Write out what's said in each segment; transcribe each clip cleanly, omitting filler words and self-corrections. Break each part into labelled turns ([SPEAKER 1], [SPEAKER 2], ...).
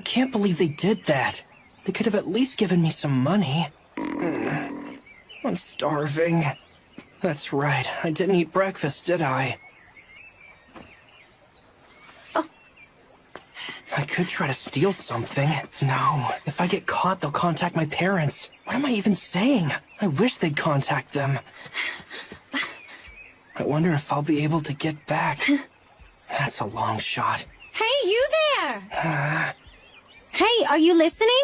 [SPEAKER 1] can't believe they did that. They could have at least given me some money. I'm starving. That's right, I didn't eat breakfast, did I? I could try to steal something. No, if I get caught, they'll contact my parents. What am I even saying? I wish they'd contact them. I wonder if I'll be able to get back. That's a long shot.
[SPEAKER 2] Hey, you there! Hey, are you listening?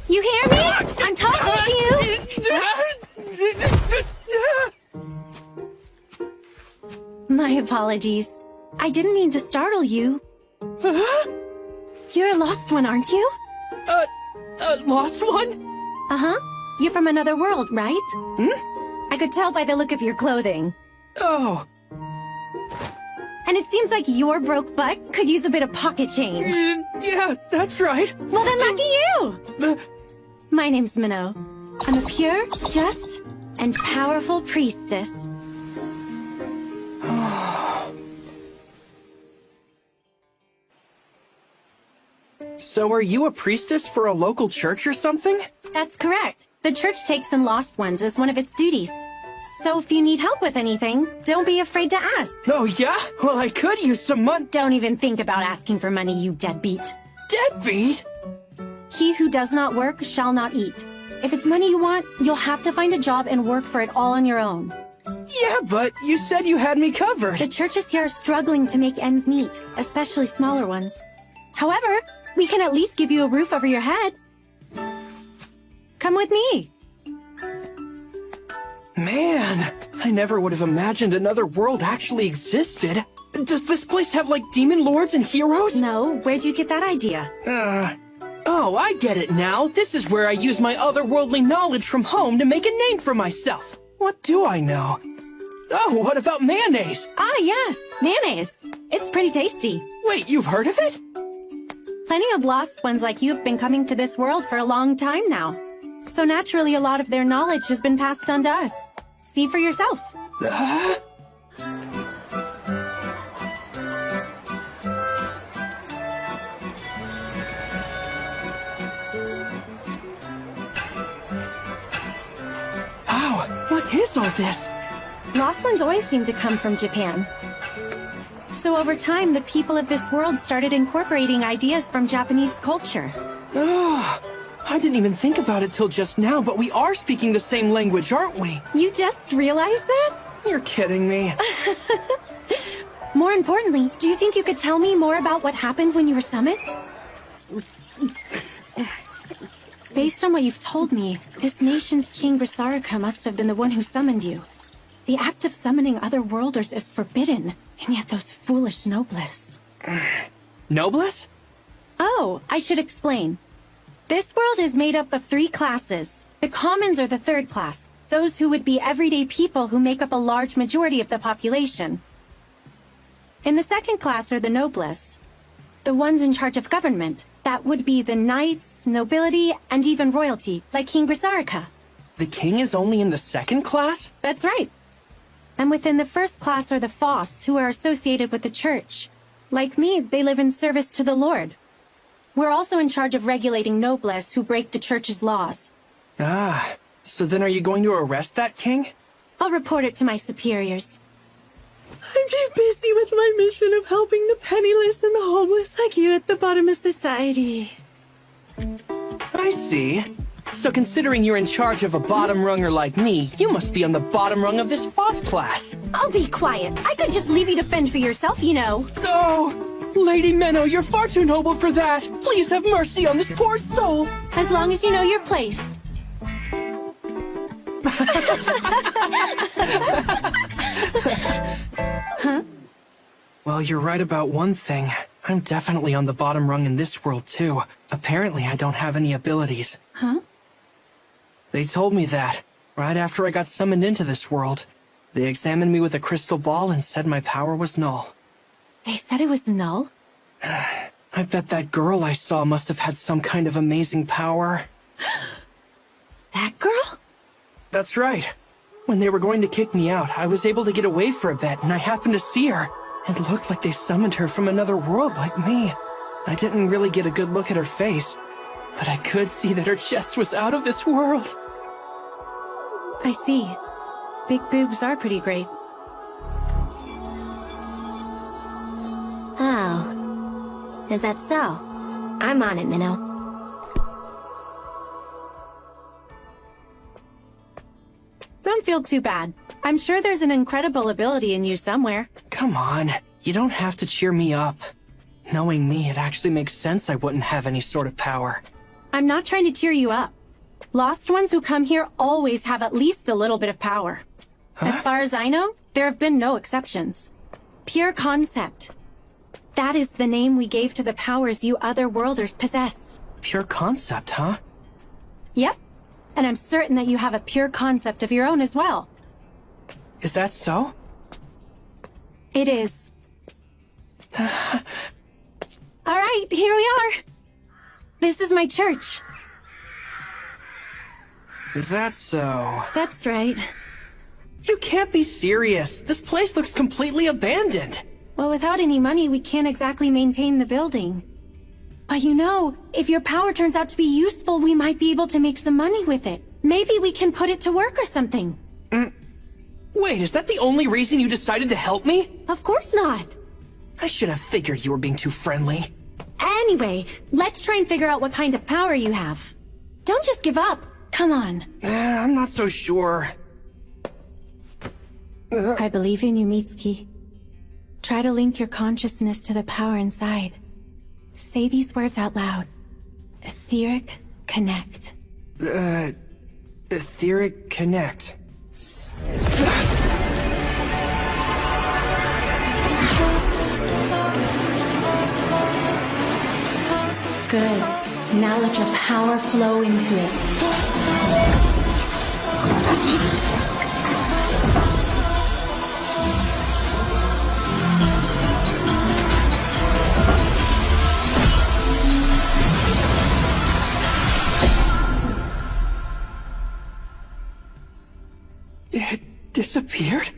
[SPEAKER 2] You hear me? I'm talking to you! My apologies. I didn't mean to startle you. You're a lost one, aren't you?
[SPEAKER 1] Lost one?
[SPEAKER 2] Uh-huh. You're from another world, right? I could tell by the look of your clothing.
[SPEAKER 1] Oh.
[SPEAKER 2] And it seems like your broke butt could use a bit of pocket change.
[SPEAKER 1] Yeah, that's right.
[SPEAKER 2] Well then, lucky you! My name's Minnow. I'm a pure, just, and powerful priestess.
[SPEAKER 1] So are you a priestess for a local church or something?
[SPEAKER 2] That's correct. The church takes in lost ones as one of its duties. So if you need help with anything, don't be afraid to ask.
[SPEAKER 1] Oh, yeah? Well, I could use some money.
[SPEAKER 2] Don't even think about asking for money, you deadbeat.
[SPEAKER 1] Deadbeat?
[SPEAKER 2] He who does not work shall not eat. If it's money you want, you'll have to find a job and work for it all on your own.
[SPEAKER 1] Yeah, but you said you had me covered.
[SPEAKER 2] The churches here are struggling to make ends meet, especially smaller ones. However, we can at least give you a roof over your head. Come with me.
[SPEAKER 1] Man, I never would have imagined another world actually existed. Does this place have, like, demon lords and heroes?
[SPEAKER 2] No, where'd you get that idea?
[SPEAKER 1] Oh, I get it now. This is where I use my otherworldly knowledge from home to make a name for myself. What do I know? Oh, what about mayonnaise?
[SPEAKER 2] Ah, yes, mayonnaise. It's pretty tasty.
[SPEAKER 1] Wait, you've heard of it?
[SPEAKER 2] Plenty of lost ones like you have been coming to this world for a long time now. So naturally, a lot of their knowledge has been passed on to us. See for yourself.
[SPEAKER 1] Wow, what is all this?
[SPEAKER 2] Lost ones always seem to come from Japan. So over time, the people of this world started incorporating ideas from Japanese culture.
[SPEAKER 1] Oh, I didn't even think about it till just now, but we are speaking the same language, aren't we?
[SPEAKER 2] You just realized that?
[SPEAKER 1] You're kidding me.
[SPEAKER 2] More importantly, do you think you could tell me more about what happened when you were summoned? Based on what you've told me, this nation's King Grisarika must have been the one who summoned you. The act of summoning otherworlders is forbidden, and yet those foolish nobles.
[SPEAKER 1] Noblesse?
[SPEAKER 2] Oh, I should explain. This world is made up of 3 classes. The commons are the 3rd class, those who would be everyday people who make up a large majority of the population. In the 2nd class are the noblesse, the ones in charge of government. That would be the knights, nobility, and even royalty, like King Grisarika.
[SPEAKER 1] The king is only in the 2nd class?
[SPEAKER 2] That's right. And within the 1st class are the Faust, who are associated with the church. Like me, they live in service to the Lord. We're also in charge of regulating noblesse who break the church's laws.
[SPEAKER 1] Ah, so then are you going to arrest that king?
[SPEAKER 2] I'll report it to my superiors. I'm too busy with my mission of helping the penniless and the homeless like you at the bottom of society.
[SPEAKER 1] I see. So considering you're in charge of a bottom runger like me, you must be on the bottom rung of this Faust class.
[SPEAKER 2] I'll be quiet. I could just leave you to fend for yourself, you know.
[SPEAKER 1] Oh, Lady Menno, you're far too noble for that. Please have mercy on this poor soul.
[SPEAKER 2] As long as you know your place. Huh?
[SPEAKER 1] Well, you're right about one thing. I'm definitely on the bottom rung in this world, too. Apparently, I don't have any abilities.
[SPEAKER 2] Huh?
[SPEAKER 1] They told me that, right after I got summoned into this world. They examined me with a crystal ball and said my power was null.
[SPEAKER 2] They said it was null?
[SPEAKER 1] I bet that girl I saw must have had some kind of amazing power.
[SPEAKER 2] That girl?
[SPEAKER 1] That's right. When they were going to kick me out, I was able to get away for a bit, and I happened to see her. It looked like they summoned her from another world like me. I didn't really get a good look at her face, but I could see that her chest was out of this world.
[SPEAKER 2] I see. Big boobs are pretty great.
[SPEAKER 3] Oh. Is that so? I'm on it, Minnow.
[SPEAKER 2] Don't feel too bad. I'm sure there's an incredible ability in you somewhere.
[SPEAKER 1] Come on, you don't have to cheer me up. Knowing me, it actually makes sense I wouldn't have any sort of power.
[SPEAKER 2] I'm not trying to cheer you up. Lost ones who come here always have at least a little bit of power. As far as I know, there have been no exceptions. Pure concept. That is the name we gave to the powers you otherworlders possess.
[SPEAKER 1] Pure concept, huh?
[SPEAKER 2] Yep. And I'm certain that you have a pure concept of your own as well.
[SPEAKER 1] Is that so?
[SPEAKER 2] It is. Alright, here we are. This is my church.
[SPEAKER 1] Is that so?
[SPEAKER 2] That's right.
[SPEAKER 1] You can't be serious. This place looks completely abandoned.
[SPEAKER 2] Well, without any money, we can't exactly maintain the building. But you know, if your power turns out to be useful, we might be able to make some money with it. Maybe we can put it to work or something.
[SPEAKER 1] Wait, is that the only reason you decided to help me?
[SPEAKER 2] Of course not.
[SPEAKER 1] I should have figured you were being too friendly.
[SPEAKER 2] Anyway, let's try and figure out what kind of power you have. Don't just give up. Come on.
[SPEAKER 1] I'm not so sure.
[SPEAKER 2] I believe in you, Mitsuki. Try to link your consciousness to the power inside. Say these words out loud. Etheric connect.
[SPEAKER 1] Etheric connect.
[SPEAKER 2] Good. Now let your power flow into it.
[SPEAKER 1] It disappeared?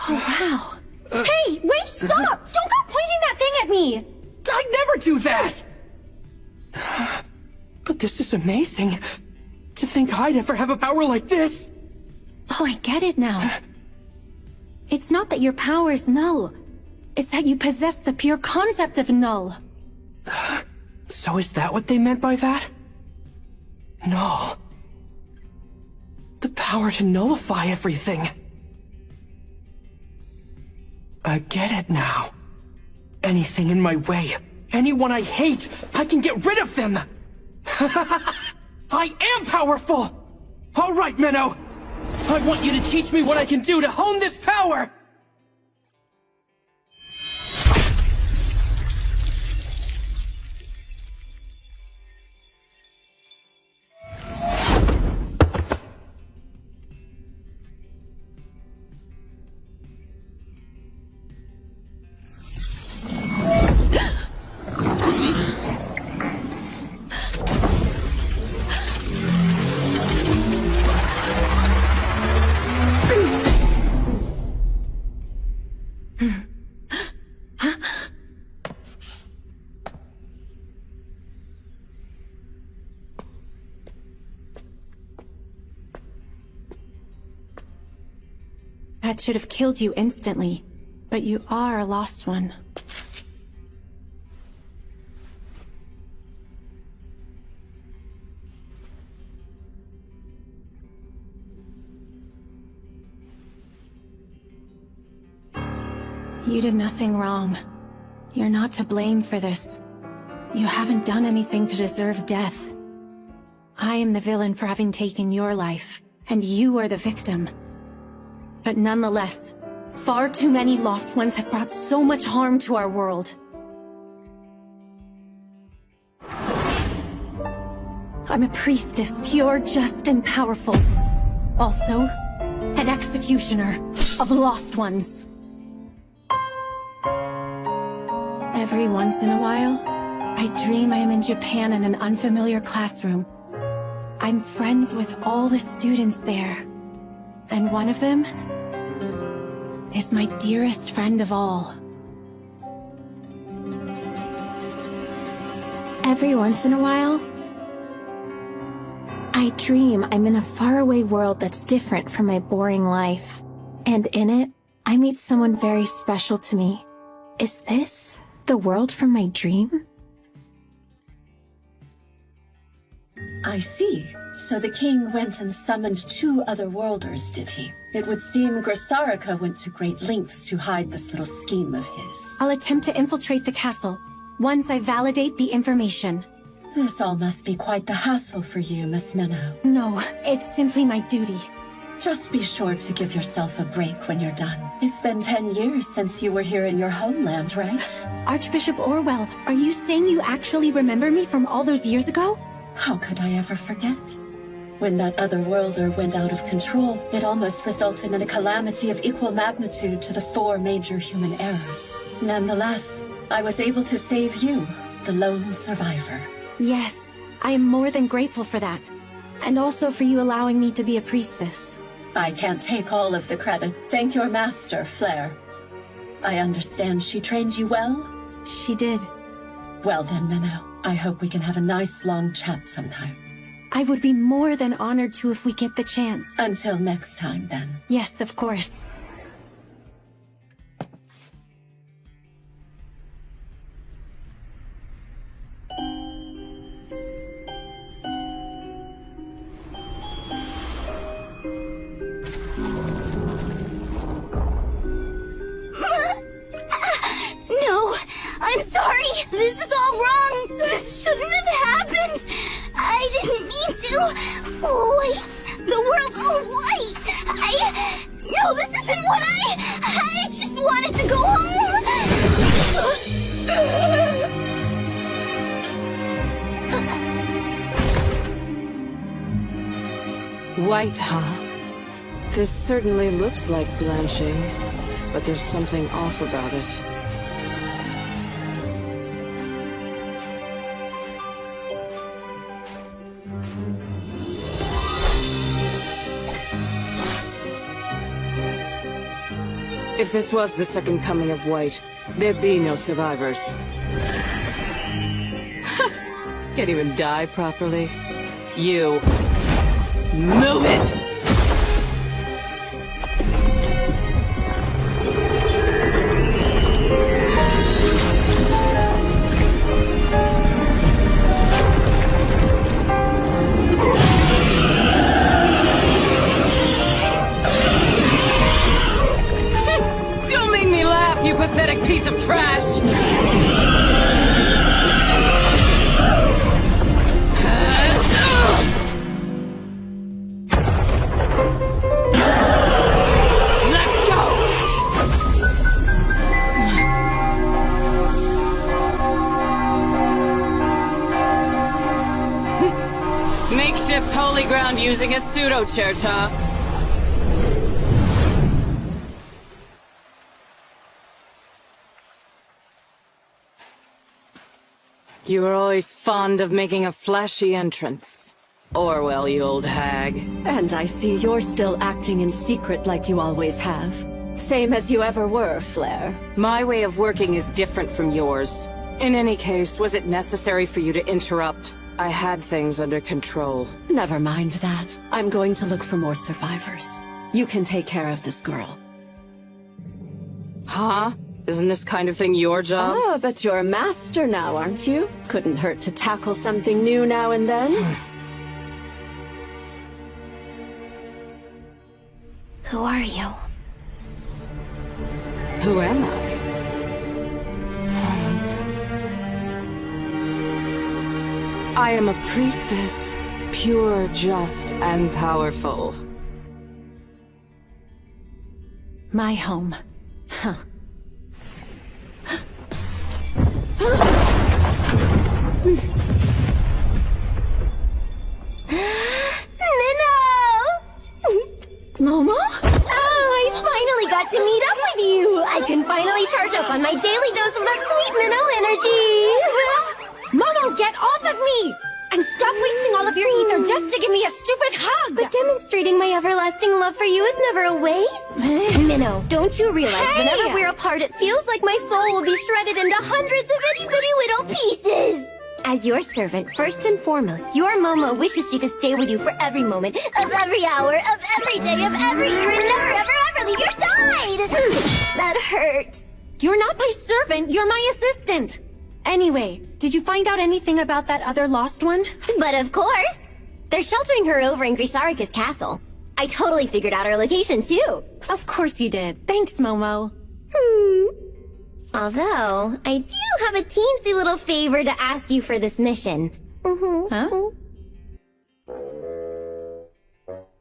[SPEAKER 2] Oh, wow. Hey, wait, stop! Don't go pointing that thing at me!
[SPEAKER 1] I'd never do that! But this is amazing. To think I'd ever have a power like this!
[SPEAKER 2] Oh, I get it now. It's not that your power is null. It's that you possess the pure concept of null.
[SPEAKER 1] So is that what they meant by that? Null. The power to nullify everything. I get it now. Anything in my way, anyone I hate, I can get rid of them! I am powerful! Alright, Minnow! I want you to teach me what I can do to hone this power!
[SPEAKER 2] That should have killed you instantly, but you are a lost one. You did nothing wrong. You're not to blame for this. You haven't done anything to deserve death. I am the villain for having taken your life, and you are the victim. But nonetheless, far too many lost ones have brought so much harm to our world. I'm a priestess, pure, just, and powerful. Also, an executioner of lost ones. Every once in a while, I dream I am in Japan in an unfamiliar classroom. I'm friends with all the students there. And one of them is my dearest friend of all. Every once in a while, I dream I'm in a faraway world that's different from my boring life. And in it, I meet someone very special to me. Is this the world from my dream?
[SPEAKER 4] I see. So the king went and summoned 2 other worlders, did he? It would seem Grisarika went to great lengths to hide this little scheme of his.
[SPEAKER 2] I'll attempt to infiltrate the castle, once I validate the information.
[SPEAKER 4] This all must be quite the hassle for you, Miss Minnow.
[SPEAKER 2] No, it's simply my duty.
[SPEAKER 4] Just be sure to give yourself a break when you're done. It's been 10 years since you were here in your homeland, right?
[SPEAKER 2] Archbishop Orwell, are you saying you actually remember me from all those years ago?
[SPEAKER 4] How could I ever forget? When that other worlder went out of control, it almost resulted in a calamity of equal magnitude to the 4 major human errors. Nonetheless, I was able to save you, the lone survivor.
[SPEAKER 2] Yes, I am more than grateful for that. And also for you allowing me to be a priestess.
[SPEAKER 4] I can't take all of the credit. Thank your master, Flair. I understand she trained you well?
[SPEAKER 2] She did.
[SPEAKER 4] Well then, Minnow, I hope we can have a nice long chat sometime.
[SPEAKER 2] I would be more than honored to if we get the chance.
[SPEAKER 4] Until next time, then.
[SPEAKER 2] Yes, of course.
[SPEAKER 3] No, I'm sorry. This is all wrong. This shouldn't have happened. I didn't mean to. Wait, the world's all white. No, this isn't what I just wanted to go home.
[SPEAKER 5] White, huh? This certainly looks like blanching, but there's something off about it. If this was the second coming of White, there'd be no survivors. Can't even die properly. You... move it! Don't make me laugh, you pathetic piece of trash! Makeshift holy ground using a pseudo-church, huh? You were always fond of making a flashy entrance. Orwell, you old hag.
[SPEAKER 4] And I see you're still acting in secret like you always have. Same as you ever were, Flair.
[SPEAKER 5] My way of working is different from yours. In any case, was it necessary for you to interrupt? I had things under control.
[SPEAKER 4] Never mind that. I'm going to look for more survivors. You can take care of this girl.
[SPEAKER 5] Huh? Isn't this kind of thing your job?
[SPEAKER 4] Ah, but you're a master now, aren't you? Couldn't hurt to tackle something new now and then.
[SPEAKER 3] Who are you?
[SPEAKER 5] Who am I? I am a priestess, pure, just, and powerful.
[SPEAKER 2] My home. Huh.
[SPEAKER 3] Momo? Oh, I finally got to meet up with you! I can finally charge up on my daily dose of that sweet minnow energy!
[SPEAKER 2] Momo, get off of me! And stop wasting all of your ether just to give me a stupid hug!
[SPEAKER 3] But demonstrating my everlasting love for you is never a waste. Minnow, don't you realize whenever we're apart, it feels like my soul will be shredded into hundreds of itty-bitty little pieces! As your servant, first and foremost, your Momo wishes she could stay with you for every moment, of every hour, of every day, of every year, and never, ever, ever leave your side! That hurt.
[SPEAKER 2] You're not my servant, you're my assistant! Anyway, did you find out anything about that other lost one?
[SPEAKER 3] But of course! They're sheltering her over in Grisarika's castle. I totally figured out her location, too.
[SPEAKER 2] Of course you did. Thanks, Momo.
[SPEAKER 3] Although, I do have a teensy little favor to ask you for this mission.
[SPEAKER 2] Huh?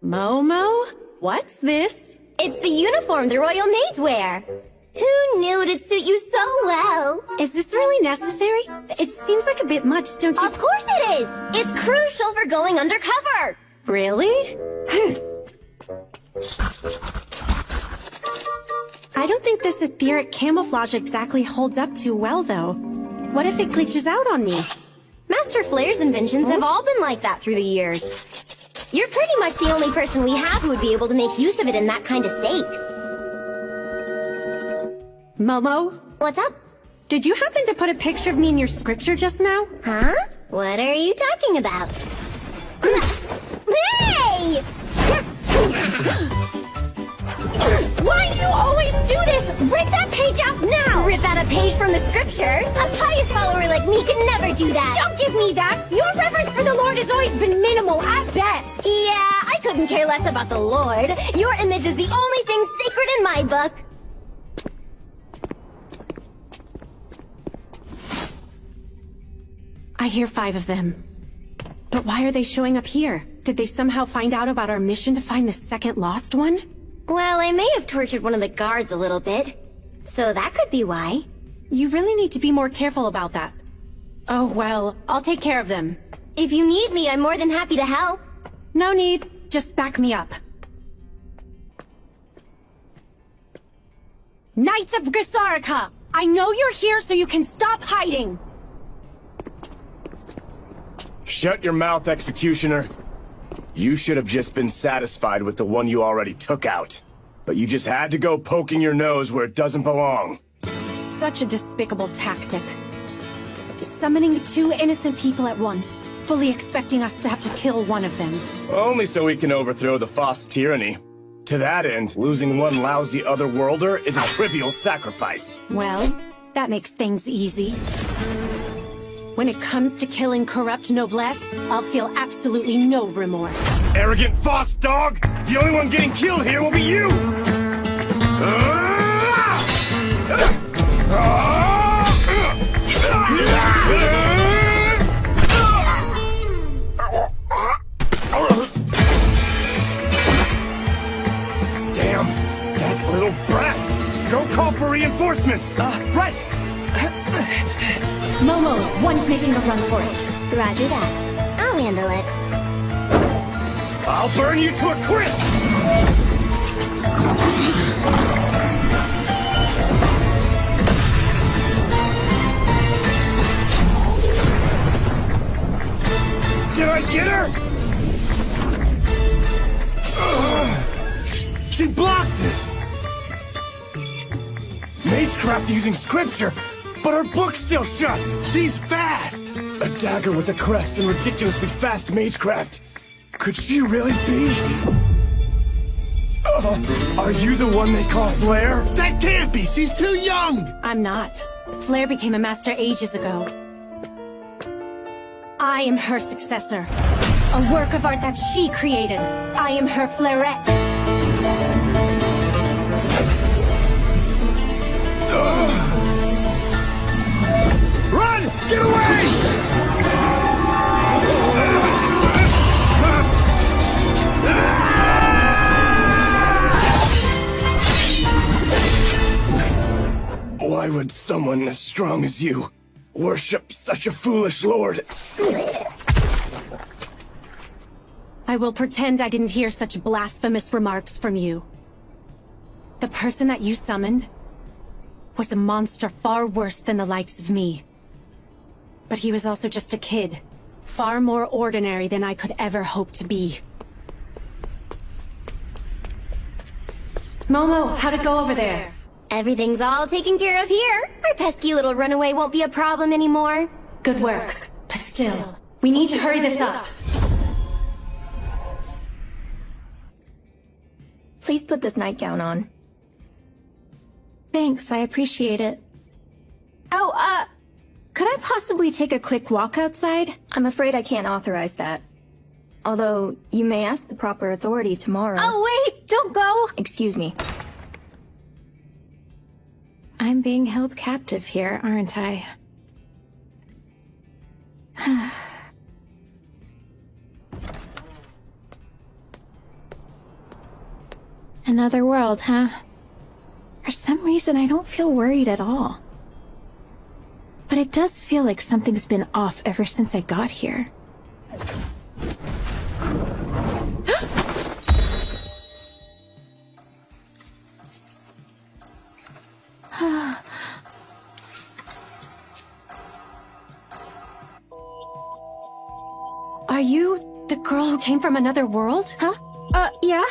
[SPEAKER 2] Momo? What's this?
[SPEAKER 3] It's the uniform the royal maids wear. Who knew it'd suit you so well?
[SPEAKER 2] Is this really necessary? It seems like a bit much, don't you?
[SPEAKER 3] Of course it is! It's crucial for going undercover!
[SPEAKER 2] Really? I don't think this etheric camouflage exactly holds up too well, though. What if it glitches out on me?
[SPEAKER 3] Master Flair's inventions have all been like that through the years. You're pretty much the only person we have who would be able to make use of it in that kind of state.
[SPEAKER 2] Momo?
[SPEAKER 3] What's up?
[SPEAKER 2] Did you happen to put a picture of me in your scripture just now?
[SPEAKER 3] Huh? What are you talking about? Hey!
[SPEAKER 2] Why do you always do this? Rip that page out now!
[SPEAKER 3] Rip out a page from the scripture? A pious follower like me could never do that!
[SPEAKER 2] Don't give me that! Your reverence for the Lord has always been minimal at best!
[SPEAKER 3] Yeah, I couldn't care less about the Lord. Your image is the only thing sacred in my book.
[SPEAKER 2] I hear 5 of them. But why are they showing up here? Did they somehow find out about our mission to find the second lost one?
[SPEAKER 3] Well, I may have tortured one of the guards a little bit. So that could be why.
[SPEAKER 2] You really need to be more careful about that. Oh well, I'll take care of them.
[SPEAKER 3] If you need me, I'm more than happy to help.
[SPEAKER 2] No need, just back me up. Knights of Grisarika! I know you're here so you can stop hiding!
[SPEAKER 6] Shut your mouth, Executioner. You should have just been satisfied with the one you already took out. But you just had to go poking your nose where it doesn't belong.
[SPEAKER 2] Such a despicable tactic. Summoning 2 innocent people at once, fully expecting us to have to kill one of them.
[SPEAKER 6] Only so we can overthrow the Foss tyranny. To that end, losing one lousy otherworlder is a trivial sacrifice.
[SPEAKER 2] Well, that makes things easy. When it comes to killing corrupt noblesse, I'll feel absolutely no remorse.
[SPEAKER 6] Arrogant Foss dog! The only one getting killed here will be you! Damn, that little brat! Go call for reinforcements!
[SPEAKER 1] Right!
[SPEAKER 2] Momo, one's making a run for it.
[SPEAKER 3] Roger that. I'll handle it.
[SPEAKER 6] I'll burn you to a crisp! Did I get her? She blocked it! Magecraft using scripture, but her book's still shut! She's fast! A dagger with a crest and ridiculously fast magecraft. Could she really be? Are you the one they call Flair? That can't be! She's too young!
[SPEAKER 2] I'm not. Flair became a master ages ago. I am her successor. A work of art that she created. I am her Flairette.
[SPEAKER 6] Run! Get away! Why would someone as strong as you worship such a foolish lord?
[SPEAKER 2] I will pretend I didn't hear such blasphemous remarks from you. The person that you summoned was a monster far worse than the likes of me. But he was also just a kid, far more ordinary than I could ever hope to be. Momo, how'd it go over there?
[SPEAKER 3] Everything's all taken care of here. Our pesky little runaway won't be a problem anymore.
[SPEAKER 2] Good work. But still. We need to hurry this up.
[SPEAKER 3] Please put this nightgown on.
[SPEAKER 2] Thanks, I appreciate it. Oh, could I possibly take a quick walk outside?
[SPEAKER 3] I'm afraid I can't authorize that. Although, you may ask the proper authority tomorrow.
[SPEAKER 2] Oh, wait! Don't go!
[SPEAKER 3] Excuse me.
[SPEAKER 2] I'm being held captive here, aren't I? Another world, huh? For some reason, I don't feel worried at all. But it does feel like something's been off ever since I got here. Are you the girl who came from another world? Huh? Yeah.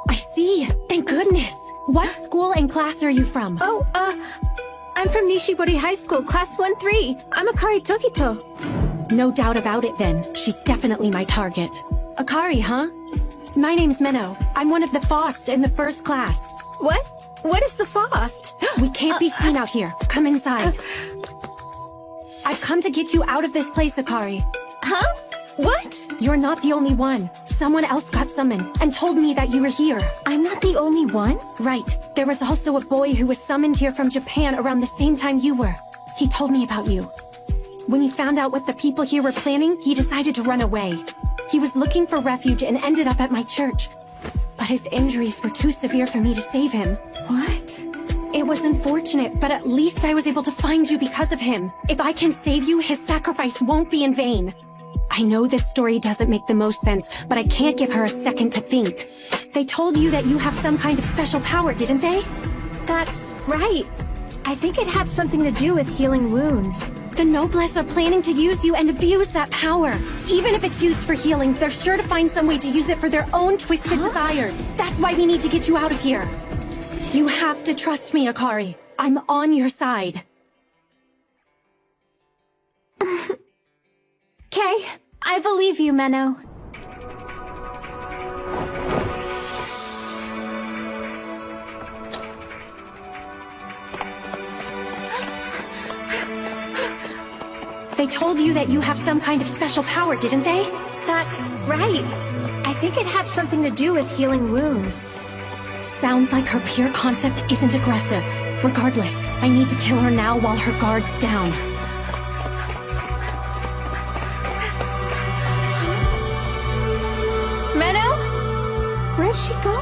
[SPEAKER 2] I see. Thank goodness. What school and class are you from? Oh, I'm from Nishibori High School, class 1-3. I'm Akari Tokito. No doubt about it then. She's definitely my target. Akari, huh? My name's Menno. I'm one of the FOST in the first class. What? What is the FOST? We can't be seen out here. Come inside. I've come to get you out of this place, Akari. Huh? What? You're not the only one. Someone else got summoned and told me that you were here. I'm not the only one? Right. There was also a boy who was summoned here from Japan around the same time you were. He told me about you. When he found out what the people here were planning, he decided to run away. He was looking for refuge and ended up at my church. But his injuries were too severe for me to save him. What? It was unfortunate, but at least I was able to find you because of him. If I can save you, his sacrifice won't be in vain. I know this story doesn't make the most sense, but I can't give her a second to think. They told you that you have some kind of special power, didn't they? That's right. I think it had something to do with healing wounds. The Noblesse are planning to use you and abuse that power. Even if it's used for healing, they're sure to find some way to use it for their own twisted desires. That's why we need to get you out of here. You have to trust me, Akari. I'm on your side. Okay, I believe you, Menno. They told you that you have some kind of special power, didn't they? That's right. I think it had something to do with healing wounds. Sounds like her pure concept isn't aggressive. Regardless, I need to kill her now while her guard's down. Menno? Where'd she go?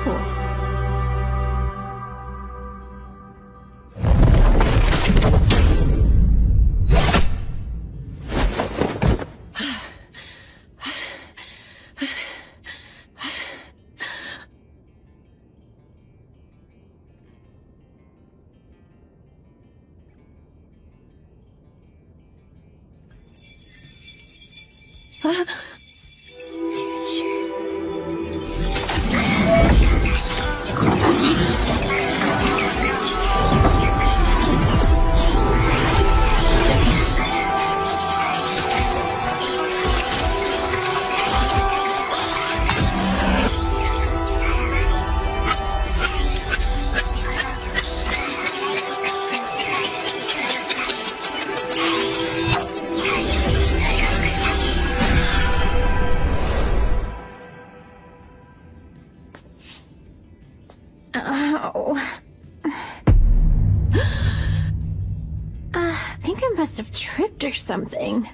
[SPEAKER 2] Must have tripped or something.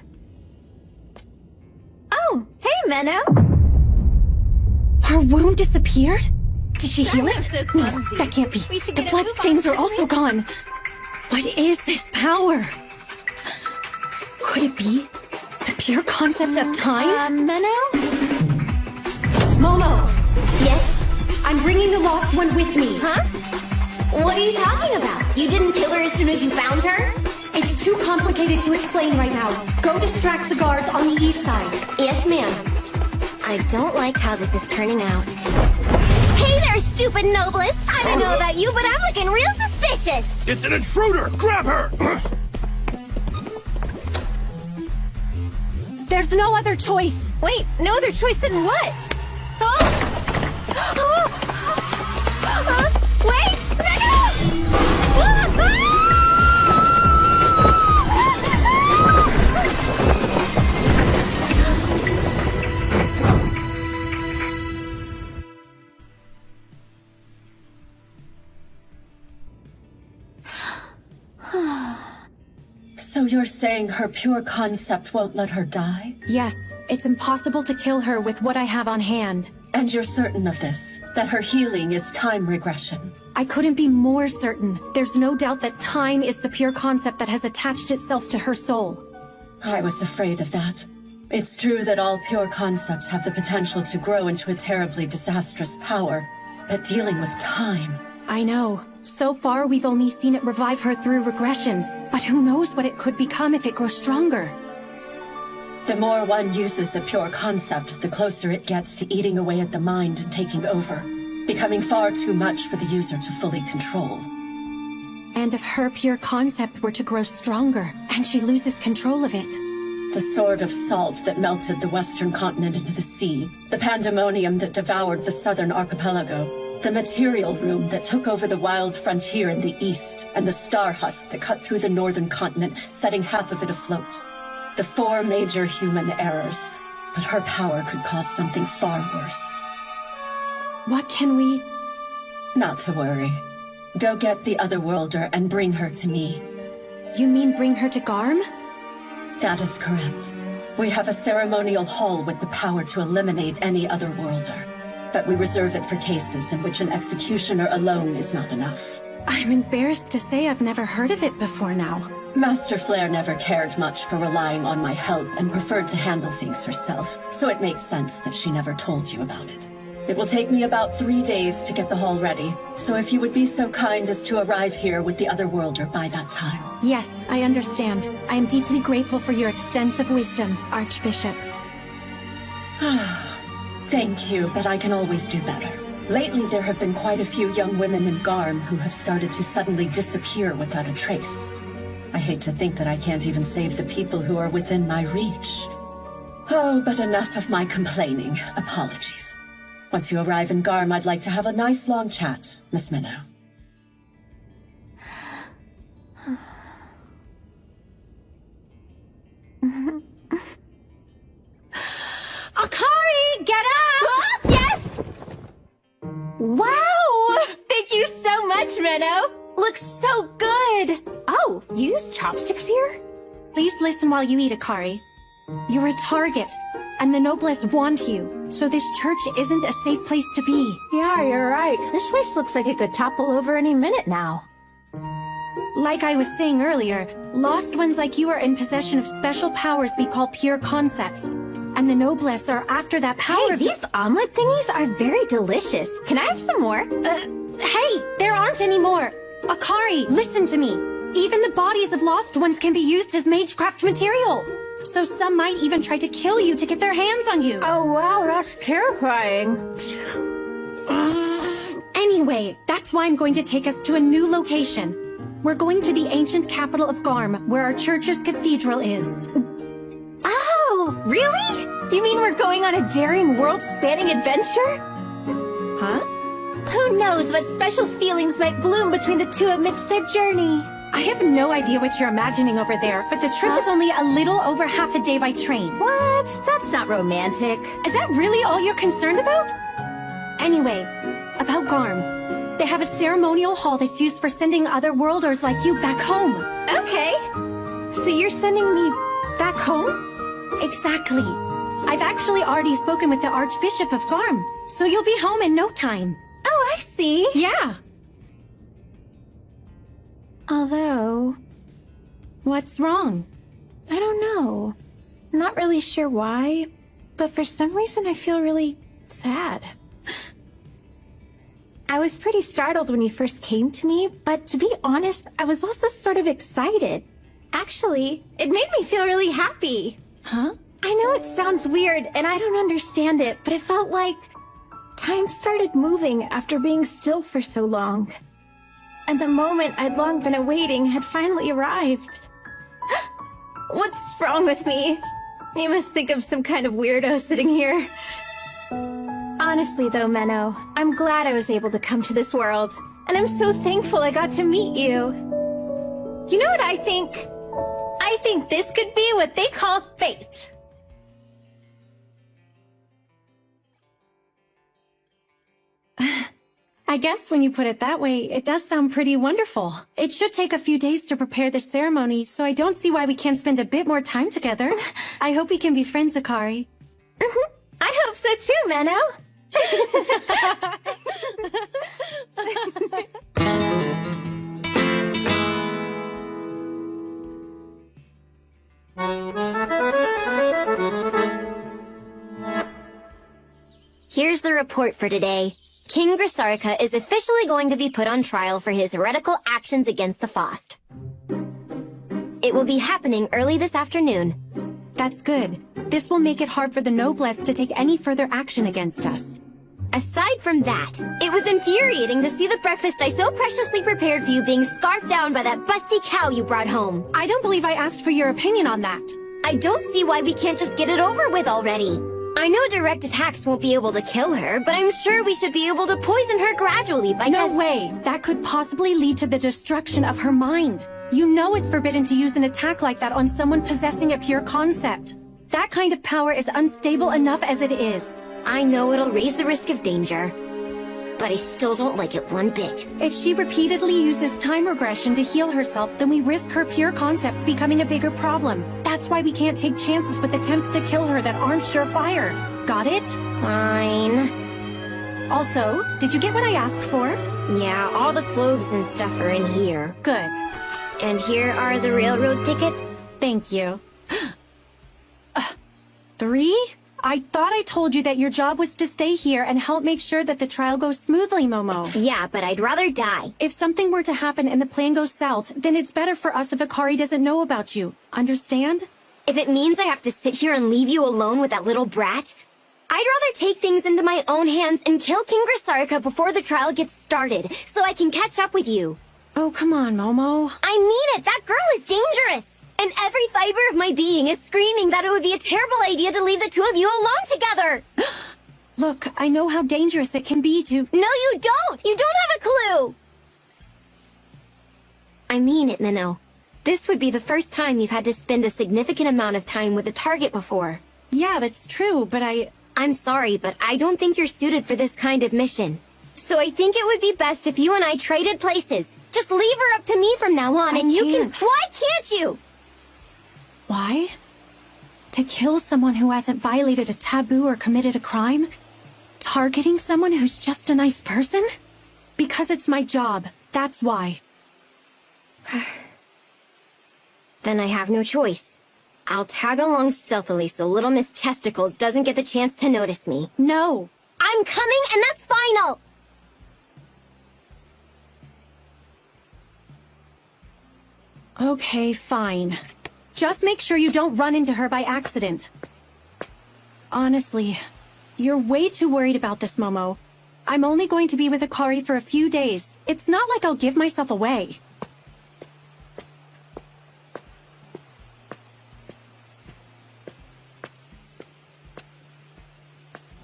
[SPEAKER 2] Oh, hey, Menno! Her wound disappeared? Did she heal it?
[SPEAKER 3] So
[SPEAKER 2] No, that can't be. The blood stains are also gone. What is this power? Could it be the pure concept of time? Menno? Momo!
[SPEAKER 3] Yes?
[SPEAKER 2] I'm bringing the lost one with me.
[SPEAKER 3] Huh? What are you talking about? You didn't kill her as soon as you found her?
[SPEAKER 2] It's too complicated to explain right now. Go distract the guards on the east side.
[SPEAKER 3] Yes, ma'am. I don't like how this is turning out. Hey there, stupid Noblesse! I don't know about you, but I'm looking real suspicious!
[SPEAKER 6] It's an intruder! Grab her!
[SPEAKER 2] There's no other choice.
[SPEAKER 7] Wait, no other choice than what? Wait!
[SPEAKER 4] So you're saying her pure concept won't let her die?
[SPEAKER 2] Yes, it's impossible to kill her with what I have on hand.
[SPEAKER 4] And you're certain of this? That her healing is time regression?
[SPEAKER 2] I couldn't be more certain. There's no doubt that time is the pure concept that has attached itself to her soul.
[SPEAKER 4] I was afraid of that. It's true that all pure concepts have the potential to grow into a terribly disastrous power, but dealing with time...
[SPEAKER 2] I know. So far, we've only seen it revive her through regression, but who knows what it could become if it grows stronger.
[SPEAKER 4] The more one uses a pure concept, the closer it gets to eating away at the mind and taking over, becoming far too much for the user to fully control.
[SPEAKER 2] And if her pure concept were to grow stronger, and she loses control of it?
[SPEAKER 4] The sword of salt that melted the western continent into the sea, the pandemonium that devoured the southern archipelago, the material room that took over the wild frontier in the east, and the star husk that cut through the northern continent, setting half of it afloat. The 4 major human errors, but her power could cause something far worse.
[SPEAKER 2] What can we...
[SPEAKER 4] Not to worry. Go get the Otherworlder and bring her to me.
[SPEAKER 2] You mean bring her to Garm?
[SPEAKER 4] That is correct. We have a ceremonial hall with the power to eliminate any Otherworlder. But we reserve it for cases in which an executioner alone is not enough.
[SPEAKER 2] I'm embarrassed to say I've never heard of it before now.
[SPEAKER 4] Master Flare never cared much for relying on my help and preferred to handle things herself, so it makes sense that she never told you about it. It will take me about 3 days to get the hall ready, so if you would be so kind as to arrive here with the Otherworlder by that time.
[SPEAKER 2] Yes, I understand. I am deeply grateful for your extensive wisdom, Archbishop.
[SPEAKER 4] Thank you, but I can always do better. Lately, there have been quite a few young women in Garm who have started to suddenly disappear without a trace. I hate to think that I can't even save the people who are within my reach. Oh, but enough of my complaining. Apologies. Once you arrive in Garm, I'd like to have a nice long chat, Miss Minnow.
[SPEAKER 2] Akari, get up!
[SPEAKER 7] Yes! Wow! Thank you so much, Minnow! Looks so good! Oh, you use chopsticks here?
[SPEAKER 2] Please listen while you eat, Akari. You're a target, and the noblesse want you, so this church isn't a safe place to be.
[SPEAKER 7] Yeah, you're right. This place looks like it could topple over any minute now.
[SPEAKER 2] Like I was saying earlier, lost ones like you are in possession of special powers we call pure concepts. And the noblesse are after that power.
[SPEAKER 7] Hey, these omelet thingies are very delicious. Can I have some more?
[SPEAKER 2] Hey, there aren't any more. Akari, listen to me. Even the bodies of lost ones can be used as magecraft material. So some might even try to kill you to get their hands on you.
[SPEAKER 7] Oh, wow, that's terrifying.
[SPEAKER 2] Anyway, that's why I'm going to take us to a new location. We're going to the ancient capital of Garm, where our church's cathedral is.
[SPEAKER 7] Oh, really? You mean we're going on a daring world-spanning adventure?
[SPEAKER 2] Huh?
[SPEAKER 7] Who knows what special feelings might bloom between the two amidst their journey?
[SPEAKER 2] I have no idea what you're imagining over there, but the trip is only a little over half a day by train.
[SPEAKER 7] What? That's not romantic.
[SPEAKER 2] Is that really all you're concerned about? Anyway, about Garm. They have a ceremonial hall that's used for sending other worlders like you back home.
[SPEAKER 7] Okay. So you're sending me back home?
[SPEAKER 2] Exactly. I've actually already spoken with the Archbishop of Garm, so you'll be home in no time.
[SPEAKER 7] Oh, I see.
[SPEAKER 2] Yeah.
[SPEAKER 7] Although...
[SPEAKER 2] What's wrong?
[SPEAKER 7] I don't know. I'm not really sure why, but for some reason I feel really sad. I was pretty startled when you first came to me, but to be honest, I was also sort of excited. Actually, it made me feel really happy.
[SPEAKER 2] Huh?
[SPEAKER 7] I know it sounds weird, and I don't understand it, but it felt like time started moving after being still for so long. And the moment I'd long been awaiting had finally arrived. What's wrong with me? You must think I'm some kind of weirdo sitting here. Honestly though, Menno, I'm glad I was able to come to this world. And I'm so thankful I got to meet you. You know what I think? I think this could be what they call fate.
[SPEAKER 2] I guess when you put it that way, it does sound pretty wonderful. It should take a few days to prepare the ceremony, so I don't see why we can't spend a bit more time together. I hope we can be friends, Akari.
[SPEAKER 7] I hope so too, Menno.
[SPEAKER 3] Here's the report for today. King Grisarika is officially going to be put on trial for his heretical actions against the Faust. It will be happening early this afternoon.
[SPEAKER 2] That's good. This will make it hard for the Noblesse to take any further action against us.
[SPEAKER 3] Aside from that, it was infuriating to see the breakfast I so preciously prepared for you being scarfed down by that busty cow you brought home.
[SPEAKER 2] I don't believe I asked for your opinion on that.
[SPEAKER 3] I don't see why we can't just get it over with already. I know direct attacks won't be able to kill her, but I'm sure we should be able to poison her gradually by
[SPEAKER 2] No way! That could possibly lead to the destruction of her mind. You know it's forbidden to use an attack like that on someone possessing a pure concept. That kind of power is unstable enough as it is.
[SPEAKER 3] I know it'll raise the risk of danger, but I still don't like it one bit.
[SPEAKER 2] If she repeatedly uses time regression to heal herself, then we risk her pure concept becoming a bigger problem. That's why we can't take chances with attempts to kill her that aren't surefire. Got it?
[SPEAKER 3] Fine.
[SPEAKER 2] Also, did you get what I asked for?
[SPEAKER 3] Yeah, all the clothes and stuff are in here.
[SPEAKER 2] Good.
[SPEAKER 3] And here are the railroad tickets.
[SPEAKER 2] Thank you. 3? I thought I told you that your job was to stay here and help make sure that the trial goes smoothly, Momo.
[SPEAKER 3] Yeah, but I'd rather die.
[SPEAKER 2] If something were to happen and the plan goes south, then it's better for us if Akari doesn't know about you. Understand?
[SPEAKER 3] If it means I have to sit here and leave you alone with that little brat, I'd rather take things into my own hands and kill King Grisarika before the trial gets started, so I can catch up with you.
[SPEAKER 2] Oh, come on, Momo.
[SPEAKER 3] I mean it! That girl is dangerous! And every fiber of my being is screaming that it would be a terrible idea to leave the two of you alone together!
[SPEAKER 2] Look, I know how dangerous it can be to...
[SPEAKER 3] No, you don't! You don't have a clue! I mean it, Minnow. This would be the first time you've had to spend a significant amount of time with a target before.
[SPEAKER 2] Yeah, that's true, but
[SPEAKER 3] I'm sorry, but I don't think you're suited for this kind of mission. So I think it would be best if you and I traded places. Just leave her up to me from now on, and you can... Why can't you?
[SPEAKER 2] Why? To kill someone who hasn't violated a taboo or committed a crime? Targeting someone who's just a nice person? Because it's my job. That's why.
[SPEAKER 3] Then I have no choice. I'll tag along stealthily so little Miss Chesticles doesn't get the chance to notice me.
[SPEAKER 2] No.
[SPEAKER 3] I'm coming, and that's final!
[SPEAKER 2] Okay, fine. Just make sure you don't run into her by accident. Honestly, you're way too worried about this, Momo. I'm only going to be with Akari for a few days. It's not like I'll give myself away.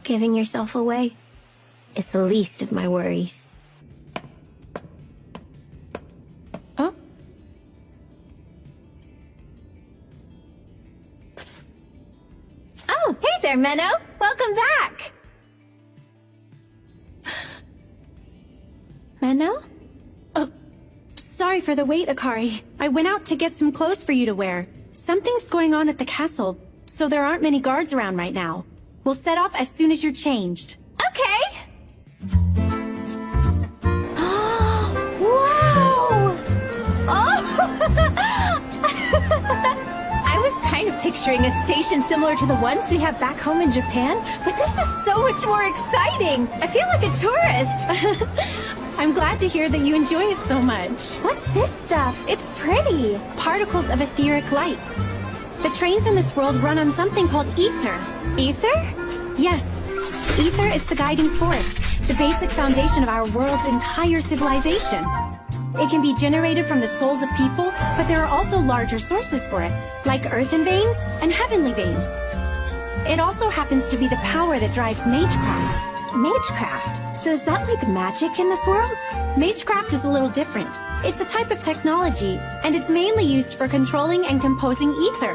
[SPEAKER 3] Giving yourself away is the least of my worries.
[SPEAKER 2] Huh?
[SPEAKER 7] Oh, hey there, Menno. Welcome back. Menno?
[SPEAKER 2] Oh, sorry for the wait, Akari. I went out to get some clothes for you to wear. Something's going on at the castle, so there aren't many guards around right now. We'll set off as soon as you're changed.
[SPEAKER 7] Okay. Wow! Oh! I was kind of picturing a station similar to the ones we have back home in Japan, but this is so much more exciting. I feel like a tourist.
[SPEAKER 2] I'm glad to hear that you enjoy it so much.
[SPEAKER 7] What's this stuff? It's pretty.
[SPEAKER 2] Particles of etheric light. The trains in this world run on something called ether.
[SPEAKER 7] Ether?
[SPEAKER 2] Yes. Ether is the guiding force, the basic foundation of our world's entire civilization. It can be generated from the souls of people, but there are also larger sources for it, like like earthen veins and heavenly veins. It also happens to be the power that drives magecraft.
[SPEAKER 7] Magecraft? So is that like magic in this world?
[SPEAKER 2] Magecraft is a little different. It's a type of technology, and it's mainly used for controlling and composing ether.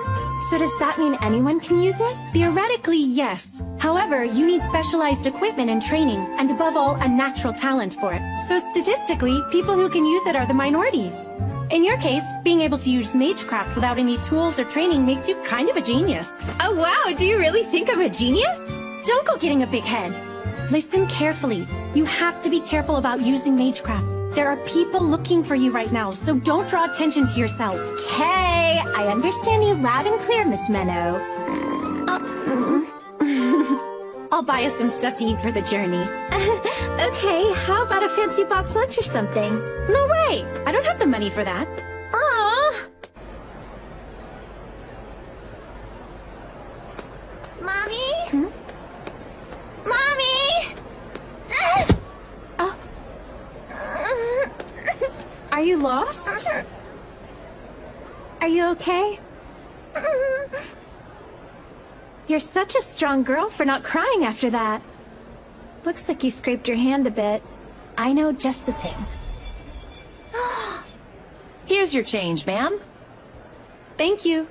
[SPEAKER 7] So does that mean anyone can use it?
[SPEAKER 2] Theoretically, yes. However, you need specialized equipment and training, and above all, a natural talent for it. So statistically, people who can use it are the minority. In your case, being able to use magecraft without any tools or training makes you kind of a genius.
[SPEAKER 7] Oh wow, do you really think I'm a genius?
[SPEAKER 2] Don't go getting a big head. Listen carefully. You have to be careful about using magecraft. There are people looking for you right now, so don't draw attention to yourself.
[SPEAKER 7] Okay, I understand you loud and clear, Miss Menno.
[SPEAKER 2] I'll buy us some stuff to eat for the journey.
[SPEAKER 7] Okay, how about a fancy box lunch or something?
[SPEAKER 2] No way! I don't have the money for that.
[SPEAKER 7] Aww.
[SPEAKER 3] Mommy? Mommy!
[SPEAKER 7] Are you lost? Are you okay? You're such a strong girl for not crying after that. Looks like you scraped your hand a bit. I know just the thing.
[SPEAKER 2] Here's your change, ma'am. Thank you.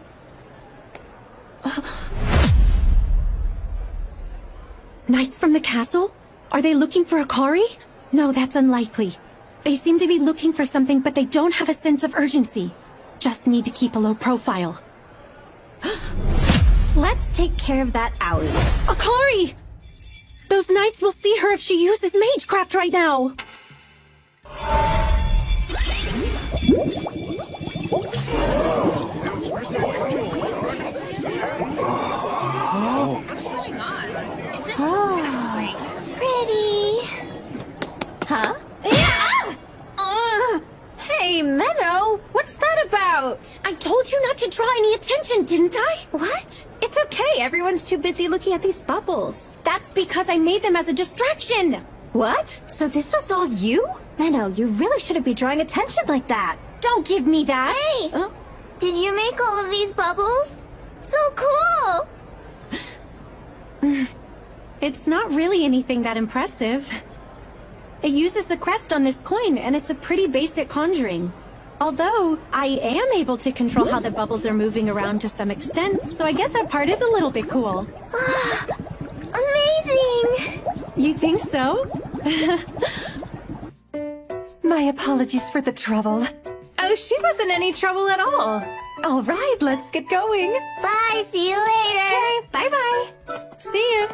[SPEAKER 2] Knights from the castle? Are they looking for Akari? No, that's unlikely. They seem to be looking for something, but they don't have a sense of urgency. Just need to keep a low profile.
[SPEAKER 7] Let's take care of that owie.
[SPEAKER 2] Akari! Those knights will see her if she uses magecraft right now.
[SPEAKER 3] Pretty.
[SPEAKER 7] Huh? Hey, Menno! What's that about?
[SPEAKER 2] I told you not to draw any attention, didn't I?
[SPEAKER 7] What? It's okay, everyone's too busy looking at these bubbles.
[SPEAKER 2] That's because I made them as a distraction.
[SPEAKER 7] What? So this was all you? Menno, you really shouldn't be drawing attention like that.
[SPEAKER 2] Don't give me that.
[SPEAKER 3] Hey! Did you make all of these bubbles? So cool!
[SPEAKER 2] It's not really anything that impressive. It uses the crest on this coin, and it's a pretty basic conjuring. Although, I am able to control how the bubbles are moving around to some extent, so I guess that part is a little bit cool.
[SPEAKER 3] Amazing!
[SPEAKER 2] You think so?
[SPEAKER 8] My apologies for the trouble.
[SPEAKER 7] Oh, she wasn't any trouble at all.
[SPEAKER 8] All right, let's get going.
[SPEAKER 3] Bye, see you later!
[SPEAKER 7] Okay, bye-bye.
[SPEAKER 2] See you.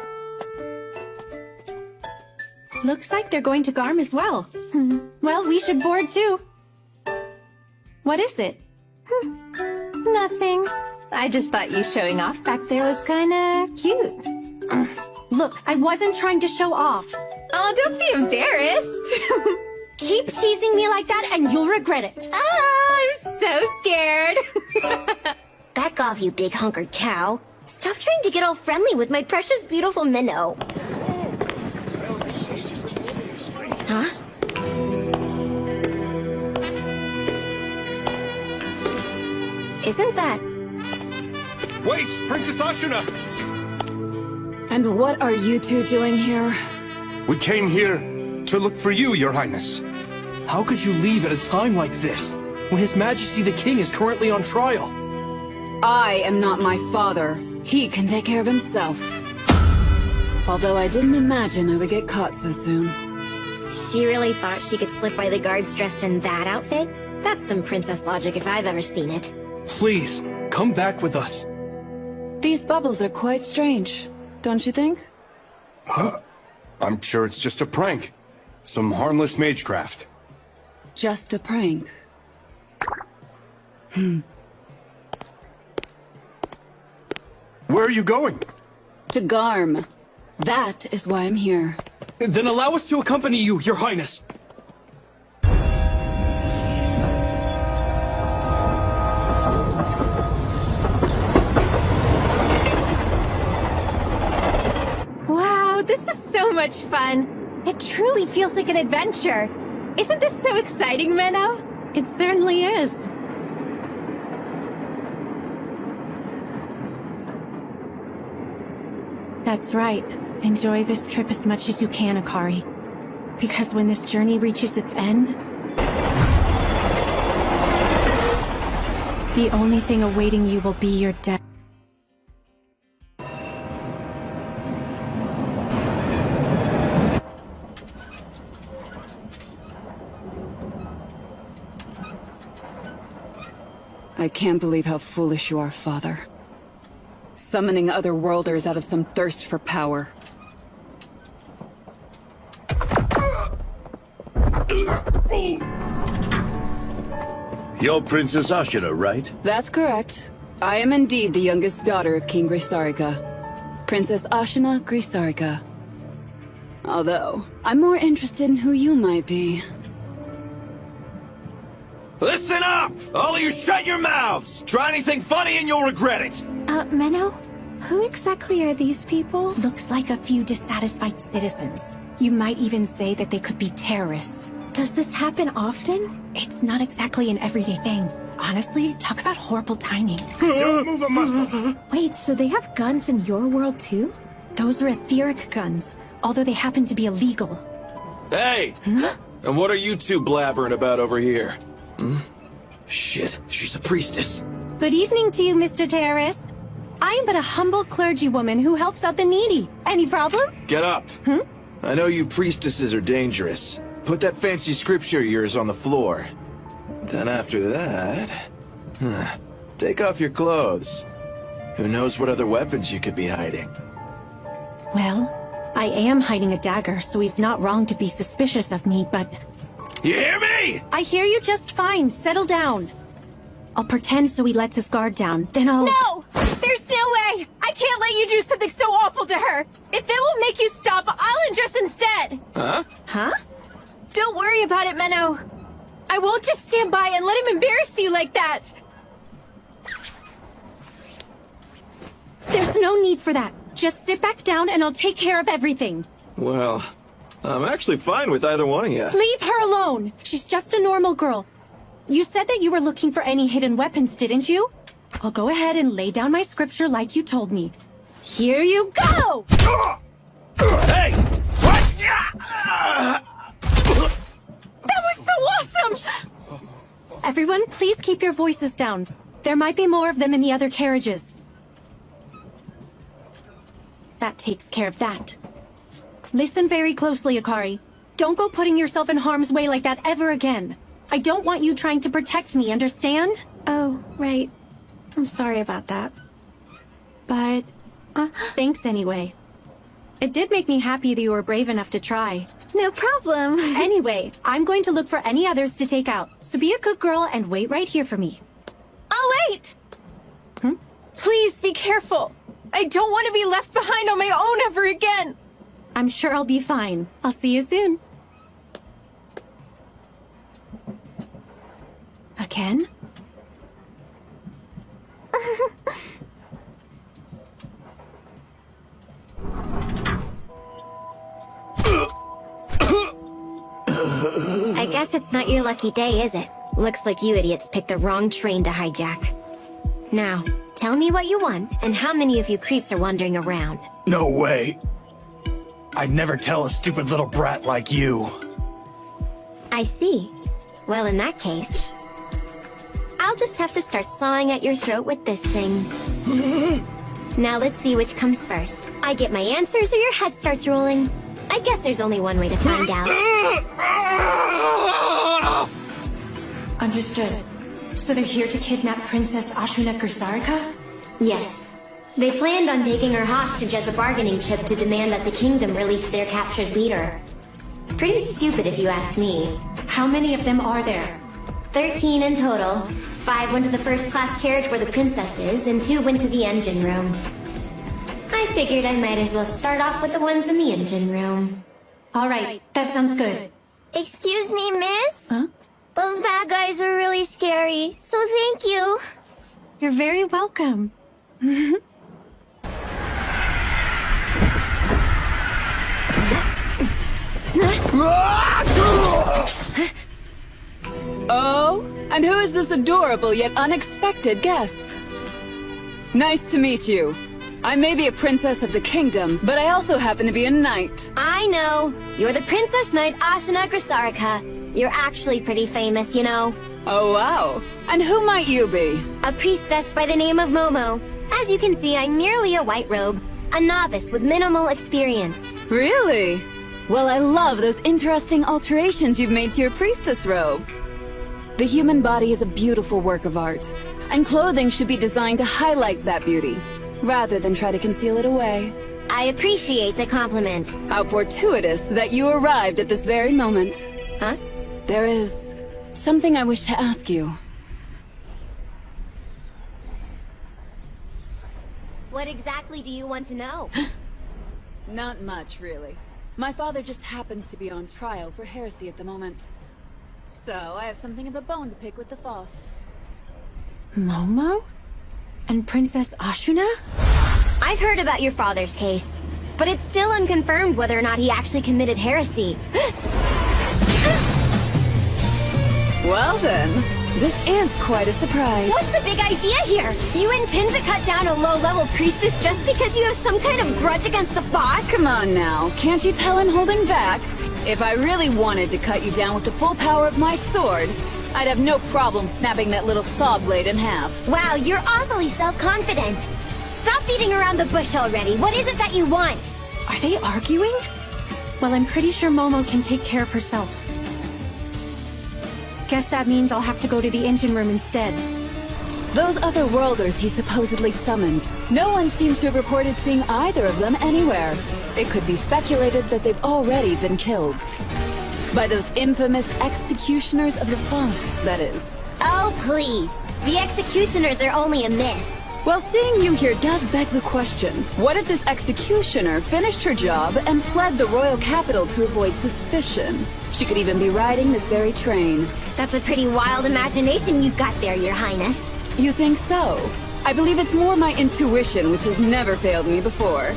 [SPEAKER 2] Looks like they're going to Garm as well. Well, we should board too. What is it?
[SPEAKER 7] Nothing. I just thought you showing off back there was kinda cute.
[SPEAKER 2] Look, I wasn't trying to show off.
[SPEAKER 7] Oh, don't be embarrassed.
[SPEAKER 2] Keep teasing me like that and you'll regret it.
[SPEAKER 7] I'm so scared.
[SPEAKER 3] Back off, you big hunkered cow. Stop trying to get all friendly with my precious, beautiful minnow. Huh? Isn't that...
[SPEAKER 6] Wait, Princess Ashuna!
[SPEAKER 5] And what are you two doing here?
[SPEAKER 9] We came here to look for you, Your Highness.
[SPEAKER 1] How could you leave at a time like this, when His Majesty the King is currently on trial?
[SPEAKER 5] I am not my father. He can take care of himself. Although I didn't imagine I would get caught so soon.
[SPEAKER 3] She really thought she could slip by the guards dressed in that outfit? That's some princess logic if I've ever seen it.
[SPEAKER 1] Please, come back with us.
[SPEAKER 5] These bubbles are quite strange, don't you think?
[SPEAKER 9] I'm sure it's just a prank. Some harmless magecraft.
[SPEAKER 5] Just a prank.
[SPEAKER 9] Where are you going?
[SPEAKER 5] To Garm. That is why I'm here.
[SPEAKER 1] Then allow us to accompany you, Your Highness.
[SPEAKER 7] Wow, this is so much fun. It truly feels like an adventure. Isn't this so exciting, Menno?
[SPEAKER 2] It certainly is. That's right. Enjoy this trip as much as you can, Akari. Because when this journey reaches its end, the only thing awaiting you will be your death.
[SPEAKER 5] I can't believe how foolish you are, Father. Summoning other worlders out of some thirst for power.
[SPEAKER 10] You're Princess Ashina, right?
[SPEAKER 5] That's correct. I am indeed the youngest daughter of King Grisarika. Princess Ashina Grisarika. Although, I'm more interested in who you might be.
[SPEAKER 11] Listen up! All of you shut your mouths! Try anything funny and you'll regret it!
[SPEAKER 7] Menno? Who exactly are these people?
[SPEAKER 2] Looks like a few dissatisfied citizens. You might even say that they could be terrorists.
[SPEAKER 7] Does this happen often?
[SPEAKER 2] It's not exactly an everyday thing. Honestly, talk about horrible timing.
[SPEAKER 6] Don't move a muscle!
[SPEAKER 7] Wait, so they have guns in your world too?
[SPEAKER 2] Those are etheric guns, although they happen to be illegal.
[SPEAKER 11] Hey! And what are you two blabbering about over here? Shit, she's a priestess.
[SPEAKER 2] Good evening to you, Mr. Terrorist. I am but a humble clergywoman who helps out the needy. Any problem?
[SPEAKER 11] Get up. I know you priestesses are dangerous. Put that fancy scripture of yours on the floor. Then after that... take off your clothes. Who knows what other weapons you could be hiding?
[SPEAKER 2] Well, I am hiding a dagger, so he's not wrong to be suspicious of me, but...
[SPEAKER 11] You hear me?
[SPEAKER 2] I hear you just fine. Settle down. I'll pretend so he lets his guard down, then I'll...
[SPEAKER 7] No! There's no way! I can't let you do something so awful to her! If it will make you stop, I'll undress instead!
[SPEAKER 11] Huh?
[SPEAKER 7] Huh? Don't worry about it, Menno. I won't just stand by and let him embarrass you like that!
[SPEAKER 2] There's no need for that. Just sit back down and I'll take care of everything.
[SPEAKER 11] Well, I'm actually fine with either one of you.
[SPEAKER 2] Leave her alone! She's just a normal girl. You said that you were looking for any hidden weapons, didn't you? I'll go ahead and lay down my scripture like you told me. Here you go!
[SPEAKER 11] Hey! What?
[SPEAKER 7] That was so awesome!
[SPEAKER 2] Everyone, please keep your voices down. There might be more of them in the other carriages. That takes care of that. Listen very closely, Akari. Don't go putting yourself in harm's way like that ever again. I don't want you trying to protect me, understand?
[SPEAKER 7] Oh, right. I'm sorry about that.
[SPEAKER 2] But, thanks anyway. It did make me happy that you were brave enough to try.
[SPEAKER 7] No problem.
[SPEAKER 2] Anyway, I'm going to look for any others to take out, so be a good girl and wait right here for me.
[SPEAKER 7] Oh, wait! Please be careful. I don't want to be left behind on my own ever again.
[SPEAKER 2] I'm sure I'll be fine. I'll see you soon. Again?
[SPEAKER 3] I guess it's not your lucky day, is it? Looks like you idiots picked the wrong train to hijack. Now, tell me what you want, and how many of you creeps are wandering around.
[SPEAKER 1] No way. I'd never tell a stupid little brat like you.
[SPEAKER 3] I see. Well, in that case, I'll just have to start sawing at your throat with this thing. Now let's see which comes first. I get my answers or your head starts rolling. I guess there's only one way to find out.
[SPEAKER 2] Understood. So they're here to kidnap Princess Ashina Grisarika?
[SPEAKER 3] Yes. They planned on taking her hostage as a bargaining chip to demand that the kingdom release their captured leader. Pretty stupid if you ask me.
[SPEAKER 2] How many of them are there?
[SPEAKER 3] 13 in total. 5 went to the first-class carriage where the princess is, and 2 went to the engine room. I figured I might as well start off with the ones in the engine room.
[SPEAKER 2] Alright, that sounds good.
[SPEAKER 3] Excuse me, miss?
[SPEAKER 2] Huh?
[SPEAKER 3] Those bad guys are really scary, so thank you.
[SPEAKER 2] You're very welcome.
[SPEAKER 5] Oh, and who is this adorable yet unexpected guest? Nice to meet you. I may be a princess of the kingdom, but I also happen to be a knight.
[SPEAKER 3] I know. You're the Princess Knight Ashina Grisarika. You're actually pretty famous, you know.
[SPEAKER 5] Oh, wow. And who might you be?
[SPEAKER 3] A priestess by the name of Momo. As you can see, I'm merely a white robe. A novice with minimal experience.
[SPEAKER 5] Really? Well, I love those interesting alterations you've made to your priestess robe. The human body is a beautiful work of art, and clothing should be designed to highlight that beauty, rather than try to conceal it away.
[SPEAKER 3] I appreciate the compliment.
[SPEAKER 5] How fortuitous that you arrived at this very moment.
[SPEAKER 3] Huh?
[SPEAKER 5] There is something I wish to ask you.
[SPEAKER 3] What exactly do you want to know?
[SPEAKER 5] Not much, really. My father just happens to be on trial for heresy at the moment. So, I have something of a bone to pick with the Faust.
[SPEAKER 2] Momo? And Princess Ashuna?
[SPEAKER 3] I've heard about your father's case, but it's still unconfirmed whether or not he actually committed heresy.
[SPEAKER 5] Well then, this is quite a surprise.
[SPEAKER 3] What's the big idea here? You intend to cut down a low-level priestess just because you have some kind of grudge against the boss?
[SPEAKER 5] Come on now, can't you tell I'm holding back? If I really wanted to cut you down with the full power of my sword, I'd have no problem snapping that little saw blade in half.
[SPEAKER 3] Wow, you're awfully self-confident. Stop beating around the bush already. What is it that you want?
[SPEAKER 2] Are they arguing? Well, I'm pretty sure Momo can take care of herself. Guess that means I'll have to go to the engine room instead.
[SPEAKER 5] Those other worlders he supposedly summoned, no one seems to have reported seeing either of them anywhere. It could be speculated that they've already been killed. By those infamous executioners of the Faust, that is.
[SPEAKER 3] Oh, please. The executioners are only a myth.
[SPEAKER 5] Well, seeing you here does beg the question. What if this executioner finished her job and fled the royal capital to avoid suspicion? She could even be riding this very train.
[SPEAKER 3] That's a pretty wild imagination you've got there, Your Highness.
[SPEAKER 5] You think so? I believe it's more my intuition, which has never failed me before.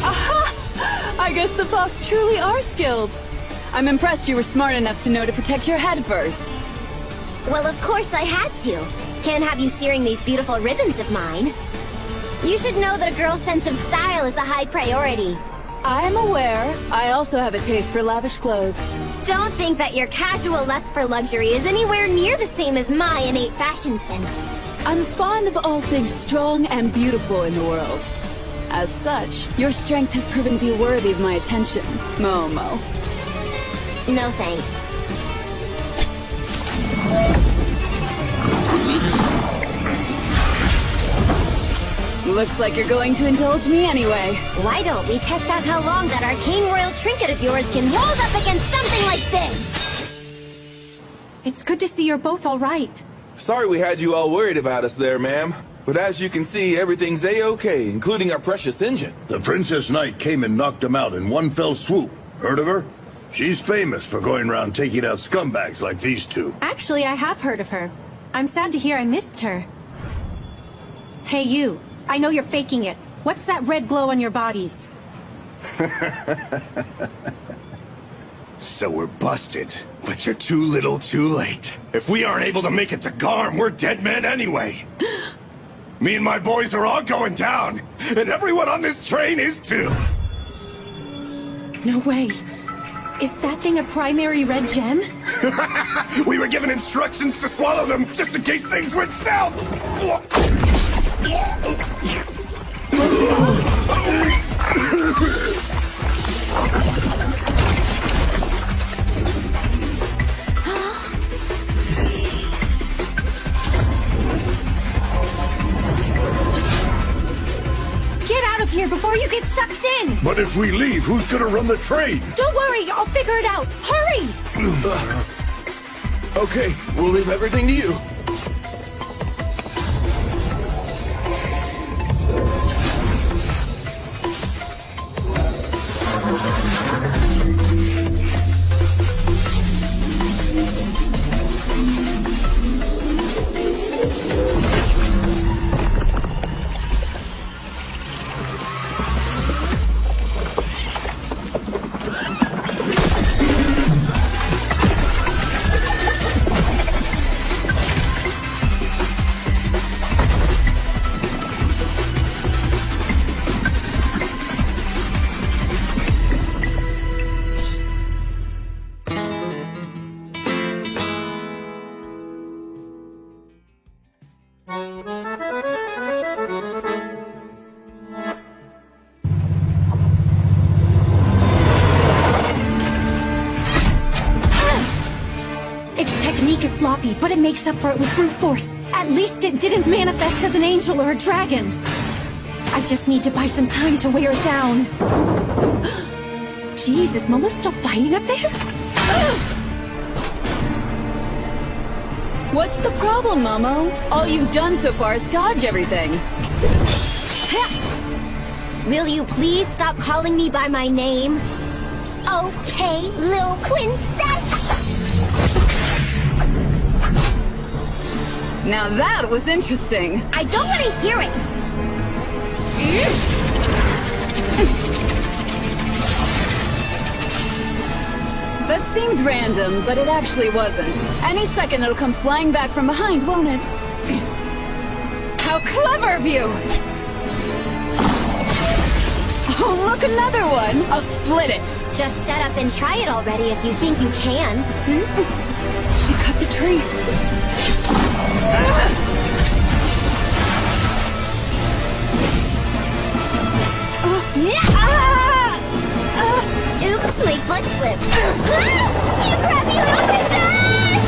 [SPEAKER 5] Aha! I guess the Faust truly are skilled. I'm impressed you were smart enough to know to protect your head first.
[SPEAKER 3] Well, of course I had to. Can't have you searing these beautiful ribbons of mine. You should know that a girl's sense of style is a high priority.
[SPEAKER 5] I'm aware. I also have a taste for lavish clothes.
[SPEAKER 3] Don't think that your casual lust for luxury is anywhere near the same as my innate fashion sense.
[SPEAKER 5] I'm fond of all things strong and beautiful in the world. As such, your strength has proven to be worthy of my attention, Momo.
[SPEAKER 3] No thanks.
[SPEAKER 5] Looks like you're going to indulge me anyway.
[SPEAKER 3] Why don't we test out how long that arcane royal trinket of yours can hold up against something like this?
[SPEAKER 2] It's good to see you're both all right.
[SPEAKER 11] Sorry we had you all worried about us there, ma'am. But as you can see, everything's A-okay, including our precious engine.
[SPEAKER 10] The Princess Knight came and knocked him out in one fell swoop. Heard of her? She's famous for going around taking out scumbags like these two.
[SPEAKER 2] Actually, I have heard of her. I'm sad to hear I missed her. Hey, you. I know you're faking it. What's that red glow on your bodies?
[SPEAKER 6] So we're busted, but you're too little too late. If we aren't able to make it to Garm, we're dead men anyway. Me and my boys are all going down, and everyone on this train is too.
[SPEAKER 2] No way. Is that thing a primary red gem?
[SPEAKER 6] We were given instructions to swallow them just in case things went south.
[SPEAKER 2] Get out of here before you get sucked in!
[SPEAKER 10] But if we leave, who's gonna run the train?
[SPEAKER 2] Don't worry, I'll figure it out. Hurry!
[SPEAKER 11] Okay, we'll leave everything to you.
[SPEAKER 2] sloppy, but it makes up for it with brute force. At least it didn't manifest as an angel or a dragon. I just need to buy some time to wear it down. Jeez, is Momo still fighting up there?
[SPEAKER 5] What's the problem, Momo? All you've done so far is dodge everything.
[SPEAKER 3] Will you please stop calling me by my name? Okay, little princess!
[SPEAKER 5] Now that was interesting.
[SPEAKER 3] I don't want to hear it!
[SPEAKER 5] That seemed random, but it actually wasn't. Any second it'll come flying back from behind, won't it? How clever of you! Oh, look, another one! I'll split it!
[SPEAKER 3] Just shut up and try it already if you think you can.
[SPEAKER 5] She cut the trees.
[SPEAKER 3] Oops, my foot slipped. You crappy little princess!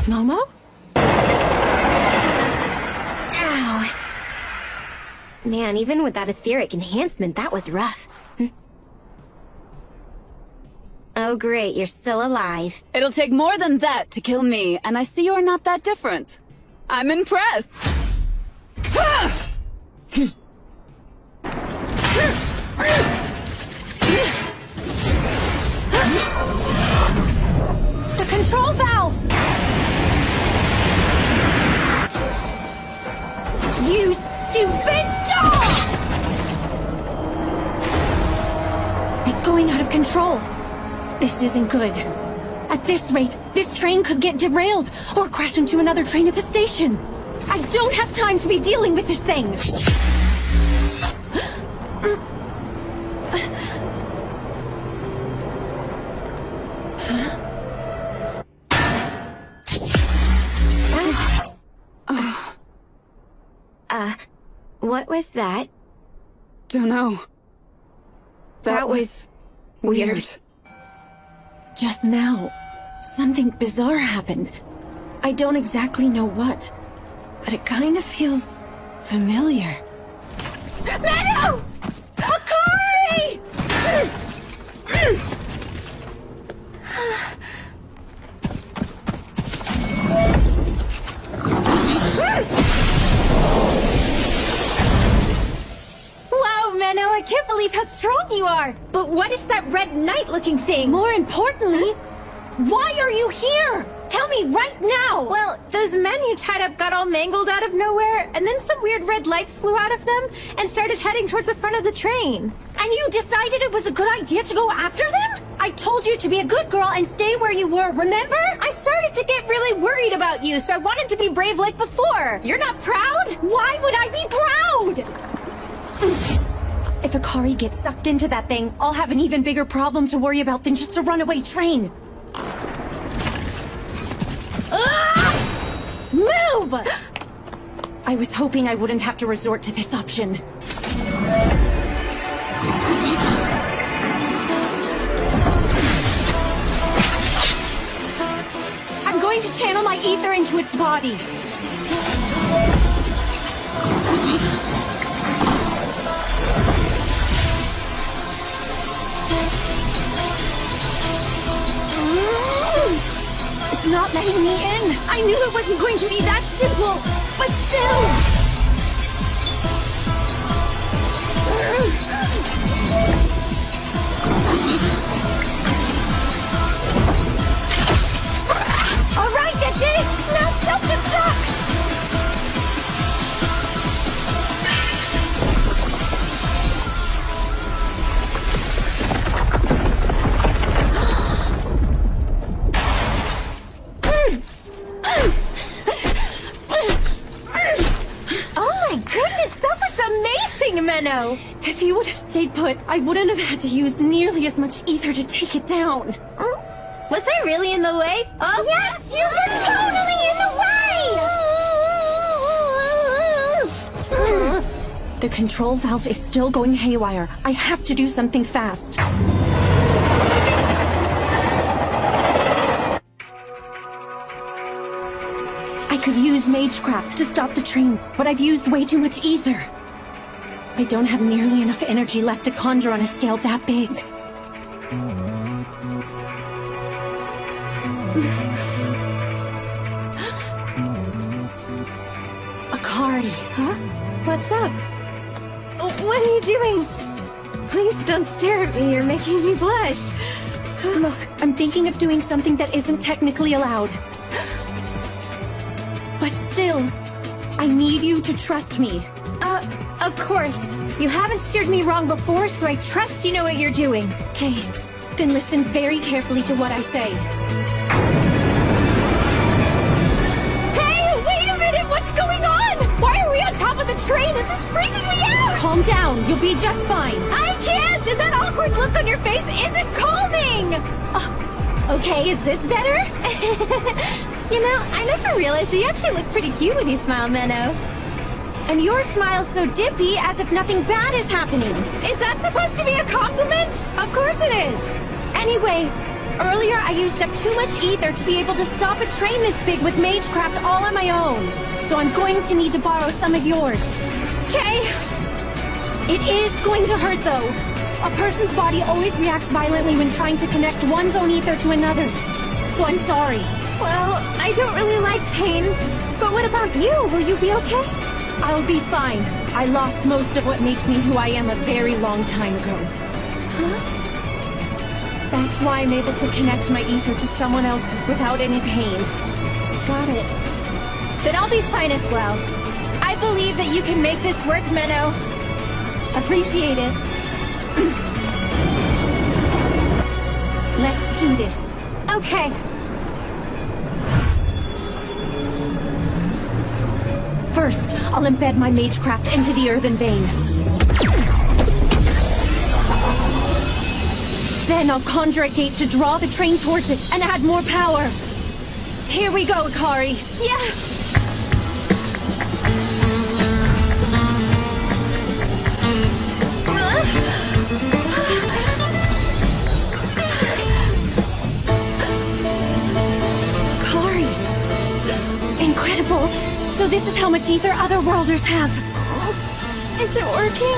[SPEAKER 2] Momo?
[SPEAKER 3] Ow. Man, even with that etheric enhancement, that was rough. Oh great, you're still alive.
[SPEAKER 5] It'll take more than that to kill me, and I see you're not that different. I'm impressed.
[SPEAKER 2] The control valve! You stupid dog! It's going out of control. This isn't good. At this rate, this train could get derailed or crash into another train at the station. I don't have time to be dealing with this thing.
[SPEAKER 3] What was that?
[SPEAKER 5] Dunno. That was weird.
[SPEAKER 2] Just now, something bizarre happened. I don't exactly know what, but it kind of feels familiar.
[SPEAKER 3] Meadow!
[SPEAKER 2] Akari!
[SPEAKER 7] Wow, Menno, I can't believe how strong you are! But what is that red knight-looking thing?
[SPEAKER 2] More importantly, why are you here? Tell me right now!
[SPEAKER 7] Well, those men you tied up got all mangled out of nowhere, and then some weird red lights flew out of them and started heading towards the front of the train.
[SPEAKER 2] And you decided it was a good idea to go after them? I told you to be a good girl and stay where you were, remember?
[SPEAKER 7] I started to get really worried about you, so I wanted to be brave like before. You're not proud?
[SPEAKER 2] Why would I be proud? If Akari gets sucked into that thing, I'll have an even bigger problem to worry about than just a runaway train. Move! I was hoping I wouldn't have to resort to this option. I'm going to channel my ether into its body. It's not letting me in. I knew it wasn't going to be that simple, but still.
[SPEAKER 7] All right, that did it! Now self-destruct!
[SPEAKER 2] Menno! If you would have stayed put, I wouldn't have had to use nearly as much ether to take it down.
[SPEAKER 7] Was I really in the way? Oh,
[SPEAKER 3] Yes, you were totally in the way!
[SPEAKER 2] The control valve is still going haywire. I have to do something fast. I could use Magecraft to stop the train, but I've used way too much ether. I don't have nearly enough energy left to conjure on a scale that big. Akari.
[SPEAKER 7] Huh? What's up? What are you doing? Please don't stare at me, you're making me blush.
[SPEAKER 2] Look, I'm thinking of doing something that isn't technically allowed. But still, I need you to trust me.
[SPEAKER 7] Of course. You haven't steered me wrong before, so I trust you know what you're doing.
[SPEAKER 2] Okay, then listen very carefully to what I say.
[SPEAKER 7] Hey, wait a minute! What's going on? Why are we on top of the train? This is freaking me out!
[SPEAKER 2] Calm down, you'll be just fine.
[SPEAKER 7] I can't! And that awkward look on your face isn't calming!
[SPEAKER 2] Okay, is this better?
[SPEAKER 7] You know, I never realized you actually look pretty cute when you smile, Menno.
[SPEAKER 2] And your smile's so dippy as if nothing bad is happening.
[SPEAKER 7] Is that supposed to be a compliment?
[SPEAKER 2] Of course it is. Anyway, earlier I used up too much ether to be able to stop a train this big with Magecraft all on my own. So I'm going to need to borrow some of yours.
[SPEAKER 7] Okay.
[SPEAKER 2] It is going to hurt though. A person's body always reacts violently when trying to connect one's own ether to another's. So I'm sorry.
[SPEAKER 7] Well, I don't really like pain. But what about you? Will you be okay?
[SPEAKER 2] I'll be fine. I lost most of what makes me who I am a very long time ago.
[SPEAKER 7] Huh?
[SPEAKER 2] That's why I'm able to connect my ether to someone else's without any pain.
[SPEAKER 7] Got it. Then I'll be fine as well. I believe that you can make this work, Menno.
[SPEAKER 2] Appreciate it. Let's do this.
[SPEAKER 7] Okay.
[SPEAKER 2] First, I'll embed my Magecraft into the earthen vein. Then I'll conjure a gate to draw the train towards it and add more power. Here we go, Akari.
[SPEAKER 7] Yeah!
[SPEAKER 2] Akari. Incredible. So this is how much ether other worlders have.
[SPEAKER 7] Is it working?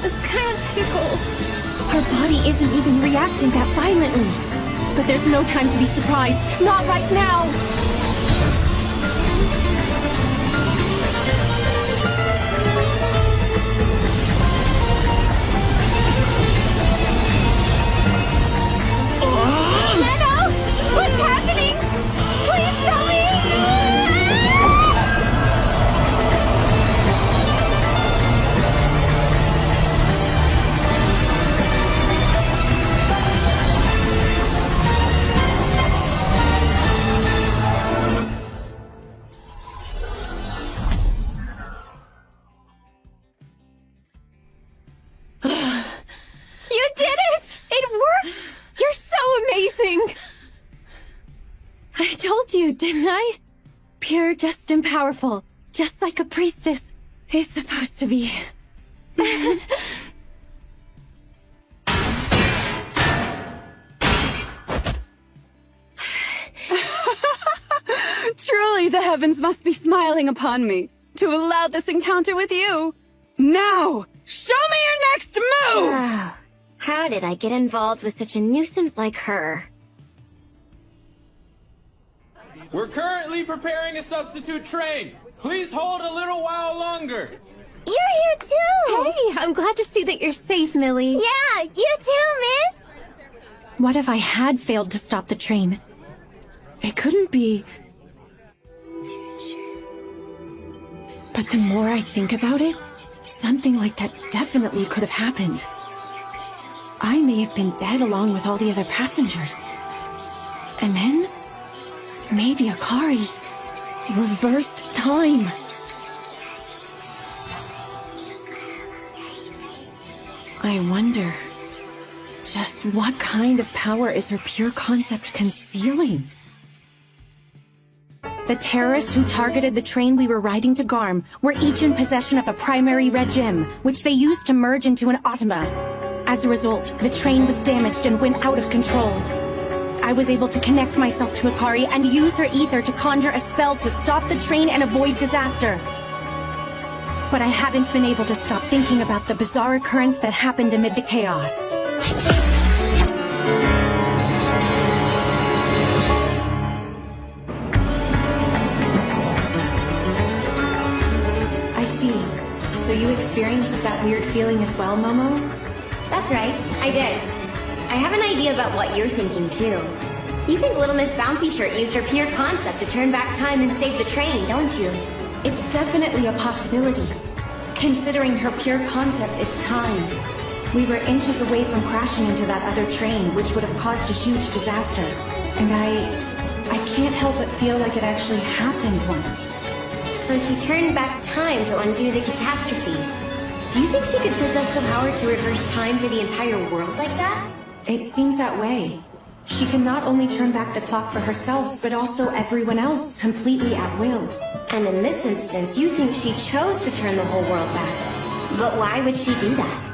[SPEAKER 7] This kind of tickles.
[SPEAKER 2] Her body isn't even reacting that violently. But there's no time to be surprised. Not right now.
[SPEAKER 7] Menno! What's happening? Please tell me! You did it! It worked! You're so amazing!
[SPEAKER 2] I told you, didn't I? Pure, just, and powerful. Just like a priestess is supposed to be.
[SPEAKER 5] Truly, the heavens must be smiling upon me to allow this encounter with you. Now, show me your next move!
[SPEAKER 3] Oh, how did I get involved with such a nuisance like her?
[SPEAKER 12] We're currently preparing a substitute train. Please hold a little while longer.
[SPEAKER 3] You're here too!
[SPEAKER 7] Hey, I'm glad to see that you're safe, Millie.
[SPEAKER 3] Yeah, you too, miss!
[SPEAKER 2] What if I had failed to stop the train? It couldn't be. But the more I think about it, something like that definitely could have happened. I may have been dead along with all the other passengers. And then, maybe Akari reversed time. I wonder, just what kind of power is her pure concept concealing? The terrorists who targeted the train we were riding to Garm were each in possession of a primary red gem, which they used to merge into an automa. As a result, the train was damaged and went out of control. I was able to connect myself to Akari and use her ether to conjure a spell to stop the train and avoid disaster. But I haven't been able to stop thinking about the bizarre occurrence that happened amid the chaos. I see. So you experienced that weird feeling as well, Momo?
[SPEAKER 3] That's right, I did. I have an idea about what you're thinking, too. You think Little Miss Bouncy Shirt used her pure concept to turn back time and save the train, don't you?
[SPEAKER 2] It's definitely a possibility, considering her pure concept is time. We were inches away from crashing into that other train, which would have caused a huge disaster. And I can't help but feel like it actually happened once.
[SPEAKER 3] So she turned back time to undo the catastrophe. Do you think she could possess the power to reverse time for the entire world like that?
[SPEAKER 2] It seems that way. She can not only turn back the clock for herself, but also everyone else completely at will.
[SPEAKER 3] And in this instance, you think she chose to turn the whole world back. But why would she do that?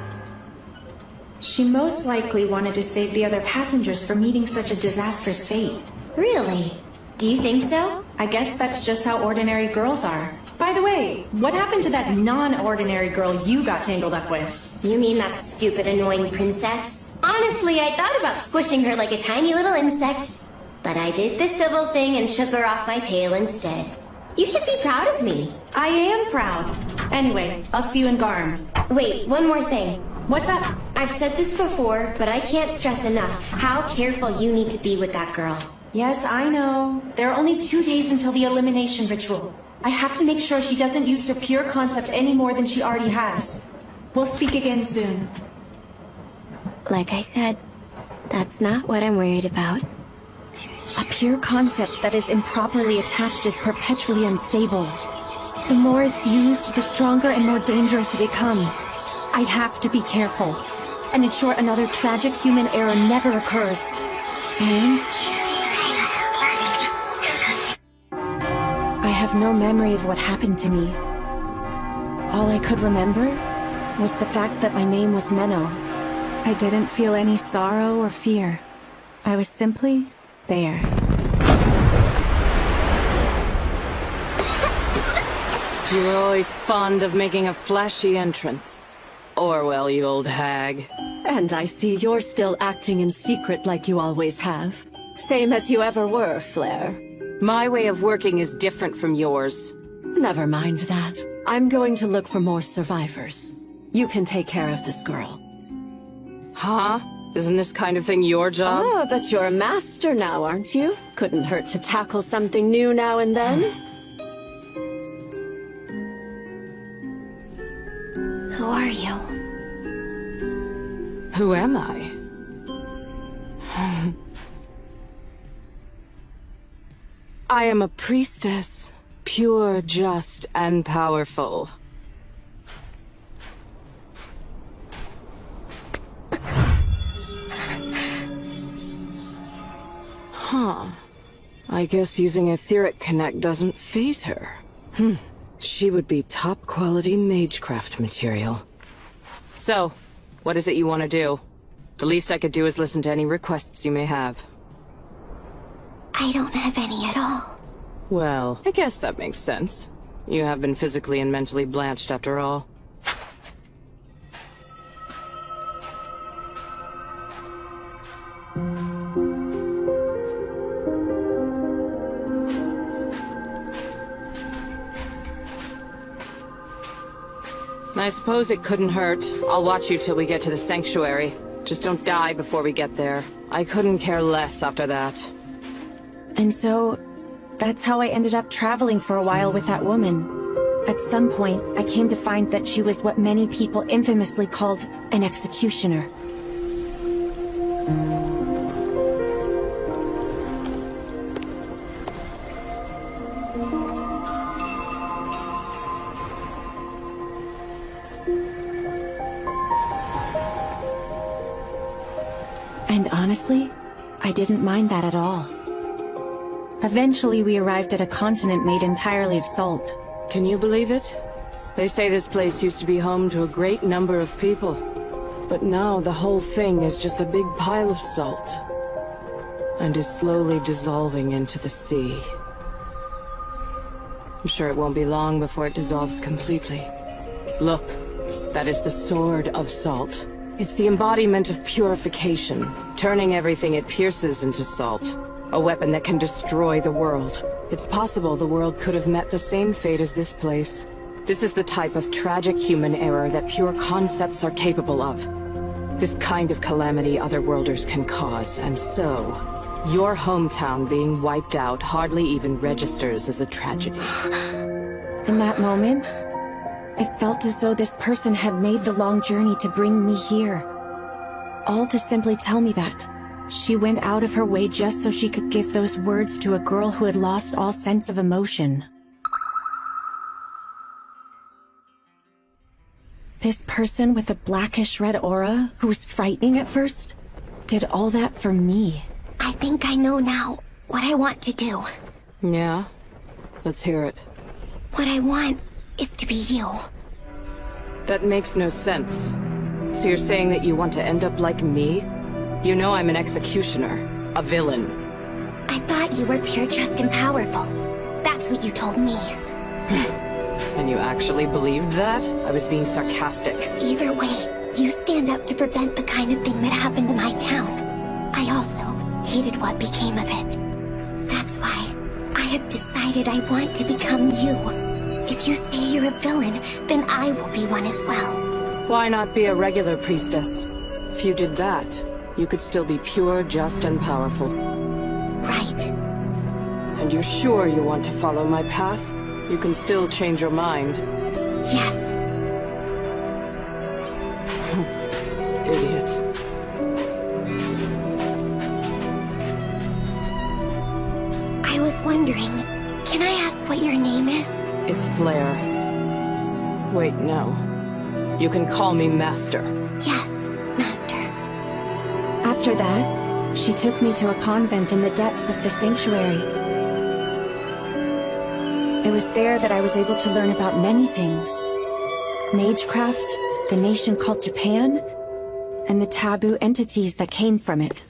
[SPEAKER 2] She most likely wanted to save the other passengers from meeting such a disastrous fate.
[SPEAKER 3] Really? Do you think so?
[SPEAKER 2] I guess that's just how ordinary girls are. By the way, what happened to that non-ordinary girl you got tangled up with?
[SPEAKER 3] You mean that stupid, annoying princess? Honestly, I thought about squishing her like a tiny little insect. But I did the civil thing and shook her off my tail instead. You should be proud of me.
[SPEAKER 2] I am proud. Anyway, I'll see you in Garm.
[SPEAKER 3] Wait, one more thing.
[SPEAKER 2] What's up?
[SPEAKER 3] I've said this before, but I can't stress enough how careful you need to be with that girl.
[SPEAKER 2] Yes, I know. There are only 2 days until the elimination ritual. I have to make sure she doesn't use her pure concept any more than she already has. We'll speak again soon.
[SPEAKER 3] Like I said, that's not what I'm worried about.
[SPEAKER 2] A pure concept that is improperly attached is perpetually unstable. The more it's used, the stronger and more dangerous it becomes. I have to be careful and ensure another tragic human error never occurs. And I have no memory of what happened to me. All I could remember was the fact that my name was Menno. I didn't feel any sorrow or fear. I was simply there.
[SPEAKER 5] You were always fond of making a flashy entrance. Orwell, you old hag.
[SPEAKER 4] And I see you're still acting in secret like you always have. Same as you ever were, Flair.
[SPEAKER 5] My way of working is different from yours.
[SPEAKER 4] Never mind that. I'm going to look for more survivors. You can take care of this girl.
[SPEAKER 5] Huh? Isn't this kind of thing your job?
[SPEAKER 4] Oh, but you're a master now, aren't you? Couldn't hurt to tackle something new now and then.
[SPEAKER 3] Who are you?
[SPEAKER 5] Who am I? I am a priestess, pure, just, and powerful. Huh. I guess using etheric connect doesn't faze her. She would be top-quality magecraft material. So, what is it you want to do? The least I could do is listen to any requests you may have.
[SPEAKER 3] I don't have any at all.
[SPEAKER 5] Well, I guess that makes sense. You have been physically and mentally blanched after all. I suppose it couldn't hurt. I'll watch you till we get to the sanctuary. Just don't die before we get there. I couldn't care less after that.
[SPEAKER 2] And so, that's how I ended up traveling for a while with that woman. At some point, I came to find that she was what many people infamously called an executioner. And honestly, I didn't mind that at all. Eventually, we arrived at a continent made entirely of salt.
[SPEAKER 13] Can you believe it? They say this place used to be home to a great number of people. But now the whole thing is just a big pile of salt. And is slowly dissolving into the sea. I'm sure it won't be long before it dissolves completely. Look, that is the Sword of Salt. It's the embodiment of purification, turning everything it pierces into salt. A weapon that can destroy the world. It's possible the world could have met the same fate as this place. This is the type of tragic human error that pure concepts are capable of. This kind of calamity otherworlders can cause, and so, your hometown being wiped out hardly even registers as a tragedy.
[SPEAKER 2] In that moment, it felt as though this person had made the long journey to bring me here. All to simply tell me that. She went out of her way just so she could give those words to a girl who had lost all sense of emotion. This person with a blackish red aura, who was frightening at first, did all that for me.
[SPEAKER 3] I think I know now what I want to do.
[SPEAKER 13] Yeah? Let's hear it.
[SPEAKER 3] What I want is to be you.
[SPEAKER 13] That makes no sense. So you're saying that you want to end up like me? You know I'm an executioner, a villain.
[SPEAKER 3] I thought you were pure, just, and powerful. That's what you told me.
[SPEAKER 13] And you actually believed that? I was being sarcastic.
[SPEAKER 3] Either way, you stand up to prevent the kind of thing that happened to my town. I also hated what became of it. That's why I have decided I want to become you. If you say you're a villain, then I will be one as well.
[SPEAKER 13] Why not be a regular priestess? If you did that, you could still be pure, just, and powerful.
[SPEAKER 3] Right.
[SPEAKER 13] And you're sure you want to follow my path? You can still change your mind.
[SPEAKER 3] Yes.
[SPEAKER 13] Idiot.
[SPEAKER 3] I was wondering, can I ask what your name is?
[SPEAKER 13] It's Flare. Wait, no. You can call me Master.
[SPEAKER 3] Yes, Master.
[SPEAKER 2] After that, she took me to a convent in the depths of the sanctuary. It was there that I was able to learn about many things. Magecraft, the nation called Japan, and the taboo entities that came from it.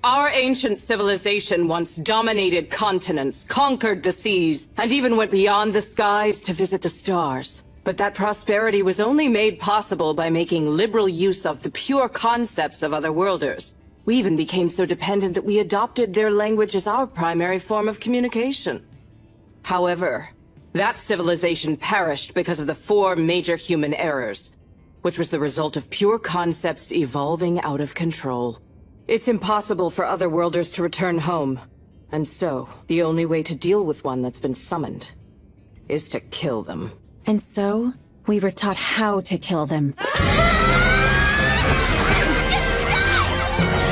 [SPEAKER 13] Our ancient civilization once dominated continents, conquered the seas, and even went beyond the skies to visit the stars. But that prosperity was only made possible by making liberal use of the pure concepts of otherworlders. We even became so dependent that we adopted their language as our primary form of communication. However, that civilization perished because of the 4 major human errors, which was the result of pure concepts evolving out of control. It's impossible for otherworlders to return home, and so the only way to deal with one that's been summoned is to kill them.
[SPEAKER 2] And so, we were taught how to kill them.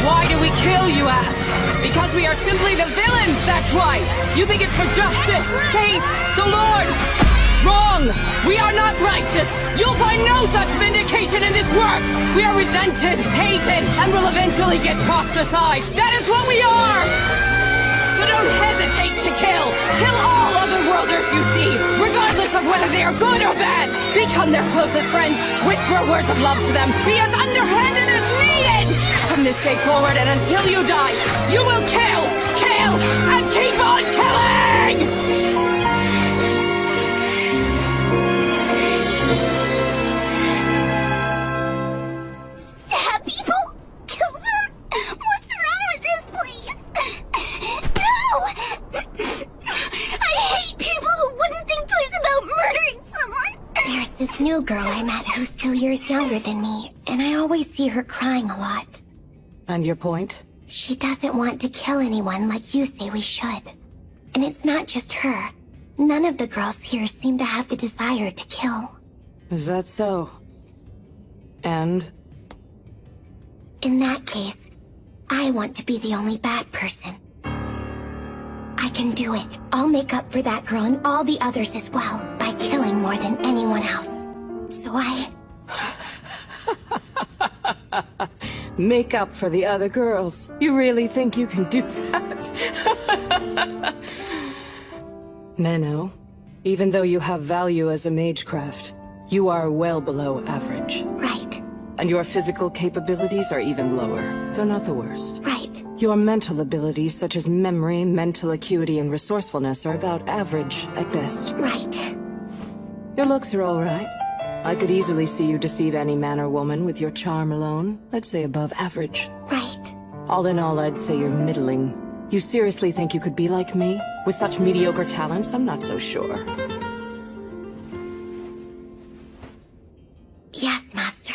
[SPEAKER 13] Why do we kill, you ask? Because we are simply the villains, that's why! You think it's for justice, hate, the Lord! Wrong! We are not righteous! You'll find no such vindication in this work! We are resented, hated, and will eventually get tossed aside! That is what we are! So don't hesitate to kill! Kill all otherworlders you see, regardless of whether they are good or bad! Become their closest friends, whisper words of love to them, be as underhanded as needed! From this day forward and until you die, you will kill, and keep on killing!
[SPEAKER 3] Stab people? Kill them? What's wrong with this place? No! I hate people who wouldn't think twice about murdering someone. There's this new girl I met who's 2 years younger than me, and I always see her crying a lot.
[SPEAKER 13] And your point?
[SPEAKER 3] She doesn't want to kill anyone like you say we should. And it's not just her. None of the girls here seem to have the desire to kill.
[SPEAKER 13] Is that so? And?
[SPEAKER 3] In that case, I want to be the only bad person. I can do it. I'll make up for that girl and all the others as well by killing more than anyone else. So
[SPEAKER 13] Make up for the other girls. You really think you can do that? Menno, even though you have value as a magecraft, you are well below average.
[SPEAKER 3] Right.
[SPEAKER 13] And your physical capabilities are even lower. They're not the worst.
[SPEAKER 3] Right.
[SPEAKER 13] Your mental abilities, such as memory, mental acuity, and resourcefulness, are about average at best.
[SPEAKER 3] Right.
[SPEAKER 13] Your looks are all right. I could easily see you deceive any man or woman with your charm alone. I'd say above average.
[SPEAKER 3] Right.
[SPEAKER 13] All in all, I'd say you're middling. You seriously think you could be like me? With such mediocre talents, I'm not so sure.
[SPEAKER 3] Yes, Master.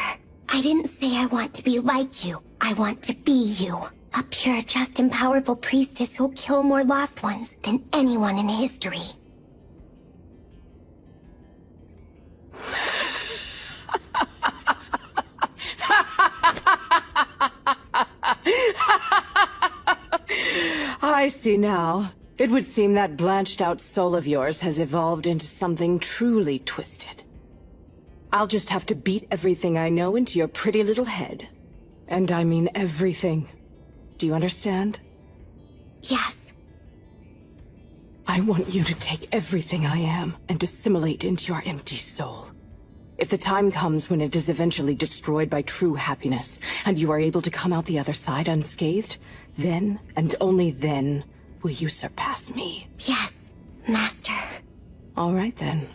[SPEAKER 3] I didn't say I want to be like you. I want to be you. A pure, just, and powerful priestess who'll kill more lost ones than anyone in history.
[SPEAKER 13] I see now. It would seem that blanched-out soul of yours has evolved into something truly twisted. I'll just have to beat everything I know into your pretty little head. And I mean everything. Do you understand?
[SPEAKER 3] Yes.
[SPEAKER 13] I want you to take everything I am and assimilate into your empty soul. If the time comes when it is eventually destroyed by true happiness, and you are able to come out the other side unscathed, then, and only then, will you surpass me.
[SPEAKER 3] Yes, Master.
[SPEAKER 13] All right then.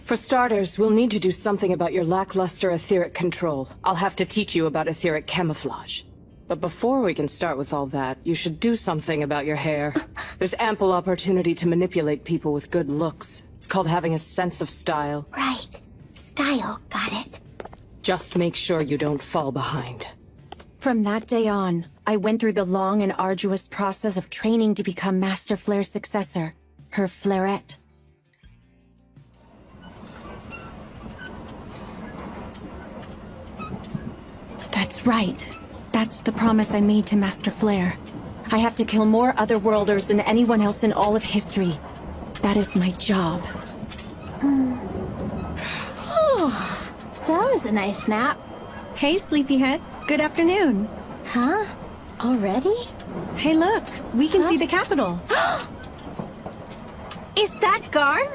[SPEAKER 13] For starters, we'll need to do something about your lackluster etheric control. I'll have to teach you about etheric camouflage. But before we can start with all that, you should do something about your hair. There's ample opportunity to manipulate people with good looks. It's called having a sense of style.
[SPEAKER 3] Right. Style, got it.
[SPEAKER 13] Just make sure you don't fall behind.
[SPEAKER 2] From that day on, I went through the long and arduous process of training to become Master Flare's successor, her Flairette. That's right. That's the promise I made to Master Flare. I have to kill more Otherworlders than anyone else in all of history. That is my job.
[SPEAKER 7] That was a nice nap.
[SPEAKER 2] Hey, sleepyhead. Good afternoon.
[SPEAKER 7] Huh? Already?
[SPEAKER 2] Hey, look. We can see the capital.
[SPEAKER 7] Is that Garm?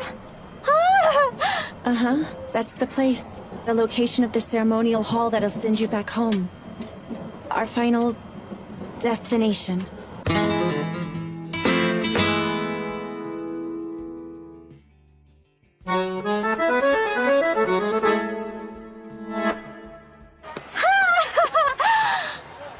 [SPEAKER 2] Uh-huh. That's the place. The location of the ceremonial hall that'll send you back home. Our final destination.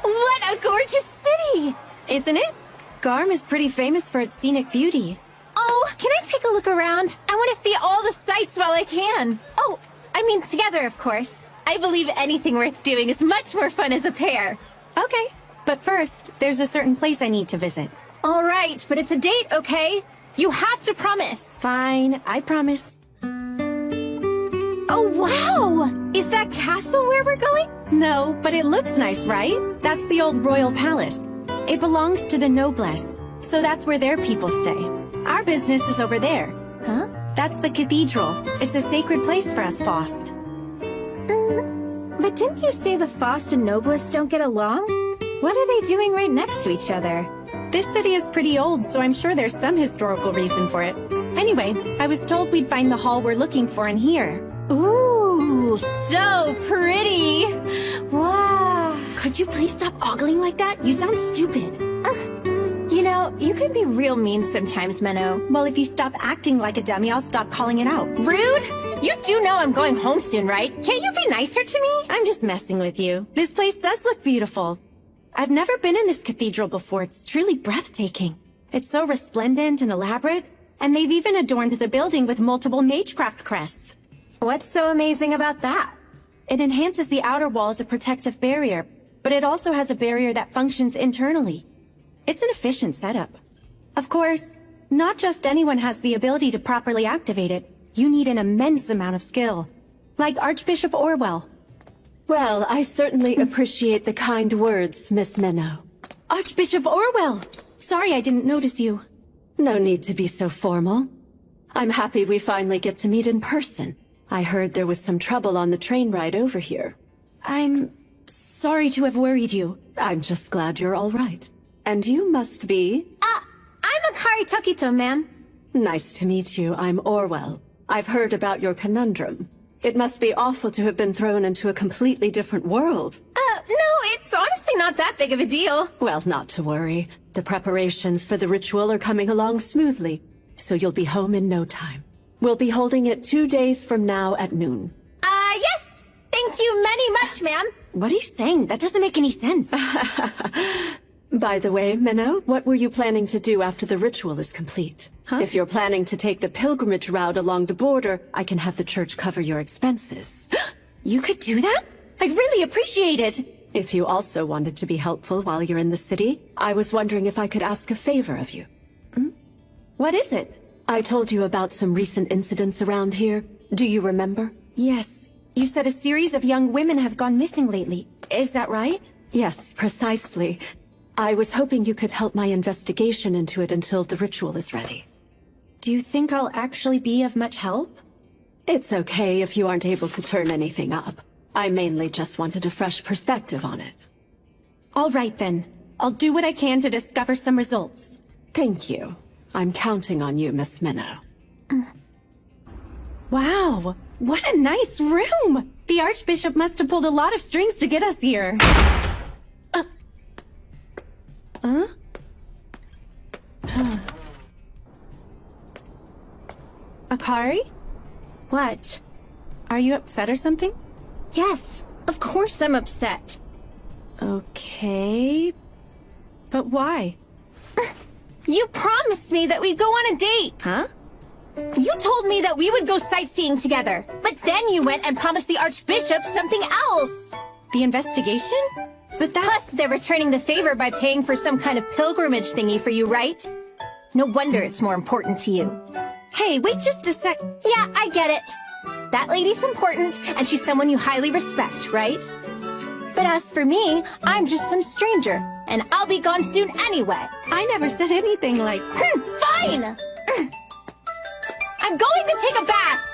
[SPEAKER 7] What a gorgeous city!
[SPEAKER 2] Isn't it? Garm is pretty famous for its scenic beauty.
[SPEAKER 7] Oh, can I take a look around? I want to see all the sights while I can. Oh, I mean together, of course. I believe anything worth doing is much more fun as a pair.
[SPEAKER 2] Okay. But first, there's a certain place I need to visit.
[SPEAKER 7] All right, but it's a date, okay? You have to promise.
[SPEAKER 2] Fine, I promise.
[SPEAKER 7] Oh, wow! Is that castle where we're going?
[SPEAKER 2] No, but it looks nice, right? That's the old royal palace. It belongs to the noblesse, so that's where their people stay. Our business is over there.
[SPEAKER 7] Huh?
[SPEAKER 2] That's the cathedral. It's a sacred place for us Faust.
[SPEAKER 7] But didn't you say the Faust and Noblesse don't get along? What are they doing right next to each other?
[SPEAKER 2] This city is pretty old, so I'm sure there's some historical reason for it. Anyway, I was told we'd find the hall we're looking for in here.
[SPEAKER 7] Ooh, so pretty! Wow!
[SPEAKER 2] Could you please stop ogling like that? You sound stupid.
[SPEAKER 7] You know, you can be real mean sometimes, Menno.
[SPEAKER 2] Well, if you stop acting like a dummy, I'll stop calling it out.
[SPEAKER 7] Rude? You do know I'm going home soon, right? Can't you be nicer to me?
[SPEAKER 2] I'm just messing with you. This place does look beautiful. I've never been in this cathedral before. It's truly breathtaking. It's so resplendent and elaborate, and they've even adorned the building with multiple magecraft crests.
[SPEAKER 7] What's so amazing about that?
[SPEAKER 2] It enhances the outer wall as a protective barrier, but it also has a barrier that functions internally. It's an efficient setup. Of course, not just anyone has the ability to properly activate it. You need an immense amount of skill, like Archbishop Orwell.
[SPEAKER 4] Well, I certainly appreciate the kind words, Miss Menno.
[SPEAKER 2] Archbishop Orwell! Sorry I didn't notice you.
[SPEAKER 4] No need to be so formal. I'm happy we finally get to meet in person. I heard there was some trouble on the train ride over here.
[SPEAKER 2] I'm sorry to have worried you.
[SPEAKER 4] I'm just glad you're all right. And you must be...
[SPEAKER 3] I'm a car
[SPEAKER 7] Hi, Takito, ma'am.
[SPEAKER 4] Nice to meet you. I'm Orwell. I've heard about your conundrum. It must be awful to have been thrown into a completely different world.
[SPEAKER 7] No, it's honestly not that big of a deal.
[SPEAKER 4] Well, not to worry. The preparations for the ritual are coming along smoothly, so you'll be home in no time. We'll be holding it 2 days from now at noon.
[SPEAKER 7] Yes! Thank you many much, ma'am.
[SPEAKER 2] What are you saying? That doesn't make any sense.
[SPEAKER 4] By the way, Minnow, what were you planning to do after the ritual is complete? If you're planning to take the pilgrimage route along the border, I can have the church cover your expenses.
[SPEAKER 2] You could do that? I'd really appreciate it.
[SPEAKER 4] If you also wanted to be helpful while you're in the city, I was wondering if I could ask a favor of you.
[SPEAKER 2] What is it?
[SPEAKER 4] I told you about some recent incidents around here. Do you remember?
[SPEAKER 2] Yes. You said a series of young women have gone missing lately. Is that right?
[SPEAKER 4] Yes, precisely. I was hoping you could help my investigation into it until the ritual is ready.
[SPEAKER 2] Do you think I'll actually be of much help?
[SPEAKER 4] It's okay if you aren't able to turn anything up. I mainly just wanted a fresh perspective on it.
[SPEAKER 2] All right then. I'll do what I can to discover some results.
[SPEAKER 4] Thank you. I'm counting on you, Miss Minnow.
[SPEAKER 2] Wow, what a nice room! The Archbishop must have pulled a lot of strings to get us here. Akari? What? Are you upset or something?
[SPEAKER 7] Yes, of course I'm upset.
[SPEAKER 2] Okay. But why?
[SPEAKER 7] You promised me that we'd go on a date.
[SPEAKER 2] Huh?
[SPEAKER 7] You told me that we would go sightseeing together, but then you went and promised the Archbishop something else.
[SPEAKER 2] The investigation? But that's...
[SPEAKER 7] Plus, they're returning the favor by paying for some kind of pilgrimage thingy for you, right? No wonder it's more important to you.
[SPEAKER 2] Hey, wait just a sec.
[SPEAKER 7] Yeah, I get it. That lady's important, and she's someone you highly respect, right? But as for me, I'm just some stranger, and I'll be gone soon anyway.
[SPEAKER 2] I never said anything like...
[SPEAKER 7] Fine! I'm going to take a bath!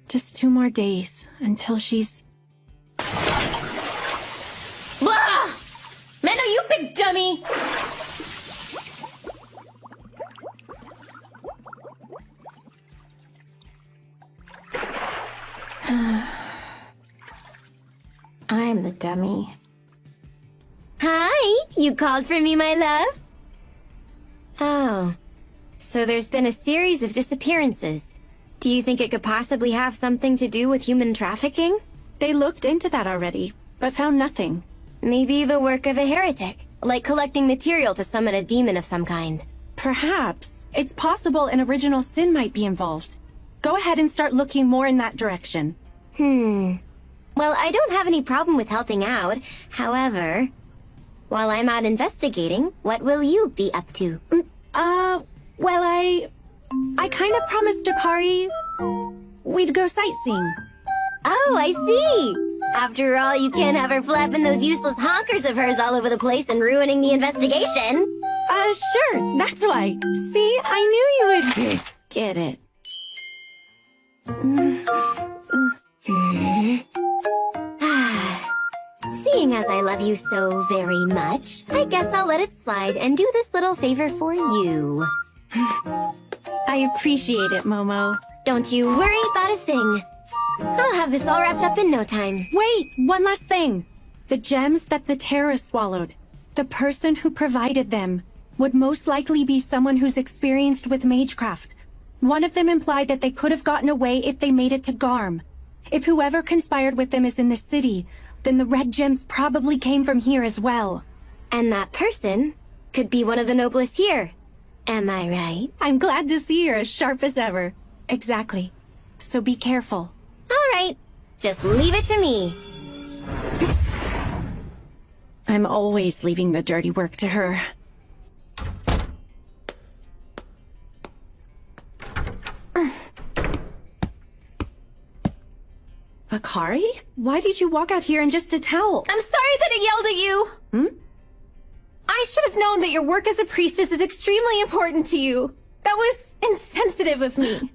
[SPEAKER 2] Just 2 more days until she's...
[SPEAKER 7] Blah! Menno, you big dummy! I'm the dummy.
[SPEAKER 3] Hi, you called for me, my love? Oh, so there's been a series of disappearances. Do you think it could possibly have something to do with human trafficking?
[SPEAKER 2] They looked into that already, but found nothing.
[SPEAKER 3] Maybe the work of a heretic, like collecting material to summon a demon of some kind.
[SPEAKER 2] Perhaps. It's possible an original sin might be involved. Go ahead and start looking more in that direction.
[SPEAKER 3] Well, I don't have any problem with helping out. However, while I'm out investigating, what will you be up to?
[SPEAKER 2] Well, I kind of promised Akari we'd go sightseeing.
[SPEAKER 3] Oh, I see! After all, you can't have her flapping those useless honkers of hers all over the place and ruining the investigation.
[SPEAKER 2] Sure, that's why. See, I knew you would get it.
[SPEAKER 3] Seeing as I love you so very much, I guess I'll let it slide and do this little favor for you.
[SPEAKER 2] I appreciate it, Momo.
[SPEAKER 3] Don't you worry about a thing. I'll have this all wrapped up in no time.
[SPEAKER 2] Wait, one last thing. The gems that the terrorists swallowed, the person who provided them would most likely be someone who's experienced with magecraft. One of them implied that they could have gotten away if they made it to Garm. If whoever conspired with them is in the city, then the red gems probably came from here as well.
[SPEAKER 3] And that person could be one of the noblest here. Am I right?
[SPEAKER 2] I'm glad to see you're as sharp as ever. Exactly. So be careful.
[SPEAKER 3] All right. Just leave it to me.
[SPEAKER 2] I'm always leaving the dirty work to her. Akari? Why did you walk out here in just a towel?
[SPEAKER 7] I'm sorry that I yelled at you! I should have known that your work as a priestess is extremely important to you. That was insensitive of me.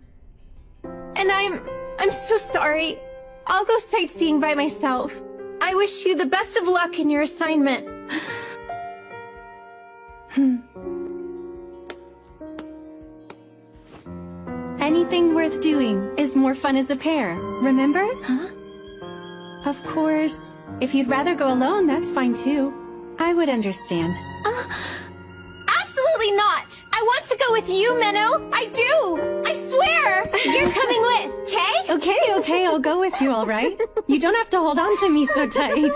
[SPEAKER 7] And I'm so sorry. I'll go sightseeing by myself. I wish you the best of luck in your assignment.
[SPEAKER 2] Anything worth doing is more fun as a pair, remember? Huh? Of course, if you'd rather go alone, that's fine too. I would understand.
[SPEAKER 7] Absolutely not! I want to go with you, Menno! I do! I swear! You're coming with, okay?
[SPEAKER 2] Okay, I'll go with you, all right? You don't have to hold on to me so tight.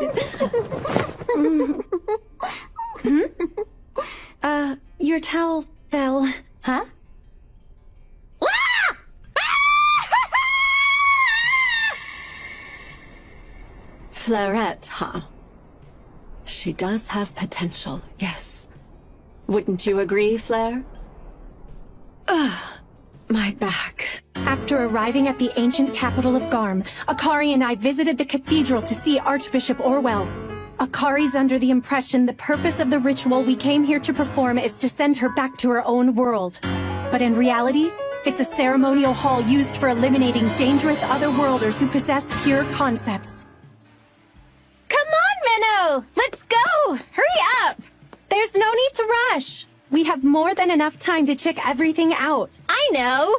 [SPEAKER 2] Your towel fell.
[SPEAKER 7] Huh?
[SPEAKER 4] Fleurette, huh? She does have potential, yes. Wouldn't you agree, Flair? My back.
[SPEAKER 2] After arriving at the ancient capital of Garm, Akari and I visited the cathedral to see Archbishop Orwell. Akari's under the impression the purpose of the ritual we came here to perform is to send her back to her own world. But in reality, it's a ceremonial hall used for eliminating dangerous otherworlders who possess pure concepts.
[SPEAKER 7] Come on, Menno! Let's go! Hurry up!
[SPEAKER 2] There's no need to rush. We have more than enough time to check everything out.
[SPEAKER 7] I know.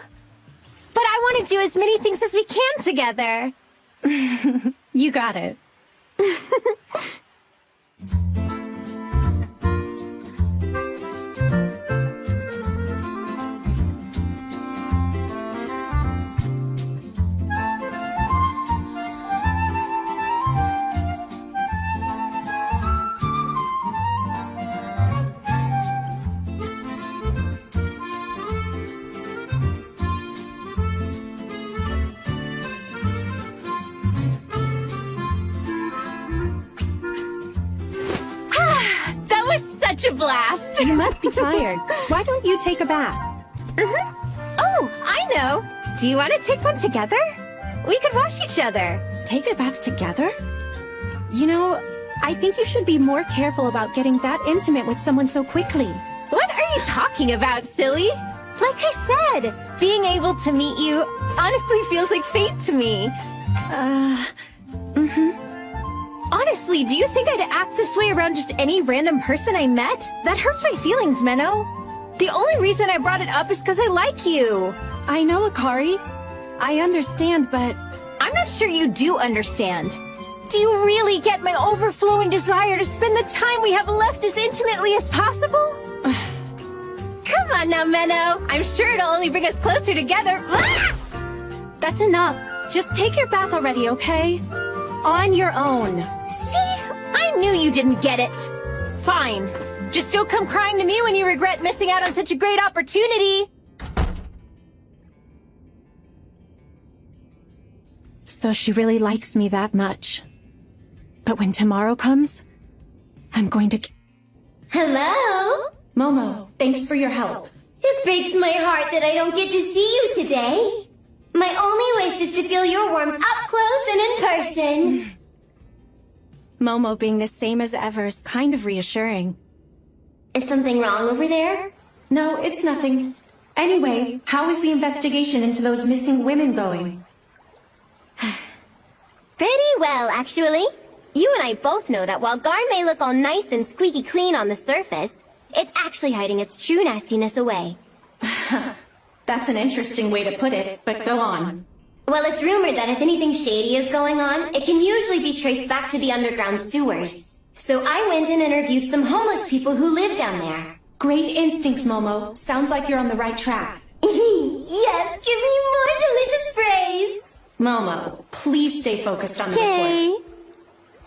[SPEAKER 7] But I want to do as many things as we can together.
[SPEAKER 2] You got it.
[SPEAKER 7] Such a blast!
[SPEAKER 2] You must be tired. Why don't you take a bath?
[SPEAKER 7] Oh, I know! Do you want to take one together? We could wash each other.
[SPEAKER 2] Take a bath together? You know, I think you should be more careful about getting that intimate with someone so quickly.
[SPEAKER 7] What are you talking about, silly? Like I said, being able to meet you honestly feels like fate to me. Honestly, do you think I'd act this way around just any random person I met? That hurts my feelings, Menno. The only reason I brought it up is because I like you.
[SPEAKER 2] I know, Akari. I understand, but
[SPEAKER 7] I'm not sure you do understand. Do you really get my overflowing desire to spend the time we have left as intimately as possible? Come on now, Menno. I'm sure it'll only bring us closer together.
[SPEAKER 2] That's enough. Just take your bath already, okay? On your own.
[SPEAKER 7] See? I knew you didn't get it. Fine. Just don't come crying to me when you regret missing out on such a great opportunity.
[SPEAKER 2] So she really likes me that much. But when tomorrow comes, I'm going to...
[SPEAKER 3] Hello?
[SPEAKER 2] Momo, thanks for your help.
[SPEAKER 3] It breaks my heart that I don't get to see you today. My only wish is to feel your warmth up close and in person.
[SPEAKER 2] Momo being the same as ever is kind of reassuring.
[SPEAKER 3] Is something wrong over there?
[SPEAKER 2] No, it's nothing. Anyway, how is the investigation into those missing women going?
[SPEAKER 3] Pretty well, actually. You and I both know that while Garm may look all nice and squeaky clean on the surface, it's actually hiding its true nastiness away.
[SPEAKER 2] That's an interesting way to put it, but go on.
[SPEAKER 3] Well, it's rumored that if anything shady is going on, it can usually be traced back to the underground sewers. So I went and interviewed some homeless people who live down there.
[SPEAKER 2] Great instincts, Momo. Sounds like you're on the right track.
[SPEAKER 3] Yes, give me more delicious praise.
[SPEAKER 2] Momo, please stay focused on the
[SPEAKER 3] Okay.
[SPEAKER 2] report.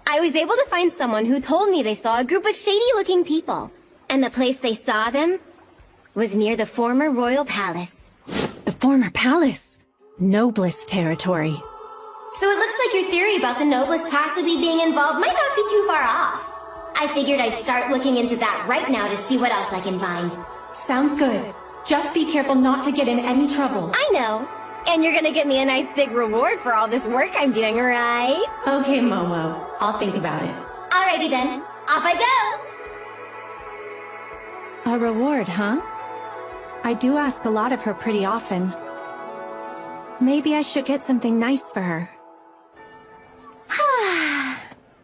[SPEAKER 3] I was able to find someone who told me they saw a group of shady-looking people. And the place they saw them was near the former royal palace.
[SPEAKER 2] The former palace? Noblest territory.
[SPEAKER 3] So it looks like your theory about the noblest possibly being involved might not be too far off. I figured I'd start looking into that right now to see what else I can find.
[SPEAKER 2] Sounds good. Just be careful not to get in any trouble.
[SPEAKER 3] I know. And you're gonna give me a nice big reward for all this work I'm doing, right?
[SPEAKER 2] Okay, Momo. I'll think about it.
[SPEAKER 3] Alrighty then. Off I
[SPEAKER 2] go! A reward, huh? I do ask a lot of her pretty often. Maybe I should get something nice for her.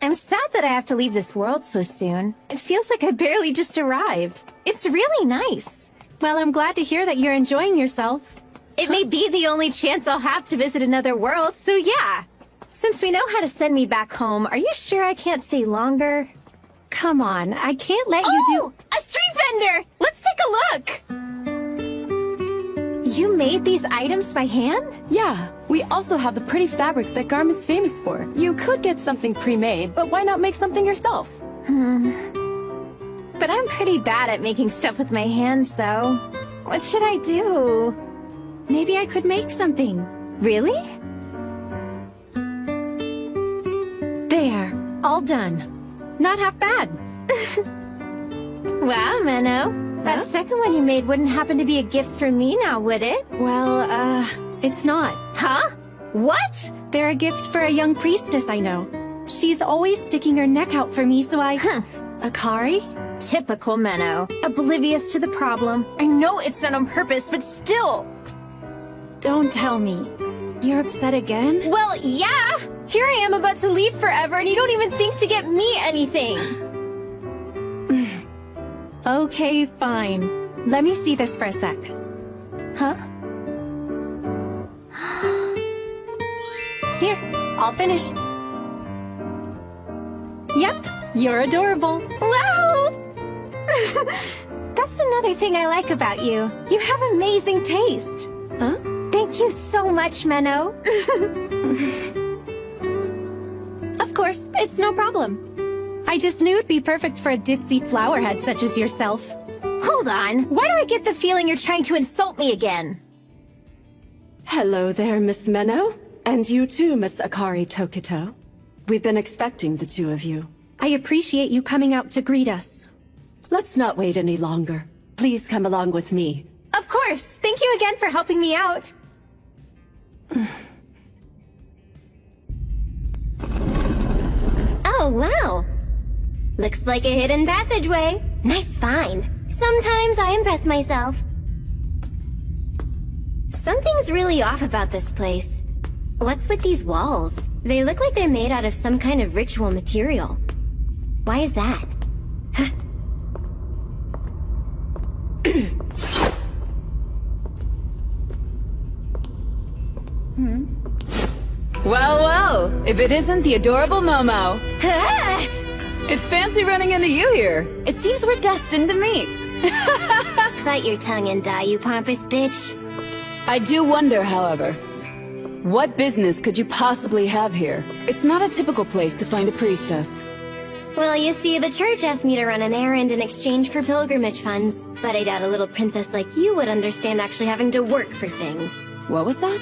[SPEAKER 3] I'm
[SPEAKER 7] I'm sad that I have to leave this world so soon. It feels like I barely just arrived. It's really nice.
[SPEAKER 2] Well, I'm glad to hear that you're enjoying yourself.
[SPEAKER 7] It may be the only chance I'll have to visit another world, so yeah. Since we know how to send me back home, are you sure I can't stay longer?
[SPEAKER 2] Come on, I can't let you do—
[SPEAKER 7] A street vendor! Let's take a look! You made these items by hand?
[SPEAKER 5] Yeah, we also have the pretty fabrics that Garm is famous for. You could get something pre-made, but why not make something yourself?
[SPEAKER 7] But I'm pretty bad at making stuff with my hands, though. What should I do?
[SPEAKER 2] Maybe I could make something.
[SPEAKER 7] Really?
[SPEAKER 2] There, all done. Not half bad.
[SPEAKER 7] Wow, Menno. That second one you made wouldn't happen to be a gift for me now, would it?
[SPEAKER 2] Well, it's not.
[SPEAKER 7] Huh? What?
[SPEAKER 2] They're a gift for a young priestess I know. She's always sticking her neck out for me, so I— Akari?
[SPEAKER 7] Typical Menno. Oblivious to the problem. I know it's not on purpose, but still.
[SPEAKER 2] Don't tell me. You're upset again?
[SPEAKER 7] Well, yeah! Here I am about to leave forever, and you don't even think to get me anything!
[SPEAKER 2] Okay, fine. Let me see this for a sec.
[SPEAKER 7] Huh?
[SPEAKER 2] Here, all finished. Yep, you're adorable.
[SPEAKER 7] Wow! That's another thing I like about you. You have amazing taste.
[SPEAKER 2] Huh?
[SPEAKER 7] Thank you so much, Menno.
[SPEAKER 2] Of course, it's no problem. I just knew it'd be perfect for a ditzy flowerhead such as yourself.
[SPEAKER 7] Hold on. Why do I get the feeling you're trying to insult me again?
[SPEAKER 13] Hello there, Miss Menno. And you too, Miss Akari Tokito. We've been expecting the two of you.
[SPEAKER 2] I appreciate you coming out to greet us.
[SPEAKER 13] Let's not wait any longer. Please come along with me.
[SPEAKER 7] Of course. Thank you again for helping me out.
[SPEAKER 3] Oh, wow. Looks like a hidden passageway. Nice find. Sometimes I impress myself. Something's really off about this place. What's with these walls? They look like they're made out of some kind of ritual material. Why is that?
[SPEAKER 5] Well, if it isn't the adorable Momo. It's fancy running into you here. It seems we're destined to meet.
[SPEAKER 3] Bite your tongue and die, you pompous bitch.
[SPEAKER 5] I do wonder, however, what business could you possibly have here? It's not a typical place to find a priestess.
[SPEAKER 3] Well, you see, the church asked me to run an errand in exchange for pilgrimage funds. But I doubt a little princess like you would understand actually having to work for things.
[SPEAKER 5] What was that?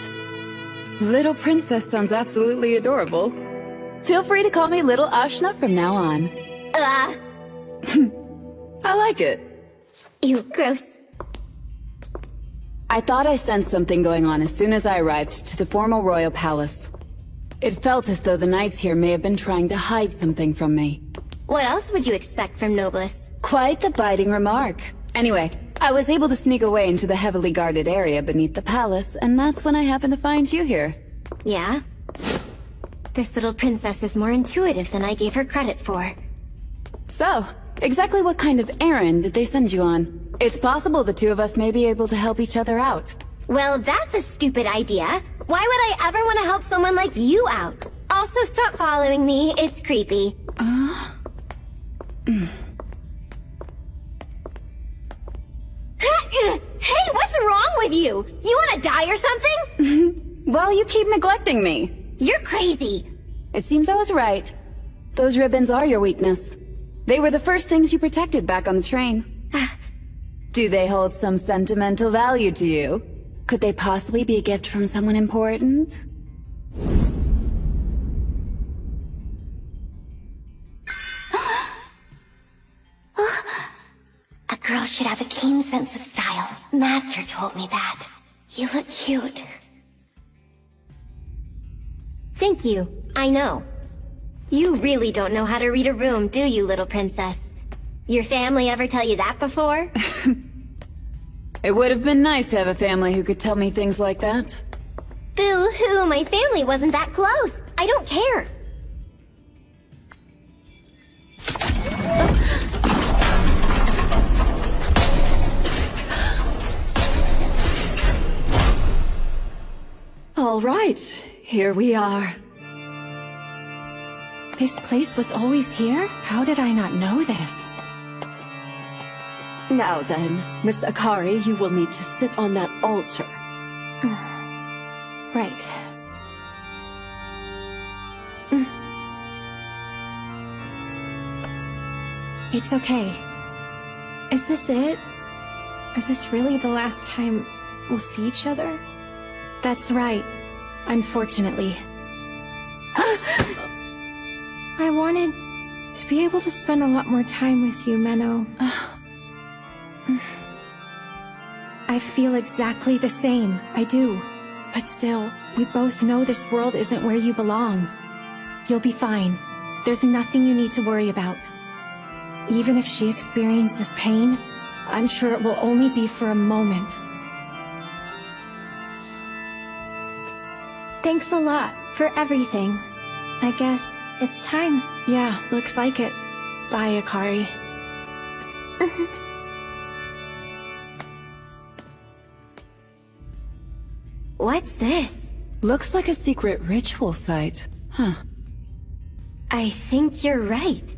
[SPEAKER 5] Little princess sounds absolutely adorable. Feel free to call me Little Ashna from now on. I like it.
[SPEAKER 3] Ew, gross.
[SPEAKER 5] I thought I sensed something going on as soon as I arrived to the formal royal palace. It felt as though the knights here may have been trying to hide something from me.
[SPEAKER 3] What else would you expect from Nobliss?
[SPEAKER 5] Quite the biting remark. Anyway, I was able to sneak away into the heavily guarded area beneath the palace, and that's when I happened to find you here.
[SPEAKER 3] Yeah? This little princess is more intuitive than I gave her credit for.
[SPEAKER 5] So, exactly what kind of errand did they send you on? It's possible the two of us may be able to help each other out.
[SPEAKER 3] Well, that's a stupid idea. Why would I ever want to help someone like you out? Also, stop following me. It's creepy. Hey, what's wrong with you? You want to die or something?
[SPEAKER 5] Well, you keep neglecting me.
[SPEAKER 3] You're crazy.
[SPEAKER 5] It seems I was right. Those ribbons are your weakness. They were the first things you protected back on the train. Do they hold some sentimental value to you? Could they possibly be a gift from someone important?
[SPEAKER 3] A girl should have a keen sense of style. Master told me that. You look cute. Thank you. I know. You really don't know how to read a room, do you, little princess? Your family ever tell you that before?
[SPEAKER 5] It would have been nice to have a family who could tell me things like that.
[SPEAKER 3] Boo-hoo, my family wasn't that close. I don't care.
[SPEAKER 4] All right, here we are.
[SPEAKER 2] This place was always here? How did I not know this?
[SPEAKER 4] Now then, Miss Akari, you will need to sit on that altar.
[SPEAKER 2] Right. It's okay. Is this it? Is this really the last time we'll see each other? That's right. Unfortunately. I wanted to be able to spend a lot more time with you, Menno. I feel exactly the same. I do. But still, we both know this world isn't where you belong. You'll be fine. There's nothing you need to worry about. Even if she experiences pain, I'm sure it will only be for a moment. Thanks a lot for everything. I guess it's time. Yeah, looks like it. Bye, Akari.
[SPEAKER 3] What's this?
[SPEAKER 5] Looks like a secret ritual site. Huh.
[SPEAKER 3] I think you're right.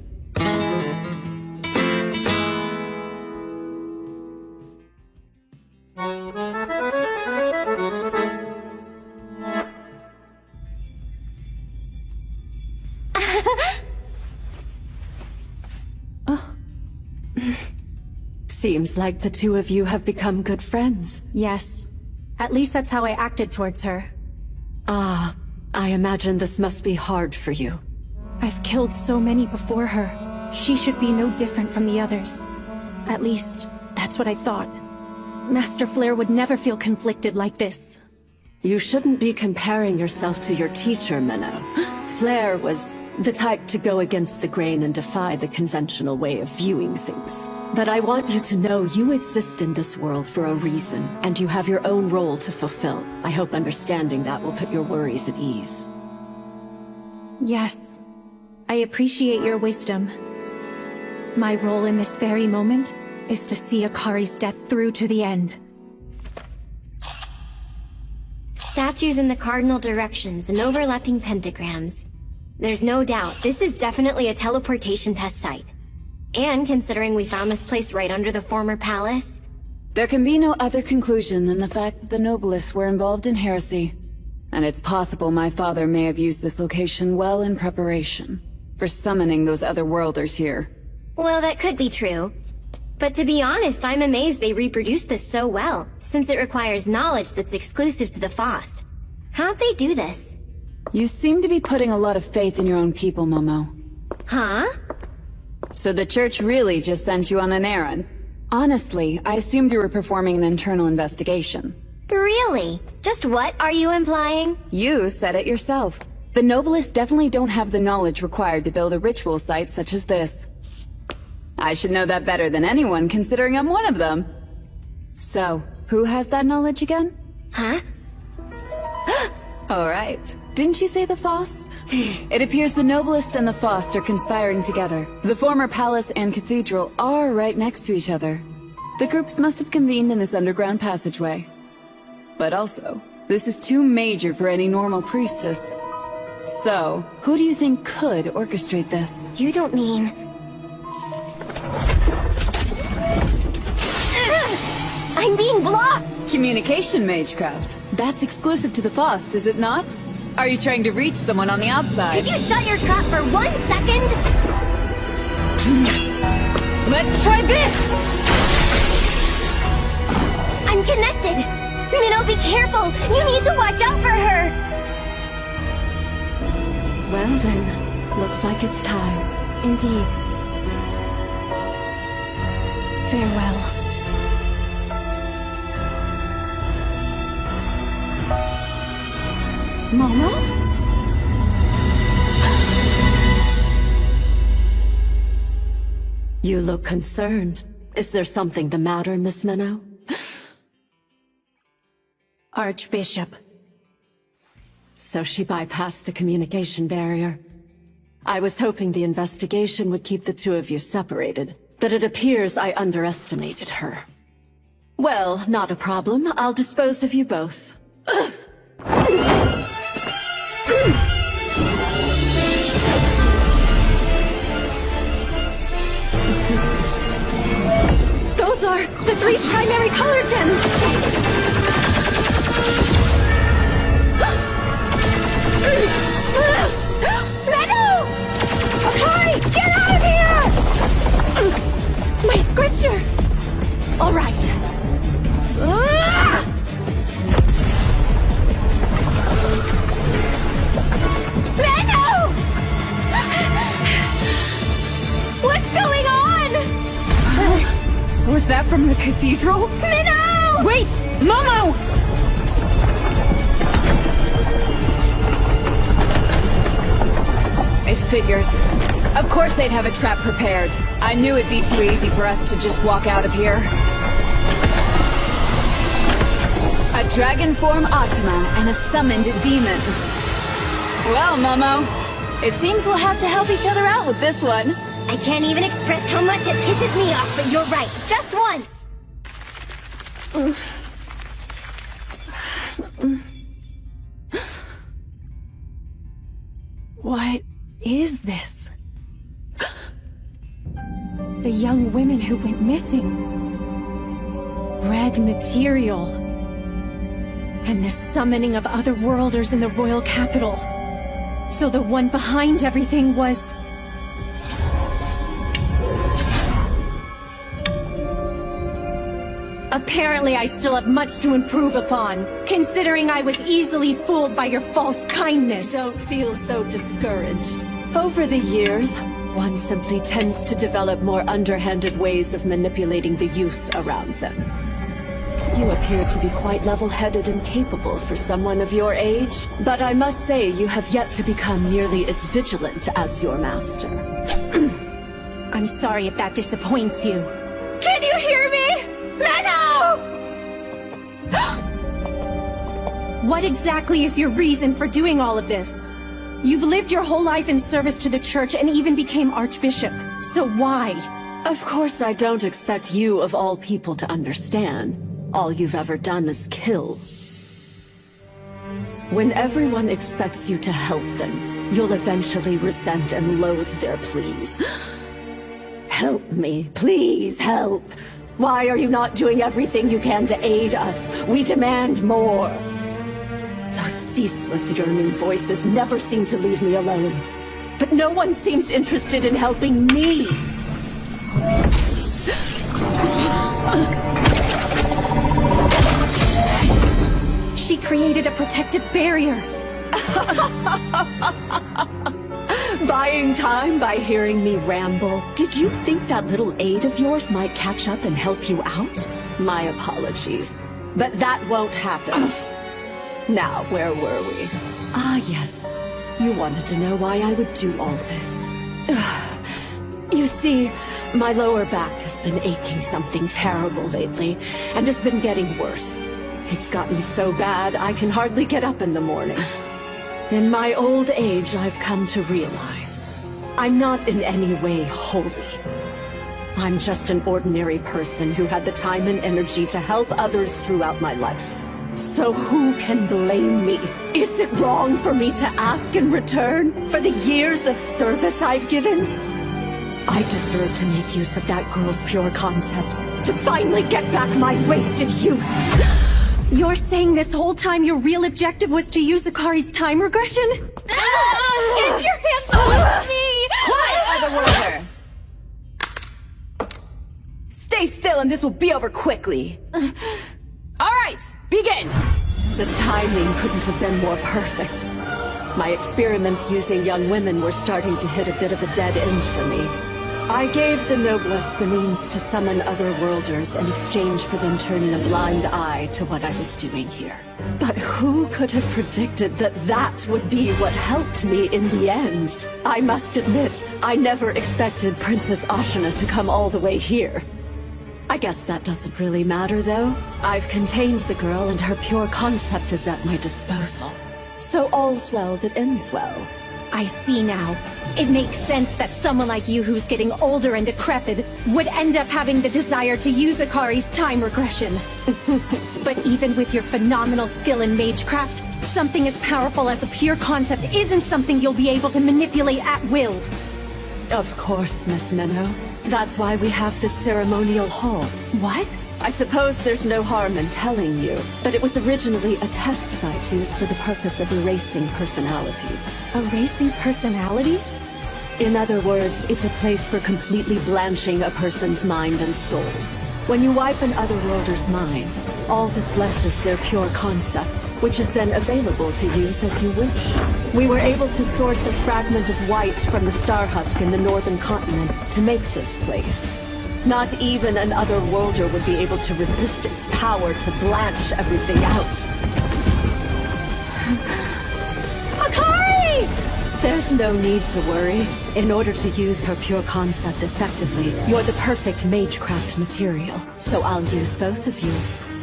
[SPEAKER 4] Seems like the two of you have become good friends.
[SPEAKER 2] Yes. At least that's how I acted towards her.
[SPEAKER 4] Ah, I imagine this must be hard for you.
[SPEAKER 2] I've killed so many before her. She should be no different from the others. At least, that's what I thought. Master Flare would never feel conflicted like this.
[SPEAKER 4] You shouldn't be comparing yourself to your teacher, Menno. Flare was the type to go against the grain and defy the conventional way of viewing things. But I want you to know you exist in this world for a reason, and you have your own role to fulfill. I hope understanding that will put your worries at ease.
[SPEAKER 2] Yes. I appreciate your wisdom. My role in this very moment is to see Akari's death through to the end.
[SPEAKER 3] Statues in the cardinal directions and overlapping pentagrams. There's no doubt this is definitely a teleportation test site. And considering we found this place right under the former palace...
[SPEAKER 5] There can be no other conclusion than the fact that the Noblists were involved in heresy. And it's possible my father may have used this location well in preparation for summoning those other worlders here.
[SPEAKER 3] Well, that could be true. But to be honest, I'm amazed they reproduced this so well, since it requires knowledge that's exclusive to the Faust. How'd they do this?
[SPEAKER 5] You seem to be putting a lot of faith in your own people, Momo.
[SPEAKER 3] Huh?
[SPEAKER 5] So the church really just sent you on an errand? Honestly, I assumed you were performing an internal investigation.
[SPEAKER 3] Really? Just what are you implying?
[SPEAKER 5] You said it yourself. The Noblists definitely don't have the knowledge required to build a ritual site such as this. I should know that better than anyone, considering I'm one of them. So, who has that knowledge again?
[SPEAKER 3] Huh?
[SPEAKER 5] Alright. Didn't you say the Faust? It appears the Noblest and the Faust are conspiring together. The former palace and cathedral are right next to each other. The groups must have convened in this underground passageway. But also, this is too major for any normal priestess. So, who do you think could orchestrate this?
[SPEAKER 3] You don't mean... I'm being blocked!
[SPEAKER 5] Communication magecraft. That's exclusive to the Faust, is it not? Are you trying to reach someone on the outside?
[SPEAKER 3] Could you shut your crap for 1 second?
[SPEAKER 5] Let's try this!
[SPEAKER 3] I'm connected! Minnow, be careful! You need to watch out for her!
[SPEAKER 4] Well then, looks like it's time.
[SPEAKER 2] Indeed. Farewell.
[SPEAKER 5] Mama?
[SPEAKER 4] You look concerned. Is there something the matter, Miss Minnow?
[SPEAKER 2] Archbishop.
[SPEAKER 4] So she bypassed the communication barrier. I was hoping the investigation would keep the two of you separated, but it appears I underestimated her. Well, not a problem. I'll dispose of you both.
[SPEAKER 2] Those are the 3 primary color gems! Meadow! Okay, get out of here! My scripture! Alright. Meadow! What's going on?
[SPEAKER 5] Was that from the cathedral?
[SPEAKER 2] Minnow!
[SPEAKER 5] Wait! Momo! It figures. Of course they'd have a trap prepared. I knew it'd be too easy for us to just walk out of here. A dragon form Atma and a summoned demon. Well, Momo, it seems we'll have to help each other out with this one.
[SPEAKER 3] I can't even express how much it pisses me off, but you're right. Just once!
[SPEAKER 2] What is this? The young women who went missing. Red material. And the summoning of other worlders in the royal capital. So the one behind everything was... Apparently I still have much to improve upon, considering I was easily fooled by your false kindness.
[SPEAKER 4] Don't feel so discouraged. Over the years, one simply tends to develop more underhanded ways of manipulating the youth around them. You appear to be quite level-headed and capable for someone of your age, but I must say you have yet to become nearly as vigilant as your master.
[SPEAKER 2] I'm sorry if that disappoints you. Can you hear me? Meadow! What exactly is your reason for doing all of this? You've lived your whole life in service to the church and even became archbishop. So why?
[SPEAKER 4] Of course I don't expect you of all people to understand. All you've ever done is kill. When everyone expects you to help them, you'll eventually resent and loathe their pleas. Help me, please help. Why are you not doing everything you can to aid us? We demand more. Those ceaseless yearning voices never seem to leave me alone. But no one seems interested in helping me.
[SPEAKER 2] She created a protective barrier.
[SPEAKER 4] Buying time by hearing me ramble. Did you think that little aid of yours might catch up and help you out? My apologies. But that won't happen. Now, where were we? Ah, yes. You wanted to know why I would do all this. You see, my lower back has been aching something terrible lately, and it's been getting worse. It's gotten so bad I can hardly get up in the morning. In my old age, I've come to realize I'm not in any way holy. I'm just an ordinary person who had the time and energy to help others throughout my life. So who can blame me? Is it wrong for me to ask in return for the years of service I've given? I deserve to make use of that girl's pure concept to finally get back my wasted youth.
[SPEAKER 2] You're saying this whole time your real objective was to use Akari's time regression?
[SPEAKER 3] Get your hands off me!
[SPEAKER 5] Quiet, Otherworlder! Stay still and this will be over quickly. Alright, begin!
[SPEAKER 4] The timing couldn't have been more perfect. My experiments using young women were starting to hit a bit of a dead end for me. I gave the noblest the means to summon other worlders in exchange for them turning a blind eye to what I was doing here. But who could have predicted that that would be what helped me in the end? I must admit, I never expected Princess Ashina to come all the way here. I guess that doesn't really matter, though. I've contained the girl and her pure concept is at my disposal. So all's well that ends well.
[SPEAKER 2] I see now. It makes sense that someone like you who's getting older and decrepit would end up having the desire to use Akari's time regression. But even with your phenomenal skill in magecraft, something as powerful as a pure concept isn't something you'll be able to manipulate at will.
[SPEAKER 4] Of course, Miss Minnow. That's why we have this ceremonial hall.
[SPEAKER 2] What?
[SPEAKER 4] I suppose there's no harm in telling you, but it was originally a test site used for the purpose of erasing personalities.
[SPEAKER 2] Erasing personalities?
[SPEAKER 4] In other words, it's a place for completely blanching a person's mind and soul. When you wipe an otherworlder's mind, all that's left is their pure concept, which is then available to use as you wish. We were able to source a fragment of white from the star husk in the northern continent to make this place. Not even an otherworlder would be able to resist its power to blanch everything out.
[SPEAKER 2] Akari!
[SPEAKER 4] There's no need to worry. In order to use her pure concept effectively, you're the perfect magecraft material. So I'll use both of you.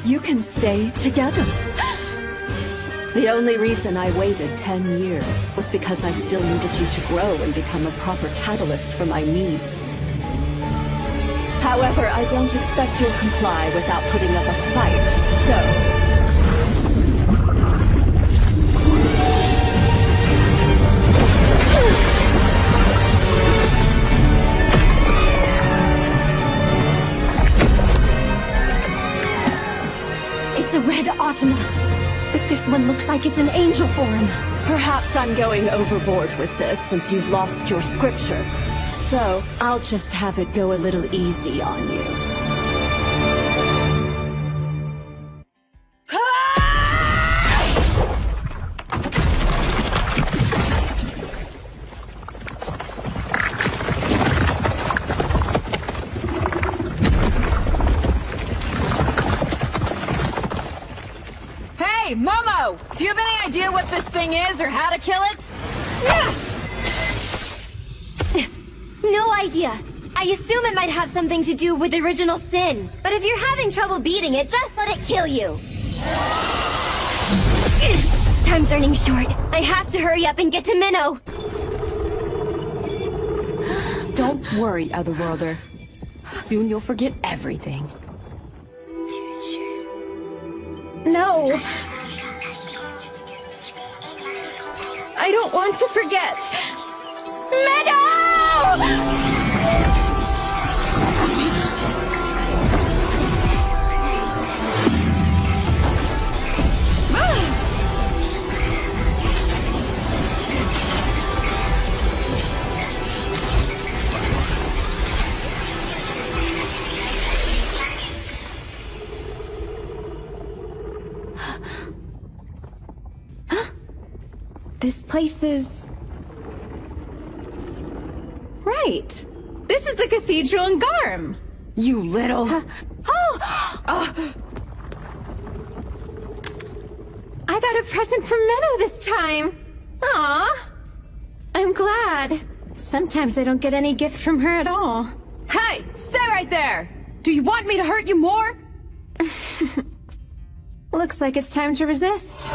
[SPEAKER 4] You can stay together. The only reason I waited 10 years was because I still needed you to grow and become a proper catalyst for my needs. However, I don't expect you'll comply without putting up a fight, so...
[SPEAKER 2] It's a red Automa, but this one looks like it's an angel form.
[SPEAKER 4] Perhaps I'm going overboard with this since you've lost your scripture. So, I'll just have it go a little easy on you.
[SPEAKER 14] Hey, Momo! Do you have any idea what this thing is or how to kill it?
[SPEAKER 3] No idea. I assume it might have something to do with original sin. But if you're having trouble beating it, just let it kill you. Time's running short. I have to hurry up and get to Minnow.
[SPEAKER 2] Don't worry, Otherworlder. Soon you'll forget everything. No. I don't want to forget. Meadow! This place is... Right. This is the cathedral in Garm. You little... I got a present from Meadow this time. Aw. I'm glad. Sometimes I don't get any gift from her at all.
[SPEAKER 14] Hey, stay right there! Do you want me to hurt you more?
[SPEAKER 2] Looks like it's time to resist.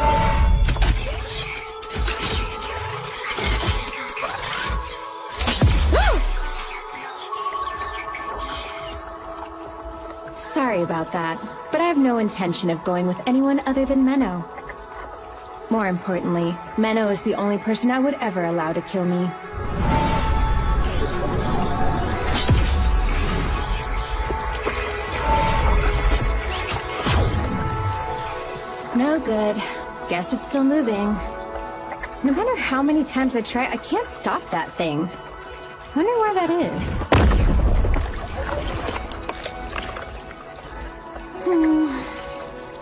[SPEAKER 2] Sorry about that, but I have no intention of going with anyone other than Menno. More importantly, Menno is the only person I would ever allow to kill me. No good. Guess it's still moving. No matter how many times I try, I can't stop that thing. Wonder why that is.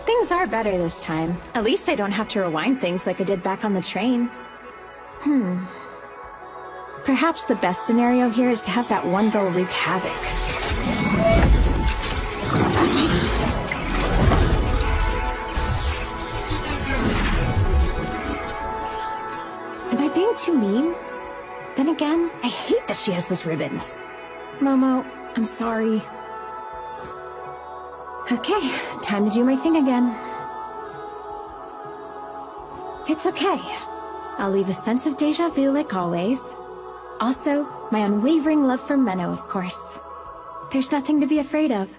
[SPEAKER 2] Things are better this time. At least I don't have to rewind things like I did back on the train. Perhaps the best scenario here is to have that one go wreak havoc. Am I being too mean? Then again, I hate that she has those ribbons. Momo, I'm sorry. Okay, time to do my thing again. It's okay. I'll leave a sense of deja vu like always. Also, my unwavering love for Menno, of course. There's nothing to be afraid of.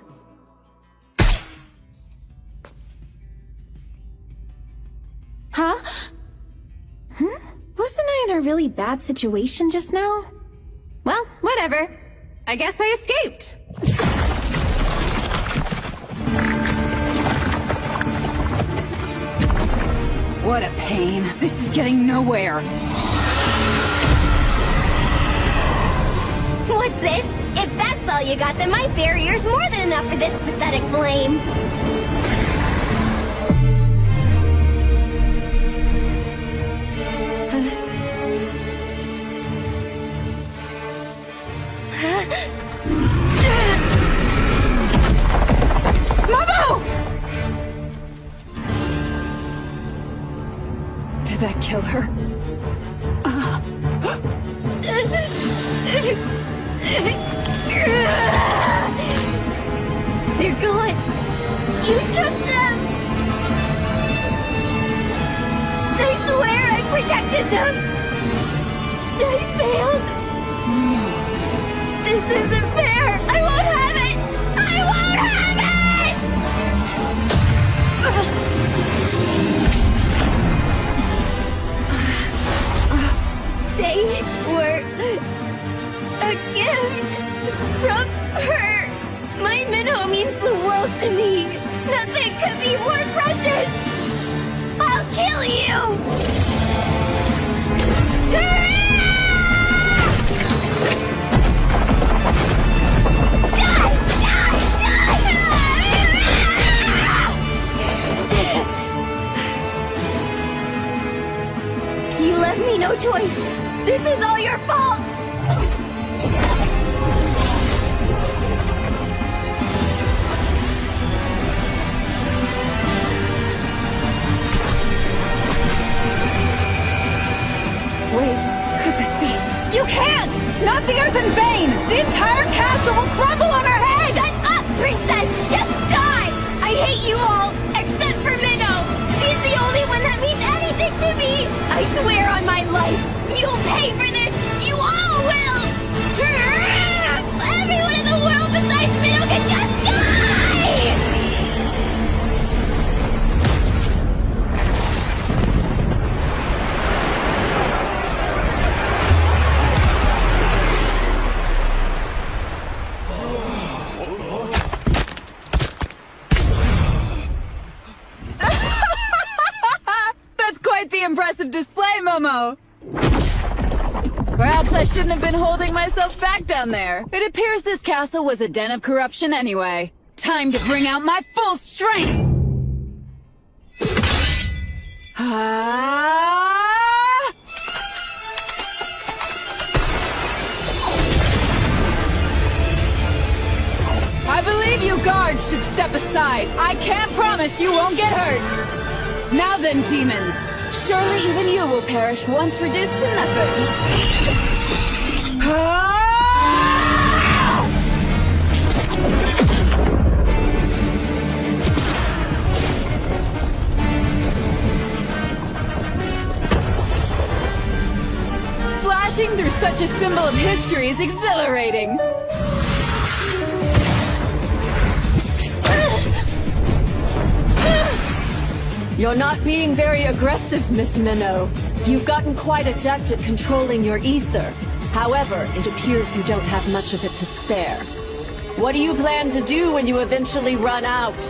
[SPEAKER 2] Huh? Wasn't I in a really bad situation just now? Well, whatever.
[SPEAKER 7] I guess I escaped.
[SPEAKER 14] What a pain. This is getting nowhere.
[SPEAKER 3] What's this? If that's all you got, then my barrier's more than enough for this pathetic flame.
[SPEAKER 14] Momo! Did that kill her?
[SPEAKER 3] They're gone. You took them. I swear I protected them. I failed. This isn't fair. I won't have it. I won't have it. They were a gift from her. My minnow means the world to me. Nothing could be more precious. I'll kill you. You left me no choice. This is all your fault.
[SPEAKER 14] Wait, could this be? You can't! Not the earthen vein! The entire castle will crumble on our heads!
[SPEAKER 3] Shut up, princess! Just die! I hate you all, except for Minnow! She's the only one that means anything to me! I swear on my life, you'll pay for this! You all will! Everyone in the world besides Minnow can just die!
[SPEAKER 14] That's quite the impressive display, Momo! Perhaps I shouldn't have been holding myself back down there. It appears this castle was a den of corruption anyway. Time to bring out my full strength! I believe you guards should step aside. I can't promise you won't get hurt. Now then, demon. Surely even you will perish once reduced to nothing. Slashing through such a symbol of history is exhilarating.
[SPEAKER 13] You're not being very aggressive, Miss Minnow. You've gotten quite adept at controlling your ether. However, it appears you don't have much of it to spare. What do you plan to do when you eventually run out?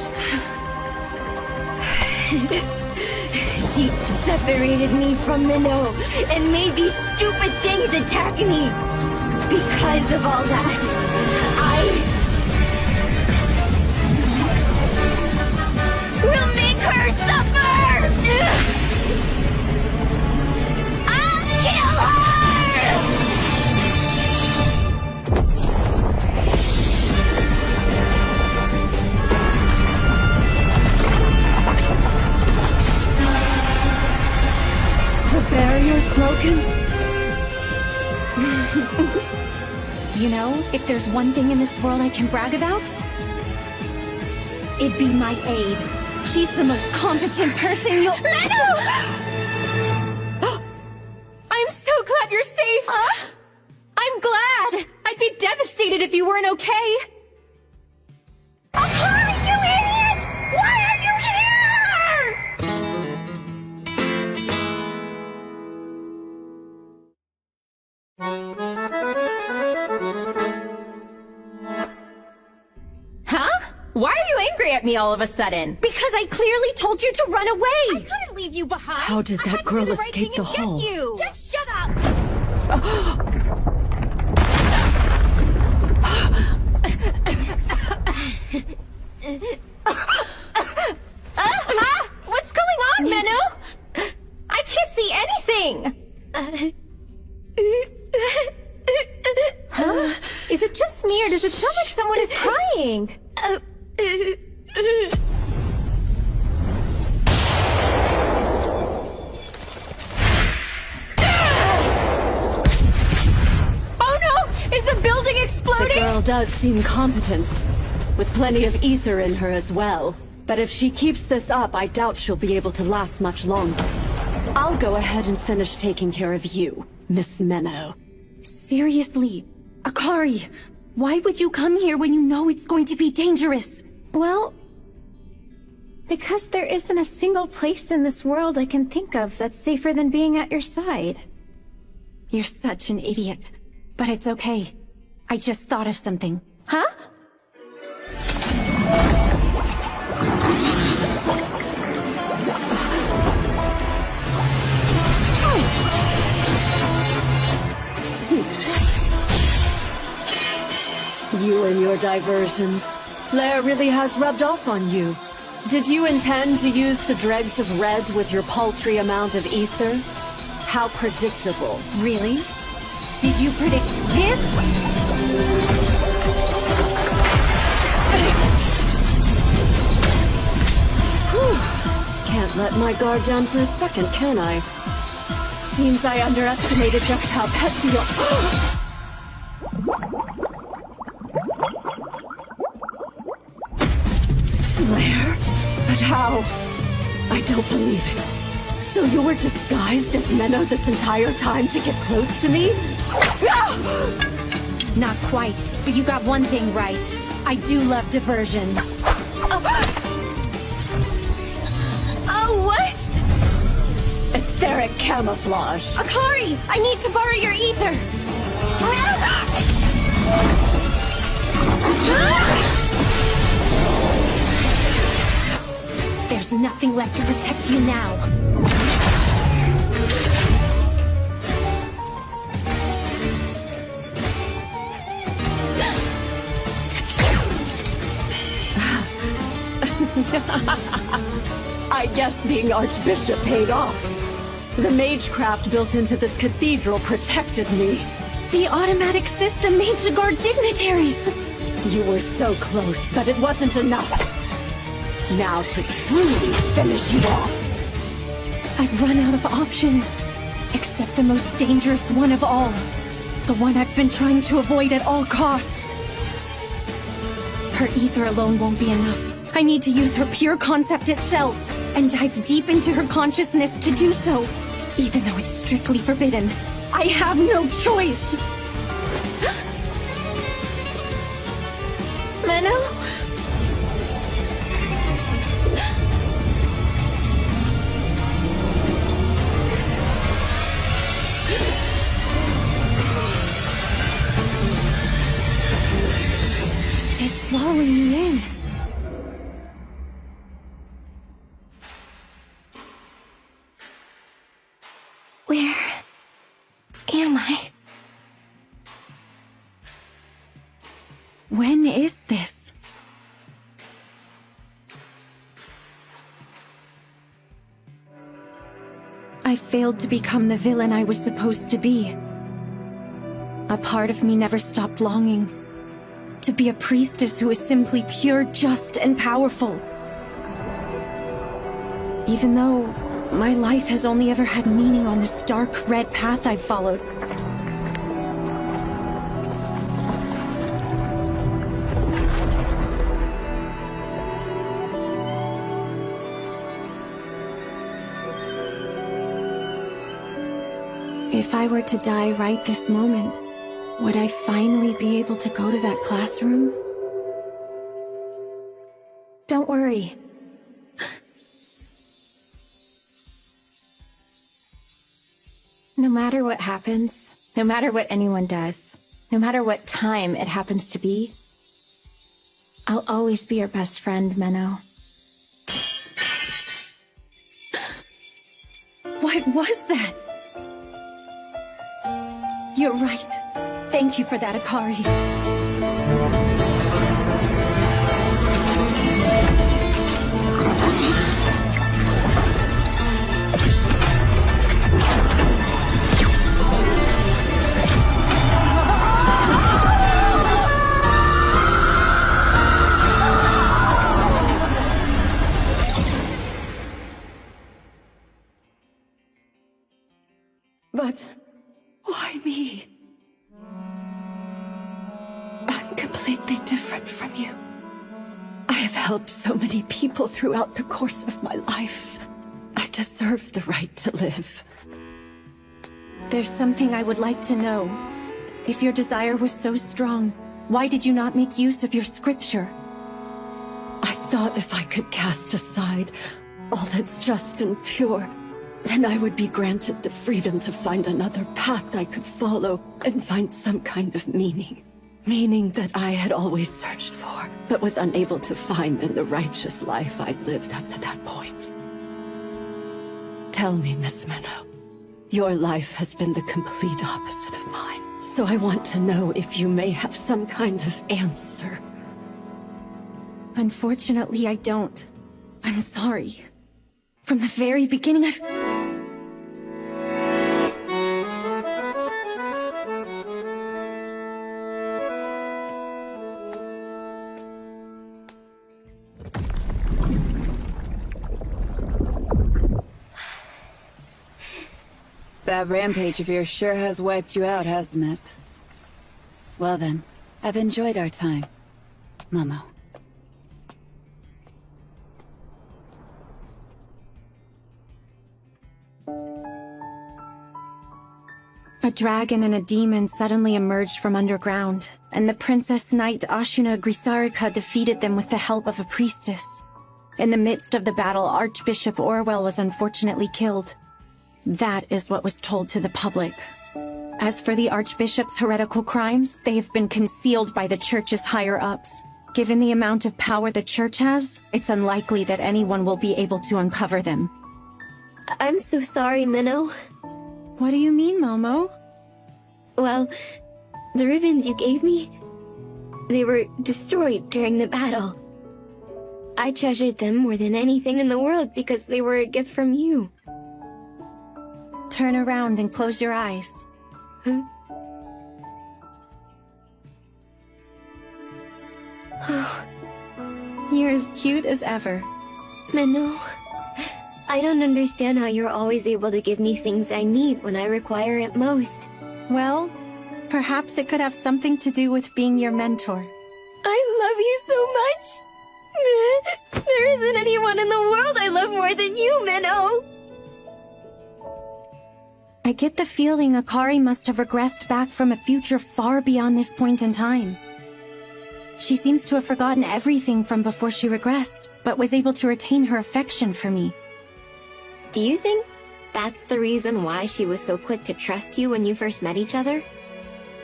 [SPEAKER 3] She separated me from Minnow and made these stupid things attack me. Because of all that, we'll make her suffer! I'll kill her!
[SPEAKER 2] The barrier's broken? You know, if there's one thing in this world I can brag about, it'd be my aide. She's the most competent person you'll—
[SPEAKER 7] Meadow! I'm so glad you're safe! I'm glad! I'd be devastated if you weren't okay! Akari, you idiot! Why are you here? angry at me all of a sudden?
[SPEAKER 2] Because I clearly told you to run away!
[SPEAKER 7] I couldn't leave you behind!
[SPEAKER 5] How did that girl escape the hall?
[SPEAKER 7] Just shut up! What's going on, Menno? I can't see anything! Huh? Is it just me, or does it sound like someone is crying? Oh no! Is the building exploding?
[SPEAKER 5] The girl does seem competent, with plenty of ether in her as well. But if she keeps this up, I doubt she'll be able to last much longer. I'll go ahead and finish taking care of you, Miss Menno.
[SPEAKER 2] Seriously, Akari, why would you come here when you know it's going to be dangerous?
[SPEAKER 7] Well, because there isn't a single place in this world I can think of that's safer than being at your side.
[SPEAKER 2] You're such an idiot. But it's okay. I just thought of something.
[SPEAKER 7] Huh?
[SPEAKER 5] You and your diversions. Flair really has rubbed off on you. Did you intend to use the dregs of red with your paltry amount of ether? How predictable.
[SPEAKER 2] Really? Did you predict this?
[SPEAKER 5] Whew. Can't let my guard down for a second, can I? Seems I underestimated just how pesky you're... Flair? But how? I don't believe it. So you were disguised as Menno this entire time to get close to me?
[SPEAKER 2] Not quite, but you got one thing right. I do love diversions.
[SPEAKER 7] Oh, what?
[SPEAKER 5] Etheric camouflage.
[SPEAKER 7] Akari, I need to borrow your ether.
[SPEAKER 2] There's nothing left to protect you now.
[SPEAKER 5] I guess being Archbishop paid off. The magecraft built into this cathedral protected me.
[SPEAKER 2] The automatic system made to guard dignitaries.
[SPEAKER 5] You were so close, but it wasn't enough. Now to truly finish you off.
[SPEAKER 2] I've run out of options. Except the most dangerous one of all. The one I've been trying to avoid at all costs. Her ether alone won't be enough. I need to use her pure concept itself, and dive deep into her consciousness to do so, even though it's strictly forbidden. I have no choice!
[SPEAKER 7] Menno?
[SPEAKER 2] It's swallowing me in.
[SPEAKER 7] Where am I?
[SPEAKER 2] When is this? I failed to become the villain I was supposed to be. A part of me never stopped longing. To be a priestess who is simply pure, just, and powerful. Even though my life has only ever had meaning on this dark red path I've followed. If I were to die right this moment, would I finally be able to go to that classroom? Don't worry. No matter what happens, no matter what anyone does, no matter what time it happens to be,
[SPEAKER 7] I'll always be your best friend, Menno.
[SPEAKER 2] What was that? You're right. Thank you for that, Akari. But why me? I'm completely different from you. I have helped so many people throughout the course of my life. I deserve the right to live. There's something I would like to know. If your desire was so strong, why did you not make use of your scripture? I thought if I could cast aside all that's just and pure, then I would be granted the freedom to find another path I could follow and find some kind of meaning. Meaning that I had always searched for, but was unable to find in the righteous life I'd lived up to that point. Tell me, Miss Menno, your life has been the complete opposite of mine. So I want to know if you may have some kind of answer.
[SPEAKER 7] Unfortunately, I don't. I'm sorry. From the very beginning, I've...
[SPEAKER 14] That rampage of yours sure has wiped you out, hasn't it? Well then, I've enjoyed our time, Momo.
[SPEAKER 7] A dragon and a demon suddenly emerged from underground, and the Princess Knight Ashuna Grisarika defeated them with the help of a priestess. In the midst of the battle, Archbishop Orwell was unfortunately killed. That is what was told to the public. As for the Archbishop's heretical crimes, they have been concealed by the Church's higher-ups. Given the amount of power the Church has, it's unlikely that anyone will be able to uncover them.
[SPEAKER 3] I'm so sorry, Menno.
[SPEAKER 7] What do you mean, Momo?
[SPEAKER 3] Well, the ribbons you gave me, they were destroyed during the battle. I treasured them more than anything in the world because they were a gift from you.
[SPEAKER 7] Turn around and close your eyes.
[SPEAKER 3] Huh?
[SPEAKER 7] You're as cute as ever.
[SPEAKER 3] Menno, I don't understand how you're always able to give me things I need when I require it most.
[SPEAKER 7] Well, perhaps it could have something to do with being your mentor.
[SPEAKER 3] I love you so much! There isn't anyone in the world I love more than you, Menno!
[SPEAKER 7] I get the feeling Akari must have regressed back from a future far beyond this point in time. She seems to have forgotten everything from before she regressed, but was able to retain her affection for me.
[SPEAKER 3] Do you think that's the reason why she was so quick to trust you when you first met each other?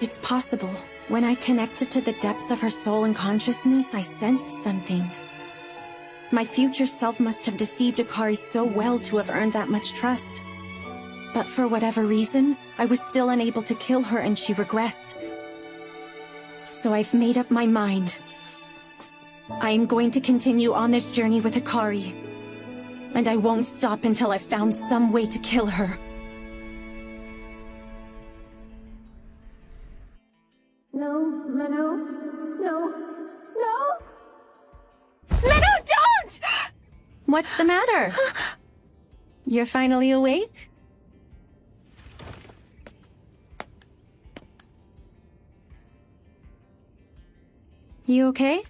[SPEAKER 7] It's possible. When I connected to the depths of her soul and consciousness, I sensed something. My future self must have deceived Akari so well to have earned that much trust. But for whatever reason, I was still unable to kill her and she regressed. So I've made up my mind. I am going to continue on this journey with Akari. And I won't stop until I've found some way to kill her.
[SPEAKER 3] No, Menno. No. No! Menno, don't!
[SPEAKER 7] What's the matter? You're finally awake? You okay?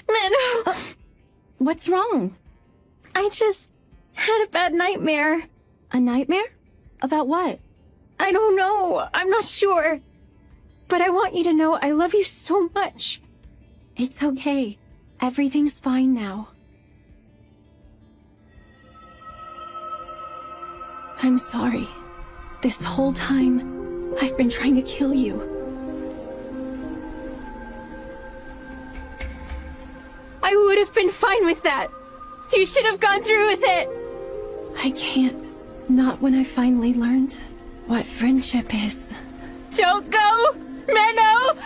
[SPEAKER 3] Menno!
[SPEAKER 7] What's wrong?
[SPEAKER 3] I just had a bad nightmare.
[SPEAKER 7] A nightmare? About what?
[SPEAKER 3] I don't know. I'm not sure. But I want you to know I love you so much.
[SPEAKER 7] It's okay. Everything's fine now. I'm sorry. This whole time, I've been trying to kill you. been fine with that. You should have gone through with it.
[SPEAKER 2] I can't. Not when I finally learned what friendship is.
[SPEAKER 7] Don't go, Menno!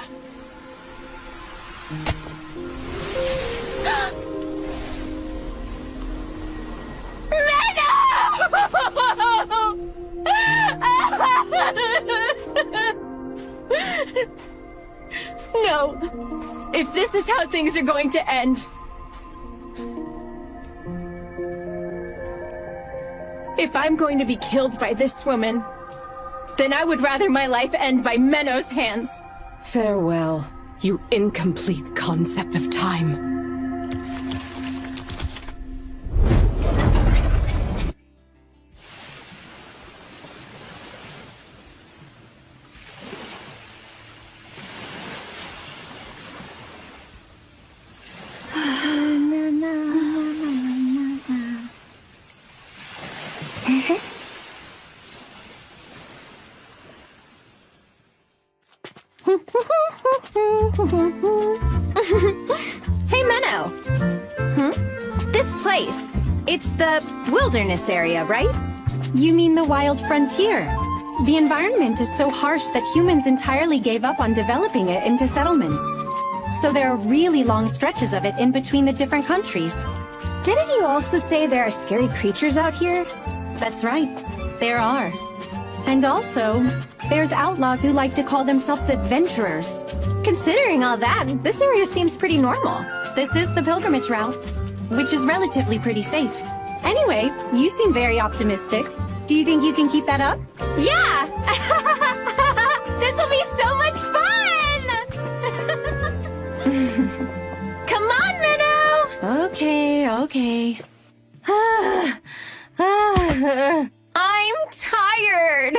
[SPEAKER 2] No. If this is how things are going to end. If I'm going to be killed by this woman, then I would rather my life end by Menno's hands.
[SPEAKER 13] Farewell, you incomplete concept of time.
[SPEAKER 7] Hey, Menno. This place. It's the wilderness area, right?
[SPEAKER 2] You mean the wild frontier? The environment is so harsh that humans entirely gave up on developing it into settlements. So there are really long stretches of it in between the different countries.
[SPEAKER 7] Didn't you also say there are scary creatures out here?
[SPEAKER 2] That's right. There are. And also, there's outlaws who like to call themselves adventurers.
[SPEAKER 7] Considering all that, this area seems pretty normal.
[SPEAKER 2] This is the pilgrimage route, which is relatively pretty safe. Anyway, you seem very optimistic. Do you think you can keep that up?
[SPEAKER 7] Yeah! This'll be so much fun! Come on, Menno!
[SPEAKER 2] Okay.
[SPEAKER 7] I'm tired.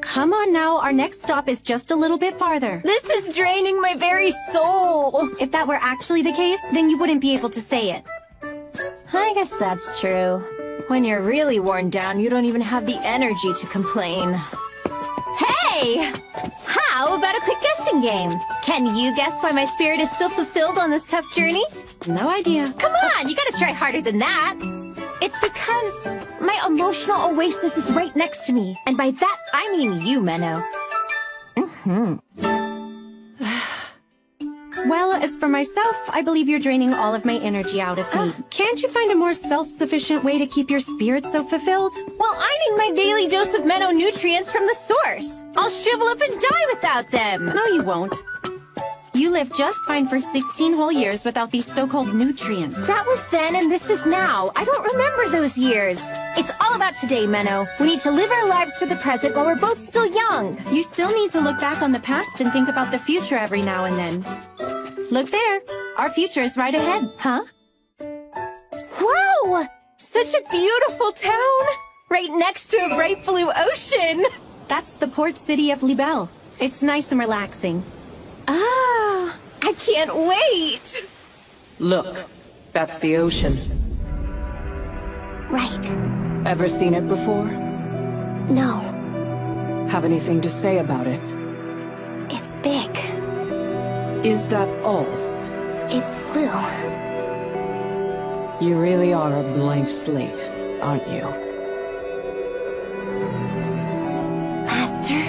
[SPEAKER 2] Come on now, our next stop is just a little bit farther.
[SPEAKER 7] This is draining my very soul.
[SPEAKER 2] If that were actually the case, then you wouldn't be able to say it.
[SPEAKER 7] I guess that's true. When you're really worn down, you don't even have the energy to complain. Hey! How about a quick guessing game? Can you guess why my spirit is still fulfilled on this tough journey?
[SPEAKER 2] No idea.
[SPEAKER 7] Come on, you gotta try harder than that. It's because my emotional oasis is right next to me. And by that, I mean you, Menno.
[SPEAKER 2] Well, as for myself, I believe you're draining all of my energy out of me. Can't you find a more self-sufficient way to keep your spirit so fulfilled?
[SPEAKER 7] Well, I need my daily dose of Menno nutrients from the source. I'll shrivel up and die without them.
[SPEAKER 2] No, you won't. You lived just fine for 16 whole years without these so-called nutrients.
[SPEAKER 7] That was then and this is now. I don't remember those years. It's all about today, Menno. We need to live our lives for the present while we're both still young.
[SPEAKER 2] You still need to look back on the past and think about the future every now and then. Look there. Our future is right ahead.
[SPEAKER 7] Huh? Wow! Such a beautiful town! Right next to a bright blue ocean!
[SPEAKER 2] That's the port city of Libelle. It's nice and relaxing.
[SPEAKER 7] Ah, I can't wait!
[SPEAKER 13] Look, that's the ocean.
[SPEAKER 3] Right.
[SPEAKER 13] Ever seen it before?
[SPEAKER 3] No.
[SPEAKER 13] Have anything to say about it?
[SPEAKER 3] It's big.
[SPEAKER 13] Is that all?
[SPEAKER 3] It's blue.
[SPEAKER 13] You really are a blank slate, aren't you?
[SPEAKER 3] Master?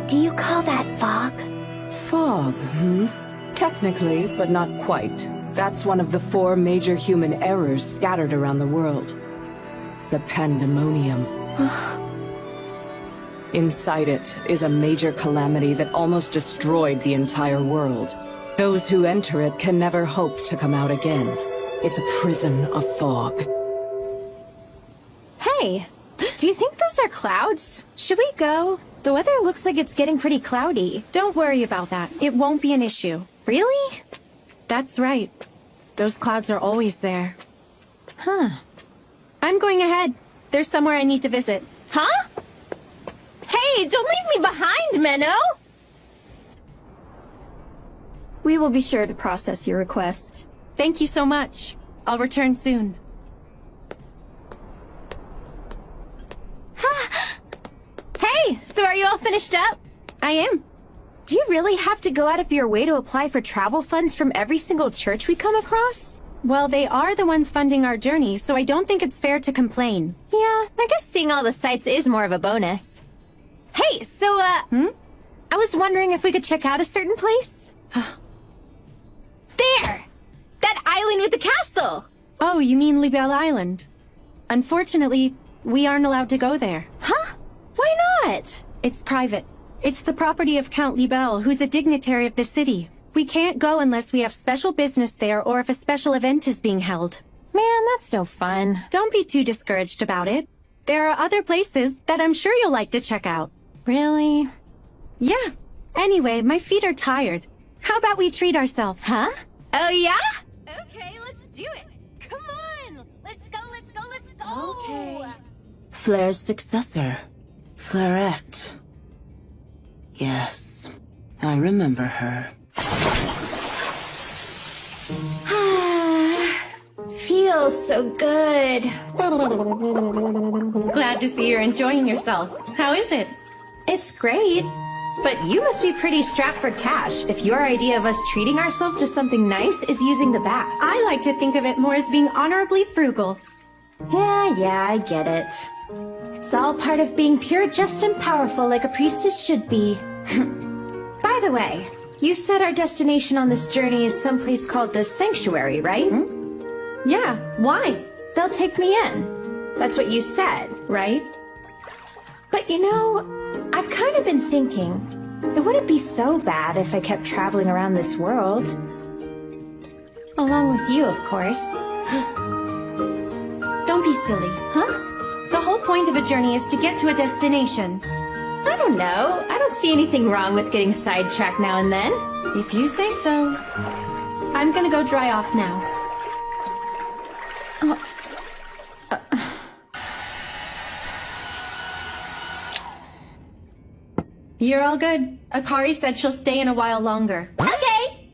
[SPEAKER 3] Do you call that fog?
[SPEAKER 13] Fog, Technically, but not quite. That's one of the 4 major human errors scattered around the world. The pandemonium. Inside it is a major calamity that almost destroyed the entire world. Those who enter it can never hope to come out again. It's a prison of fog.
[SPEAKER 7] Hey, do you think those are clouds? Should we go? The weather looks like it's getting pretty cloudy.
[SPEAKER 2] Don't worry about that. It won't be an issue.
[SPEAKER 7] Really?
[SPEAKER 2] That's right. Those clouds are always there.
[SPEAKER 7] Huh.
[SPEAKER 2] I'm going ahead. There's somewhere I need to visit.
[SPEAKER 7] Huh? Hey, don't leave me behind, Menno!
[SPEAKER 15] We will be sure to process your request.
[SPEAKER 2] Thank you so much. I'll return soon.
[SPEAKER 7] Hey, so are you all finished up?
[SPEAKER 2] I am.
[SPEAKER 7] Do you really have to go out of your way to apply for travel funds from every single church we come across?
[SPEAKER 2] Well, they are the ones funding our journey, so I don't think it's fair to complain.
[SPEAKER 7] Yeah, I guess seeing all the sights is more of a bonus. Hey, so, I was wondering if we could check out a certain place? There! That island with the castle!
[SPEAKER 2] Oh, you mean Libelle Island? Unfortunately, we aren't allowed to go there.
[SPEAKER 7] Huh? Why not?
[SPEAKER 2] It's private. It's the property of Count Libelle, who's a dignitary of the city. We can't go unless we have special business there or if a special event is being held.
[SPEAKER 7] Man, that's no fun.
[SPEAKER 2] Don't be too discouraged about it. There are other places that I'm sure you'll like to check out.
[SPEAKER 7] Really?
[SPEAKER 2] Yeah. Anyway, my feet are tired. How about we treat ourselves?
[SPEAKER 7] Huh? Oh, yeah? Okay, let's do it. Come on! Let's go, let's go, let's go!
[SPEAKER 2] Okay.
[SPEAKER 16] Flair's successor, Flairette. Yes, I remember her.
[SPEAKER 7] Feels so good.
[SPEAKER 2] Glad to see you're enjoying yourself. How is it?
[SPEAKER 7] It's great. But you must be pretty strapped for cash if your idea of us treating ourselves to something nice is using the bath.
[SPEAKER 2] I like to think of it more as being honorably frugal.
[SPEAKER 7] Yeah, I get it. It's all part of being pure, just, and powerful like a priestess should be. By the way, you said our destination on this journey is someplace called the Sanctuary, right?
[SPEAKER 2] Yeah, why?
[SPEAKER 7] They'll take me in. That's what you said, right? But you know, I've kind of been thinking, it wouldn't be so bad if I kept traveling around this world. Along with you, of course.
[SPEAKER 2] Don't be silly.
[SPEAKER 7] Huh?
[SPEAKER 2] The whole point of a journey is to get to a destination.
[SPEAKER 7] I don't know. I don't see anything wrong with getting sidetracked now and then.
[SPEAKER 2] If you say so. I'm gonna go dry off now. You're all good. Akari said she'll stay in a while longer.
[SPEAKER 3] Okay.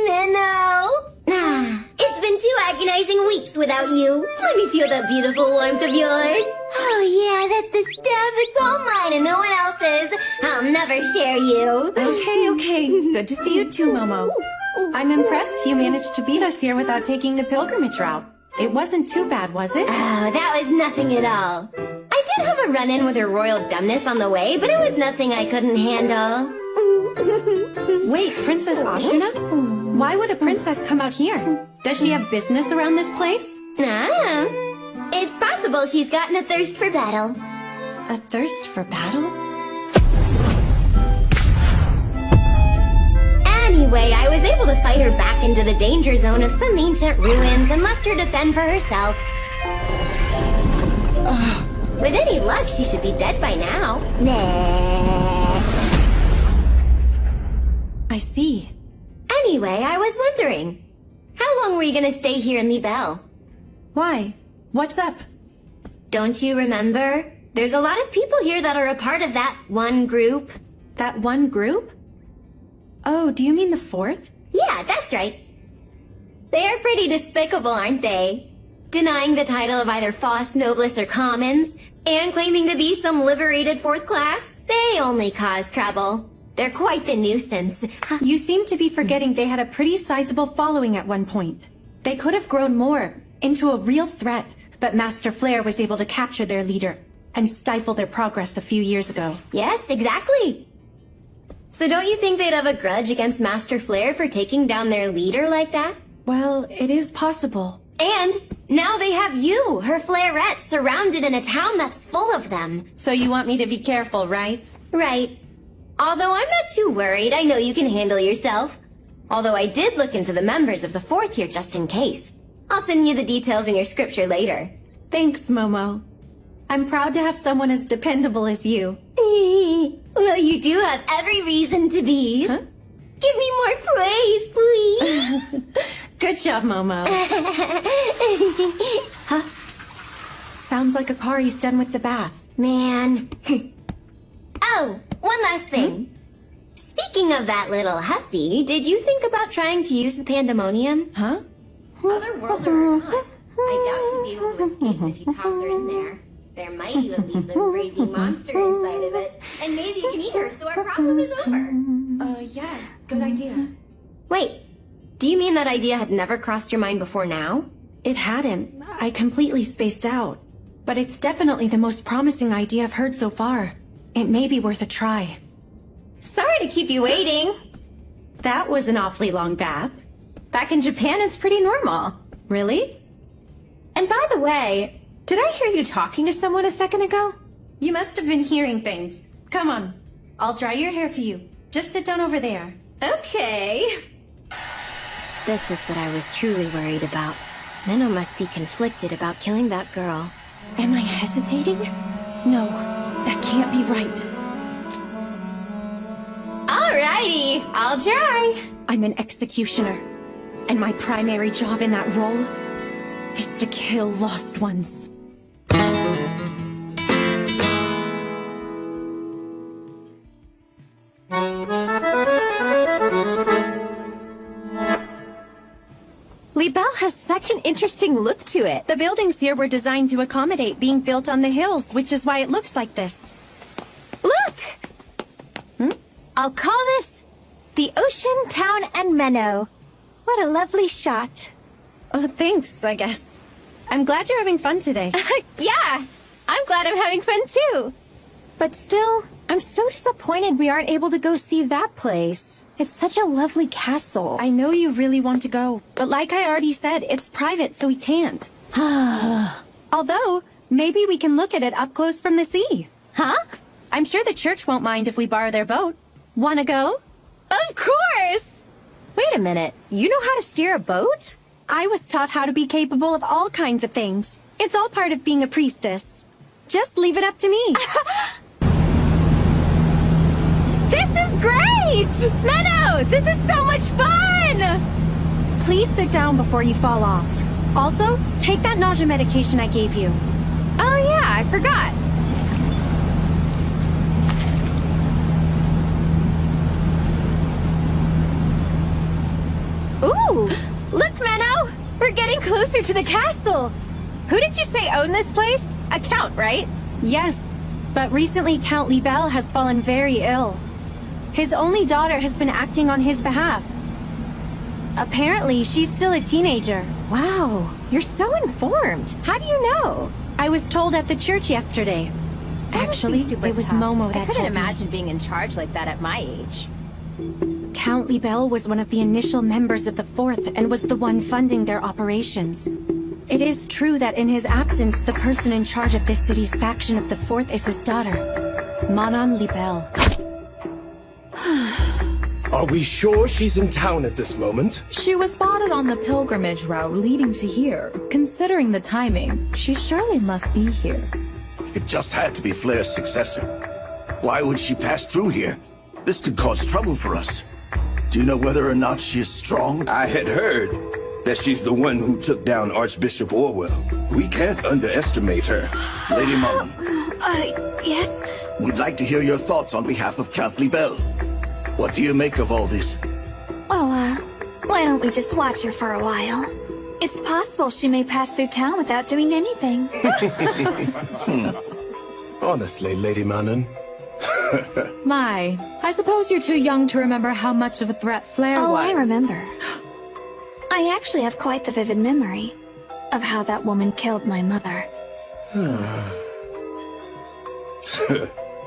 [SPEAKER 3] Minnow. It's been 2 agonizing weeks without you. Let me feel that beautiful warmth of yours. Oh yeah, that's the stuff. It's all mine and no one else's. I'll never share you.
[SPEAKER 2] Okay. Good to see you too, Momo. I'm impressed you managed to beat us here without taking the pilgrimage route. It wasn't too bad, was it?
[SPEAKER 3] Oh, that was nothing at all. I did have a run-in with her royal dumbness on the way, but it was nothing I couldn't handle.
[SPEAKER 2] Wait, Princess Ashuna? Why would a princess come out here? Does she have business around this place?
[SPEAKER 3] It's possible she's gotten a thirst for battle.
[SPEAKER 2] A thirst for battle?
[SPEAKER 3] Anyway, I was able to fight her back into the danger zone of some ancient ruins and left her to fend for herself. With any luck, she should be dead by now.
[SPEAKER 2] I see.
[SPEAKER 3] Anyway, I was wondering, how long were you gonna stay here in Libelle?
[SPEAKER 2] Why? What's up?
[SPEAKER 3] Don't you remember? There's a lot of people here that are a part of that one group.
[SPEAKER 2] That one group? Oh, do you mean the fourth?
[SPEAKER 3] Yeah, that's right. They're pretty despicable, aren't they? Denying the title of either Faust, Noblesse, or Commons, and claiming to be some liberated fourth class. They only cause trouble. They're quite the nuisance.
[SPEAKER 2] You seem to be forgetting they had a pretty sizable following at one point. They could have grown more, into a real threat, but Master Flair was able to capture their leader and stifle their progress a few years ago.
[SPEAKER 3] Yes, exactly. So don't you think they'd have a grudge against Master Flair for taking down their leader like that?
[SPEAKER 2] Well, it is possible.
[SPEAKER 3] And now they have you, her Flairette, surrounded in a town that's full of them.
[SPEAKER 2] So you want me to be careful, right?
[SPEAKER 3] Right. Although I'm not too worried, I know you can handle yourself. Although I did look into the members of the fourth here just in case. I'll send you the details in your scripture later.
[SPEAKER 2] Thanks, Momo. I'm proud to have someone as dependable as you.
[SPEAKER 3] Well, you do have every reason to be.
[SPEAKER 2] Huh?
[SPEAKER 3] Give me more praise, please.
[SPEAKER 2] Good job, Momo.
[SPEAKER 3] Huh?
[SPEAKER 2] Sounds like Akari's done with the bath.
[SPEAKER 3] Man. Oh, one last thing. Speaking of that little hussy, did you think about trying to use the pandemonium?
[SPEAKER 2] Huh?
[SPEAKER 3] Otherworldler or not, I doubt she'd be able to escape if you toss her in there. There might even be some crazy monster inside of it, and maybe you can eat her so our problem is over.
[SPEAKER 2] Yeah, good idea.
[SPEAKER 3] Wait,
[SPEAKER 7] Do you mean that idea had never crossed your mind before now?
[SPEAKER 2] It hadn't. I completely spaced out. But it's definitely the most promising idea I've heard so far. It may be worth a try.
[SPEAKER 7] Sorry to keep you waiting. That was an awfully long bath. Back in Japan, it's pretty normal.
[SPEAKER 2] Really?
[SPEAKER 7] And by the way, did I hear you talking to someone a second ago?
[SPEAKER 2] You must have been hearing things. Come on. I'll dry your hair for you. Just sit down over there.
[SPEAKER 7] Okay.
[SPEAKER 3] This is what I was truly worried about. Menno must be conflicted about killing that girl.
[SPEAKER 2] Am I hesitating? No, that can't be right.
[SPEAKER 7] Alrighty, I'll try.
[SPEAKER 2] I'm an executioner, and my primary job in that role is to kill lost ones.
[SPEAKER 7] Libelle has such an interesting look to it.
[SPEAKER 2] The buildings here were designed to accommodate being built on the hills, which is why it looks like this.
[SPEAKER 7] Look! I'll call this the Ocean, Town, and Menno. What a lovely shot.
[SPEAKER 2] Oh, thanks, I guess. I'm glad you're having fun today.
[SPEAKER 7] Yeah, I'm glad I'm having fun too. But still, I'm so disappointed we aren't able to go see that place. It's such a lovely castle.
[SPEAKER 2] I know you really want to go, but like I already said, it's private, so we can't. Although, maybe we can look at it up close from the sea.
[SPEAKER 7] Huh?
[SPEAKER 2] I'm sure the church won't mind if we borrow their boat. Wanna go?
[SPEAKER 7] Of course! Wait a minute, you know how to steer a boat?
[SPEAKER 2] I was taught how to be capable of all kinds of things. It's all part of being a priestess. Just leave it up to me.
[SPEAKER 7] This is great! Menno, this is so much fun!
[SPEAKER 2] Please sit down before you fall off. Also, take that nausea medication I gave you.
[SPEAKER 7] Oh yeah, I forgot. Ooh, look, Menno! We're getting closer to the castle. Who did you say owned this place? A count, right?
[SPEAKER 2] Yes, but recently Count Libelle has fallen very ill. His only daughter has been acting on his behalf. Apparently, she's still a teenager.
[SPEAKER 7] Wow, you're so informed. How do you know?
[SPEAKER 2] I was told at the church yesterday. Actually, it was Momo that
[SPEAKER 7] I couldn't
[SPEAKER 2] told me.
[SPEAKER 7] imagine being in charge like that at my age.
[SPEAKER 2] Count Libelle was one of the initial members of the Fourth and was the one funding their operations. It is true that in his absence, the person in charge of this city's faction of the Fourth is his daughter, Manon Libelle.
[SPEAKER 17] Are we sure she's in town at this moment?
[SPEAKER 18] She was spotted on the pilgrimage route leading to here. Considering the timing, she surely must be here.
[SPEAKER 10] It just had to be Flair's successor. Why would she pass through here? This could cause trouble for us. Do you know whether or not she is strong?
[SPEAKER 6] I had heard that she's the one who took down Archbishop Orwell. We can't underestimate her.
[SPEAKER 10] Lady Mullen.
[SPEAKER 3] Yes?
[SPEAKER 10] We'd like to hear your thoughts on behalf of Count Libelle. What do you make of all this?
[SPEAKER 3] Well, why don't we just watch her for a while? It's possible she may pass through town without doing anything.
[SPEAKER 17] Honestly, Lady Manon.
[SPEAKER 18] My, I suppose you're too young to remember how much of a threat Flair was.
[SPEAKER 3] Oh, I remember. I actually have quite the vivid memory of how that woman killed my mother.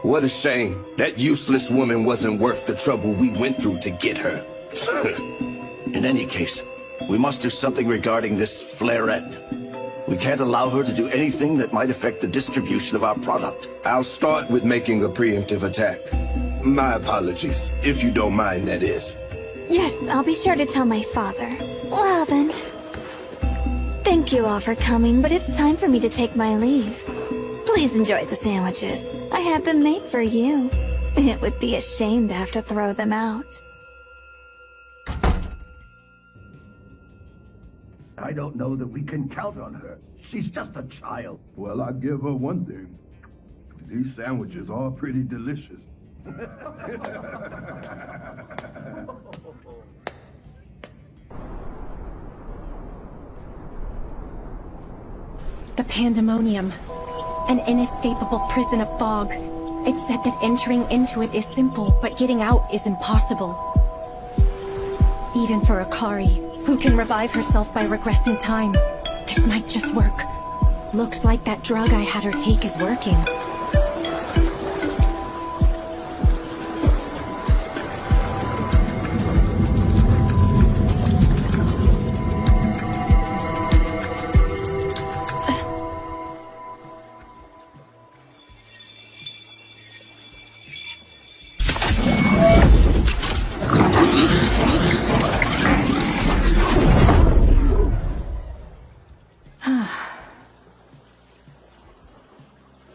[SPEAKER 6] What a shame. That useless woman wasn't worth the trouble we went through to get her.
[SPEAKER 10] In any case, we must do something regarding this Flairette. We can't allow her to do anything that might affect the distribution of our product.
[SPEAKER 6] I'll start with making a preemptive attack. My apologies, if you don't mind, that is.
[SPEAKER 3] Yes, I'll be sure to tell my father. Well then. Thank you all for coming, but it's time for me to take my leave. Please enjoy the sandwiches. I had them made for you. It would be a shame to have to throw them out.
[SPEAKER 10] I don't know that we can count on her. She's just a child.
[SPEAKER 19] Well, I give her one thing. These sandwiches are pretty delicious.
[SPEAKER 2] The pandemonium. An inescapable prison of fog. It's said that entering into it is simple, but getting out is impossible. Even for Akari, who can revive herself by regressing time, this might just work. Looks like that drug I had her take is working.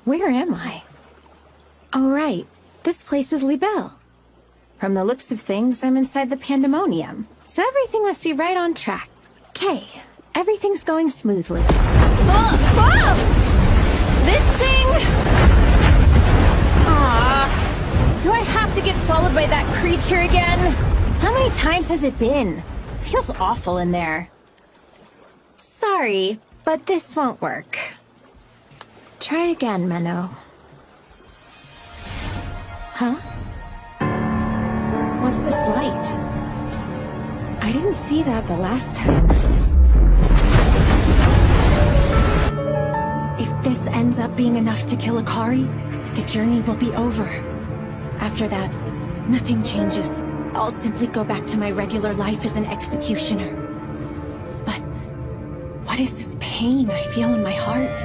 [SPEAKER 7] Where am I? Oh, right. This place is Libelle. From the looks of things, I'm inside the Pandemonium, so everything must be right on track. Okay, everything's going smoothly. Whoa! Whoa! This thing... Aww. Do I have to get swallowed by that creature again? How many times has it been? Feels awful in there. Sorry, but this won't work. Try again, Menno. Huh? What's this light? I didn't see that the last time. If this ends up being enough to kill Akari, the journey will be over. After that, nothing changes. I'll simply go back to my regular life as an executioner. But what is this pain I feel in my heart?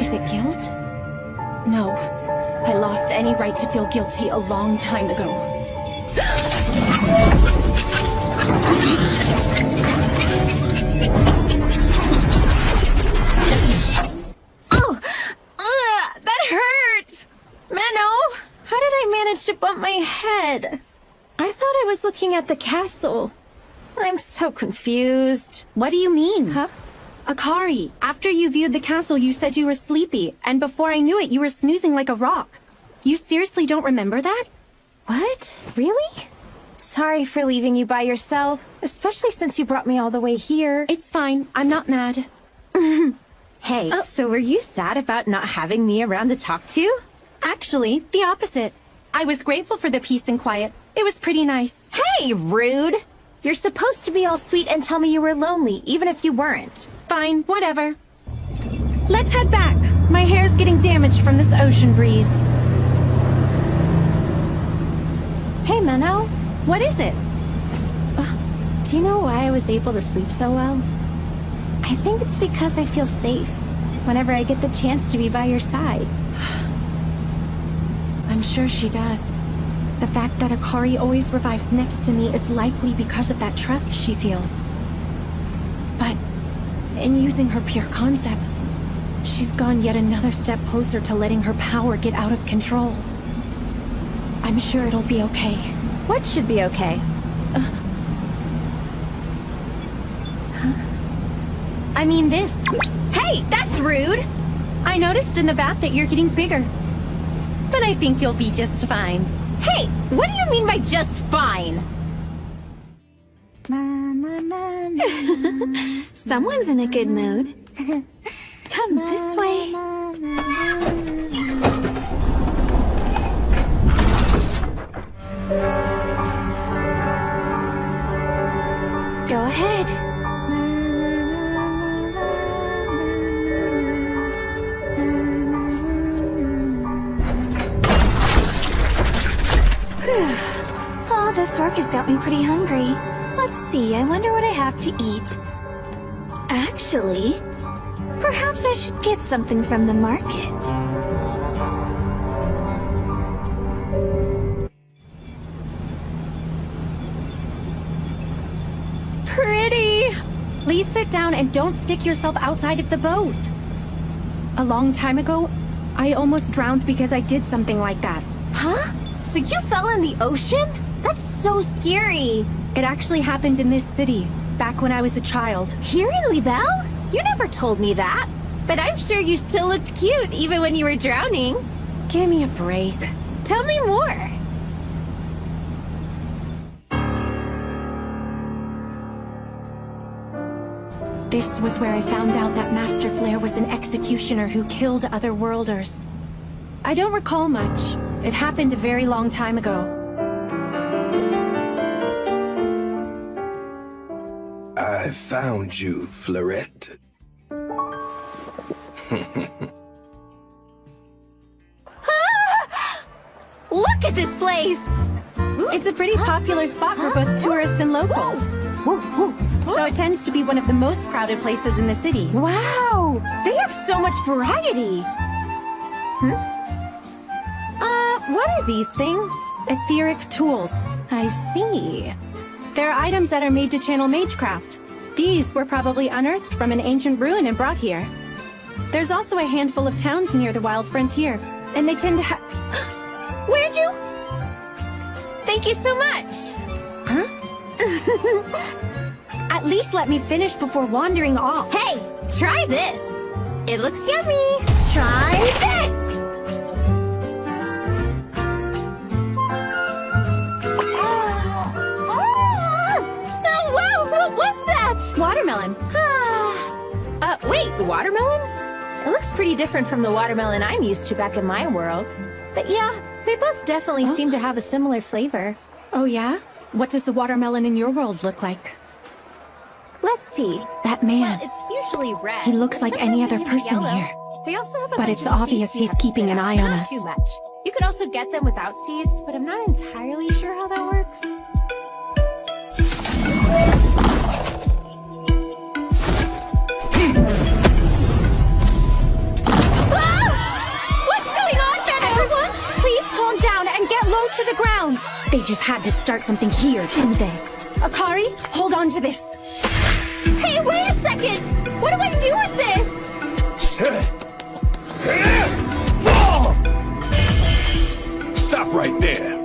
[SPEAKER 7] Is it guilt? No. I lost any right to feel guilty a long time ago. Oh! That hurt! Menno! How did I manage to bump my head? I thought I was looking at the castle. I'm so confused.
[SPEAKER 2] What do you mean?
[SPEAKER 7] Huh?
[SPEAKER 2] Akari, after you viewed the castle, you said you were sleepy, and before I knew it, you were snoozing like a rock. You seriously don't remember that?
[SPEAKER 7] What? Really? Sorry for leaving you by yourself, especially since you brought me all the way here.
[SPEAKER 2] It's fine. I'm not mad.
[SPEAKER 7] Hey, so were you sad about not having me around to talk to?
[SPEAKER 2] Actually, the opposite. I was grateful for the peace and quiet. It was pretty nice.
[SPEAKER 7] Hey, rude! You're supposed to be all sweet and tell me you were lonely, even if you weren't.
[SPEAKER 2] Fine, whatever. Let's head back. My hair's getting damaged from this ocean breeze.
[SPEAKER 7] Hey, Menno.
[SPEAKER 2] What is it?
[SPEAKER 7] Do you know why I was able to sleep so well? I think it's because I feel safe whenever I get the chance to be by your side.
[SPEAKER 2] I'm sure she does. The fact that Akari always revives next to me is likely because of that trust she feels. But in using her pure concept, she's gone yet another step closer to letting her power get out of control. I'm sure it'll be okay.
[SPEAKER 7] What should be okay?
[SPEAKER 2] I mean this.
[SPEAKER 7] Hey, that's rude!
[SPEAKER 2] I noticed in the bath that you're getting bigger. But I think you'll be just fine.
[SPEAKER 7] Hey, what do you mean by just fine?
[SPEAKER 3] Someone's in a good mood. Come this way. Go ahead. Oh, this work has got me pretty hungry. Let's see, I wonder what I have to eat. Actually, perhaps I should get something from the market.
[SPEAKER 2] Pretty! Please sit down and don't stick yourself outside of the boat. A long time ago, I almost drowned because I did something like that.
[SPEAKER 7] Huh? So you fell in the ocean? That's so scary.
[SPEAKER 2] It actually happened in this city, back when I was a child.
[SPEAKER 7] Here in Libelle? You never told me that. But I'm sure you still looked cute, even when you were drowning.
[SPEAKER 2] Give me a break.
[SPEAKER 7] Tell me more.
[SPEAKER 2] This was where I found out that Master Flare was an executioner who killed other worlders. I don't recall much. It happened a very long time ago.
[SPEAKER 17] I found you, Fleurette.
[SPEAKER 7] Look at this place!
[SPEAKER 2] It's a pretty popular spot for both tourists and locals. So it tends to be one of the most crowded places in the city.
[SPEAKER 7] Wow! They have so much variety! What are these things?
[SPEAKER 2] Etheric tools.
[SPEAKER 7] I see.
[SPEAKER 2] They're items that are made to channel magecraft. These were probably unearthed from an ancient ruin and brought here. There's also a handful of towns near the wild frontier, and they tend to have...
[SPEAKER 7] Where'd you... Thank you so much!
[SPEAKER 2] Huh? At least let me finish before wandering off.
[SPEAKER 7] Hey, try this! It looks yummy! Try this! Oh, wow! What was that?
[SPEAKER 2] Watermelon.
[SPEAKER 7] Wait, watermelon? It looks pretty different from the watermelon I'm used to back in my world. But yeah, they both definitely seem to have a similar flavor.
[SPEAKER 2] Oh yeah? What does the watermelon in your world look like?
[SPEAKER 7] Let's see.
[SPEAKER 2] That man.
[SPEAKER 7] Well, it's usually red.
[SPEAKER 2] He looks like any other person here.
[SPEAKER 7] They also have a
[SPEAKER 2] But
[SPEAKER 7] bunch
[SPEAKER 2] it's
[SPEAKER 7] of
[SPEAKER 2] obvious
[SPEAKER 7] seeds
[SPEAKER 2] he's keeping an eye on
[SPEAKER 7] not
[SPEAKER 2] us.
[SPEAKER 7] too much. You could also get them without seeds, but I'm not entirely sure how that works.
[SPEAKER 2] What's going on, then, everyone? Please calm down and get low to the ground. They just had to start something here, didn't they? Akari, hold on to this.
[SPEAKER 7] Hey, wait a second! What do I do with this?
[SPEAKER 17] Stop right there.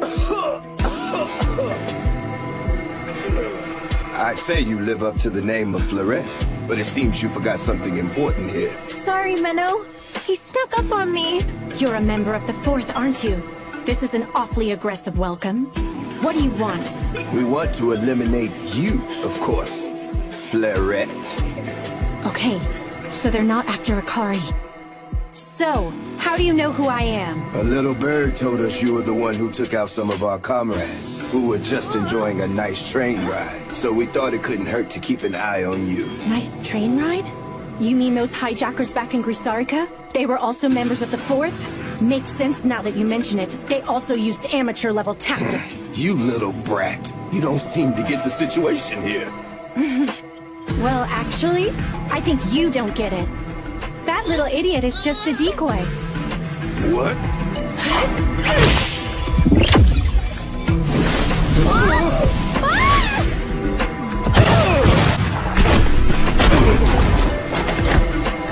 [SPEAKER 17] I'd say you live up to the name of Fleurette, but it seems you forgot something important here.
[SPEAKER 7] Sorry, Menno. He snuck up on me.
[SPEAKER 2] You're a member of the Fourth, aren't you? This is an awfully aggressive welcome. What do you want?
[SPEAKER 17] We want to eliminate you, of course, Fleurette.
[SPEAKER 2] Okay, so they're not after Akari. So, how do you know who I am?
[SPEAKER 17] A little bird told us you were the one who took out some of our comrades, who were just enjoying a nice train ride. So we thought it couldn't hurt to keep an eye on you.
[SPEAKER 2] Nice train ride? You mean those hijackers back in Grisarica? They were also members of the Fourth? Makes sense now that you mention it. They also used amateur-level tactics.
[SPEAKER 17] You little brat. You don't seem to get the situation here.
[SPEAKER 2] Well, actually, I think you don't get it. That little idiot is just a decoy.
[SPEAKER 17] What?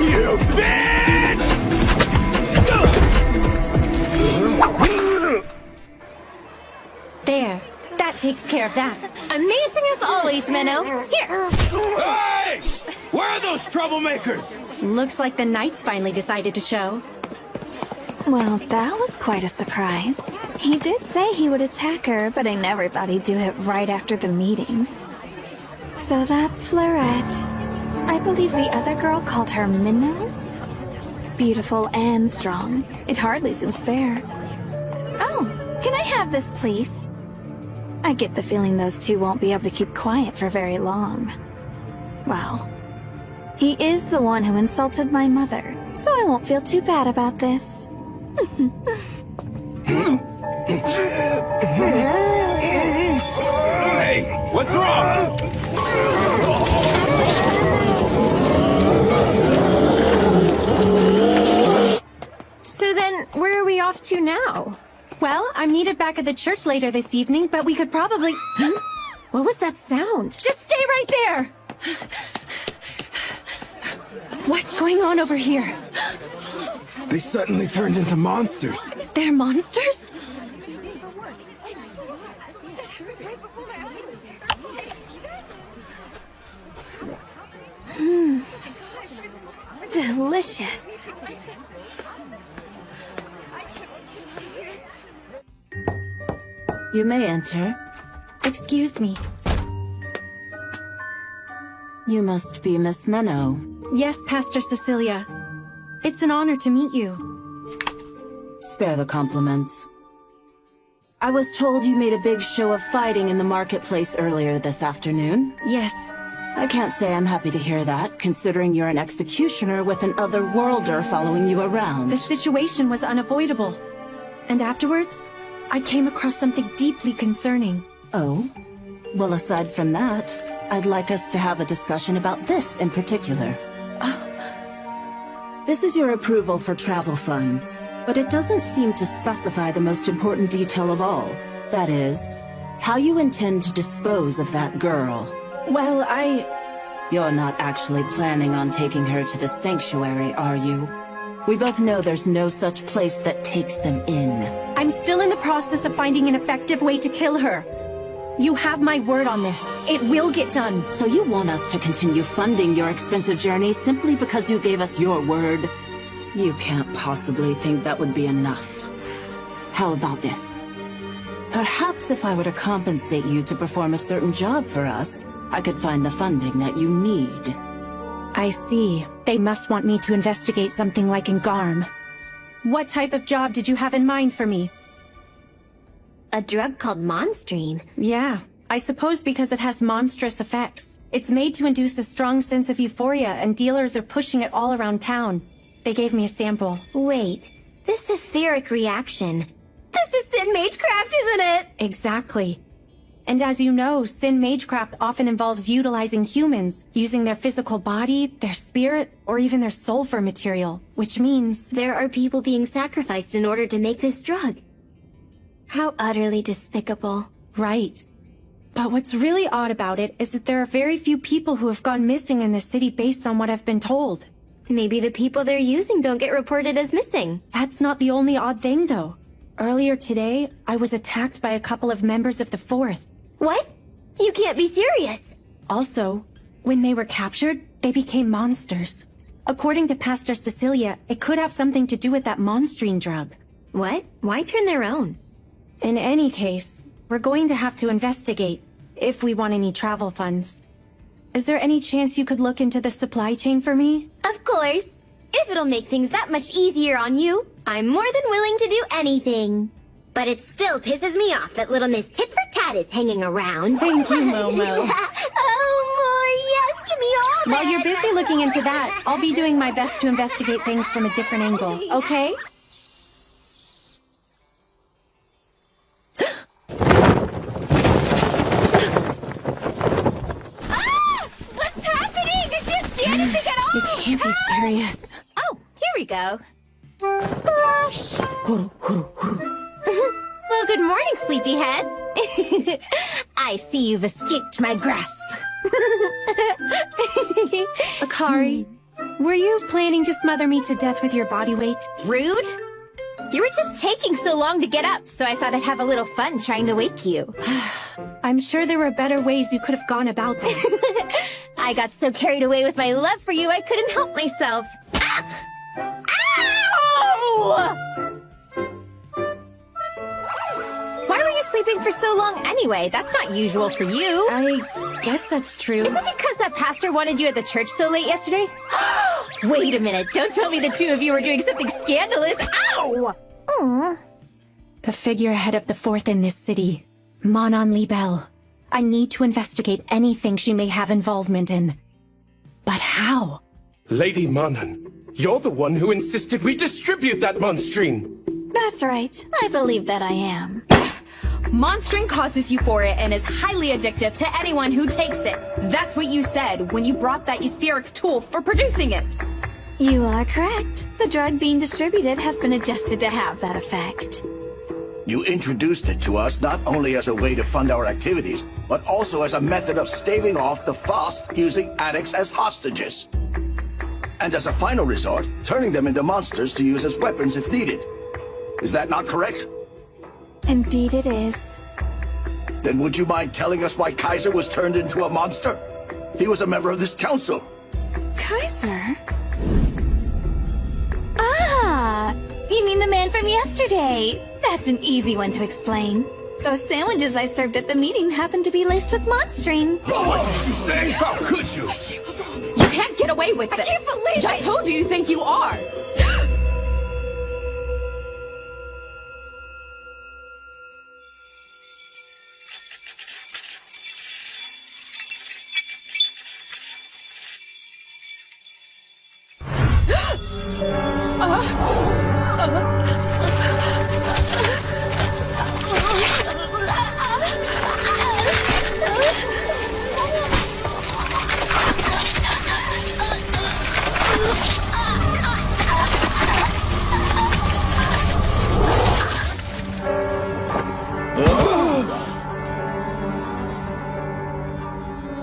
[SPEAKER 17] You bitch!
[SPEAKER 2] There. That takes care of that.
[SPEAKER 7] Amazing as always, Menno. Here.
[SPEAKER 17] Hey! Where are those troublemakers?
[SPEAKER 2] Looks like the Knights finally decided to show.
[SPEAKER 3] Well, that was quite a surprise. He did say he would attack her, but I never thought he'd do it right after the meeting. So that's Fleurette. I believe the other girl called her Minnow? Beautiful and strong. It hardly seems fair. Oh, can I have this, please? I get the feeling those two won't be able to keep quiet for very long. Well, he is the one who insulted my mother, so I won't feel too bad about this.
[SPEAKER 17] Hey, what's wrong?
[SPEAKER 7] So then, where are we off to now?
[SPEAKER 2] Well, I'm needed back at the church later this evening, but we could probably...
[SPEAKER 7] What was that sound?
[SPEAKER 2] Just stay right there! What's going on over here?
[SPEAKER 17] They suddenly turned into monsters.
[SPEAKER 2] They're monsters?
[SPEAKER 3] Delicious.
[SPEAKER 16] You may enter.
[SPEAKER 2] Excuse me.
[SPEAKER 16] You must be Miss Menno.
[SPEAKER 2] Yes, Pastor Cecilia. It's an honor to meet you.
[SPEAKER 16] Spare the compliments. I was told you made a big show of fighting in the marketplace earlier this afternoon.
[SPEAKER 2] Yes.
[SPEAKER 16] I can't say I'm happy to hear that, considering you're an executioner with an other-worlder following you around.
[SPEAKER 2] The situation was unavoidable. And afterwards, I came across something deeply concerning.
[SPEAKER 16] Oh? Well, aside from that, I'd like us to have a discussion about this in particular. This is your approval for travel funds, but it doesn't seem to specify the most important detail of all. That is, how you intend to dispose of that girl.
[SPEAKER 2] Well,
[SPEAKER 16] You're not actually planning on taking her to the sanctuary, are you? We both know there's no such place that takes them in.
[SPEAKER 2] I'm still in the process of finding an effective way to kill her. You have my word on this. It will get done.
[SPEAKER 16] So you want us to continue funding your expensive journey simply because you gave us your word? You can't possibly think that would be enough. How about this? Perhaps if I were to compensate you to perform a certain job for us, I could find the funding that you need.
[SPEAKER 2] I see. They must want me to investigate something like in Garm. What type of job did you have in mind for me?
[SPEAKER 3] A drug called Monstrine.
[SPEAKER 2] Yeah, I suppose because it has monstrous effects. It's made to induce a strong sense of euphoria, and dealers are pushing it all around town. They gave me a sample.
[SPEAKER 3] Wait, this etheric reaction. This is Sin Magecraft, isn't it?
[SPEAKER 2] Exactly. And as you know, Sin Magecraft often involves utilizing humans, using their physical body, their spirit, or even their soul for material, which means...
[SPEAKER 3] There are people being sacrificed in order to make this drug. How utterly despicable.
[SPEAKER 2] Right. But what's really odd about it is that there are very few people who have gone missing in the city based on what I've been told.
[SPEAKER 3] Maybe the people they're using don't get reported as missing.
[SPEAKER 2] That's not the only odd thing, though. Earlier today, I was attacked by a couple of members of the Fourth.
[SPEAKER 3] What? You can't be serious.
[SPEAKER 2] Also, when they were captured, they became monsters. According to Pastor Cecilia, it could have something to do with that monstrine drug.
[SPEAKER 3] What? Why turn their own?
[SPEAKER 2] In any case, we're going to have to investigate, if we want any travel funds. Is there any chance you could look into the supply chain for me?
[SPEAKER 3] Of course. If it'll make things that much easier on you, I'm more than willing to do anything. But it still pisses me off that little Miss Tit-for-Tat is hanging around.
[SPEAKER 2] Thank you, Momo.
[SPEAKER 3] Oh, more, yes, give me all
[SPEAKER 2] While you're busy looking into that, I'll be doing my best to investigate things from a different angle, okay?
[SPEAKER 3] What's happening? I can't see anything at all!
[SPEAKER 2] You can't be serious.
[SPEAKER 3] Oh, here we go. Splash! Well, good morning, sleepyhead. I see you've escaped my grasp.
[SPEAKER 2] Akari, were you planning to smother me to death with your body weight?
[SPEAKER 3] Rude? You were just taking so long to get up, so I thought I'd have a little fun trying to wake you.
[SPEAKER 2] I'm sure there were better ways you could have gone about that.
[SPEAKER 3] I got so carried away with my love for you, I couldn't help myself. Ow! Why were you sleeping for so long anyway? That's not usual for you.
[SPEAKER 2] I guess that's true.
[SPEAKER 3] Is it because that pastor wanted you at the church so late yesterday? Wait a minute, don't tell me the two of you were doing something scandalous. Ow! Aww.
[SPEAKER 2] The figurehead of the Fourth in this city, Manon Libel. I need to investigate anything she may have involvement in. But how?
[SPEAKER 20] Lady Manon, you're the one who insisted we distribute that monstrine.
[SPEAKER 15] That's right. I believe that I am.
[SPEAKER 14] Monstring causes euphoria and is highly addictive to anyone who takes it. That's what you said when you brought that etheric tool for producing it.
[SPEAKER 15] You are correct. The drug being distributed has been adjusted to have that effect.
[SPEAKER 10] You introduced it to us not only as a way to fund our activities, but also as a method of staving off the Fost using addicts as hostages. And as a final resort, turning them into monsters to use as weapons if needed. Is that not correct?
[SPEAKER 15] Indeed it is.
[SPEAKER 10] Then would you mind telling us why Kaiser was turned into a monster? He was a member of this council.
[SPEAKER 15] Kaiser? Ah! You mean the man from yesterday? That's an easy one to explain. Those sandwiches I served at the meeting happened to be laced with monstrine.
[SPEAKER 6] What did you say? How could you?
[SPEAKER 14] You can't get away with this.
[SPEAKER 3] I can't believe
[SPEAKER 14] Just
[SPEAKER 3] it.
[SPEAKER 14] who do you think you are?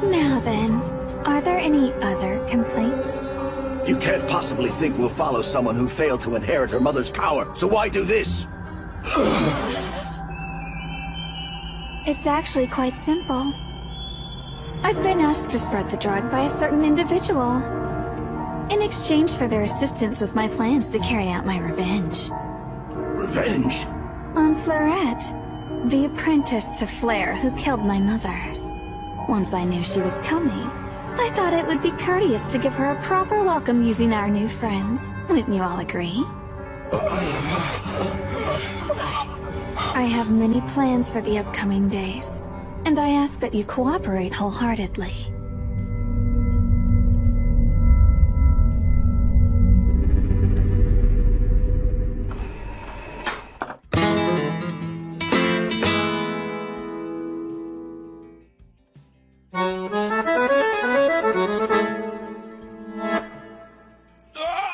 [SPEAKER 3] Now then, are there any other complaints?
[SPEAKER 10] You can't possibly think we'll follow someone who failed to inherit her mother's power, so why do this?
[SPEAKER 3] It's actually quite simple. I've been asked to spread the drug by a certain individual, in exchange for their assistance with my plans to carry out my revenge.
[SPEAKER 10] Revenge?
[SPEAKER 3] On Fleurette, the apprentice to Flare who killed my mother. Once I knew she was coming, I thought it would be courteous to give her a proper welcome using our new friends. Wouldn't you all agree? I have many plans for the upcoming days, and I ask that you cooperate wholeheartedly.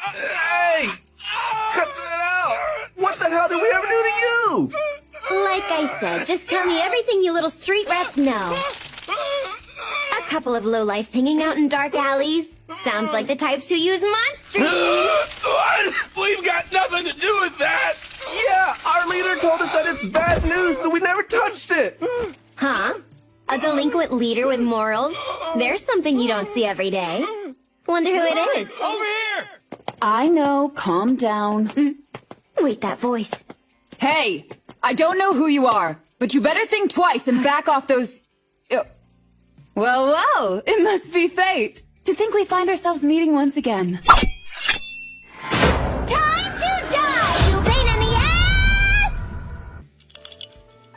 [SPEAKER 11] Hey! Cut that out! What the hell did we ever do to you?
[SPEAKER 7] Like I said, just tell me everything you little street rats know. A couple of lowlifes hanging out in dark alleys. Sounds like the types who use monsters.
[SPEAKER 11] What? We've got nothing to do with that! Yeah, our leader told us that it's bad news, so we never touched it!
[SPEAKER 7] Huh? A delinquent leader with morals? There's something you don't see every day. Wonder who it is.
[SPEAKER 12] Over here!
[SPEAKER 14] I know, calm down.
[SPEAKER 7] Wait, that voice.
[SPEAKER 14] Hey! I don't know who you are, but you better think twice and back off those... Well, it must be fate. To think we find ourselves meeting once again.
[SPEAKER 3] Time to die, you pain in the ass!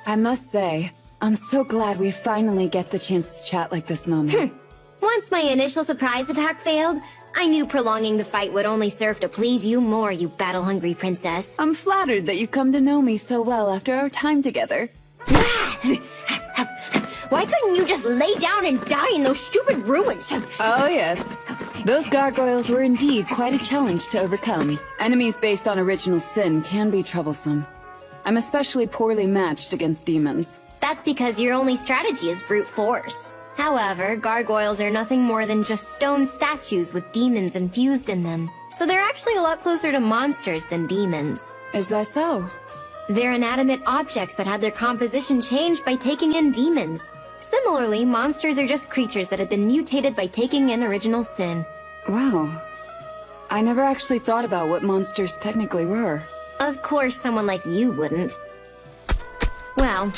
[SPEAKER 14] I must say, I'm so glad we finally get the chance to chat like this moment.
[SPEAKER 7] Once my initial surprise attack failed, I knew prolonging the fight would only serve to please you more, you battle-hungry princess.
[SPEAKER 14] I'm flattered that you come to know me so well after our time together.
[SPEAKER 7] Why couldn't you just lay down and die in those stupid ruins?
[SPEAKER 14] Oh, yes. Those gargoyles were indeed quite a challenge to overcome. Enemies based on original sin can be troublesome. I'm especially poorly matched against demons.
[SPEAKER 7] That's because your only strategy is brute force. However, gargoyles are nothing more than just stone statues with demons infused in them. So they're actually a lot closer to monsters than demons.
[SPEAKER 14] Is that so?
[SPEAKER 7] They're inanimate objects that had their composition changed by taking in demons. Similarly, monsters are just creatures that have been mutated by taking in original sin.
[SPEAKER 14] Wow. I never actually thought about what monsters technically were.
[SPEAKER 7] Of course someone like you wouldn't. Well,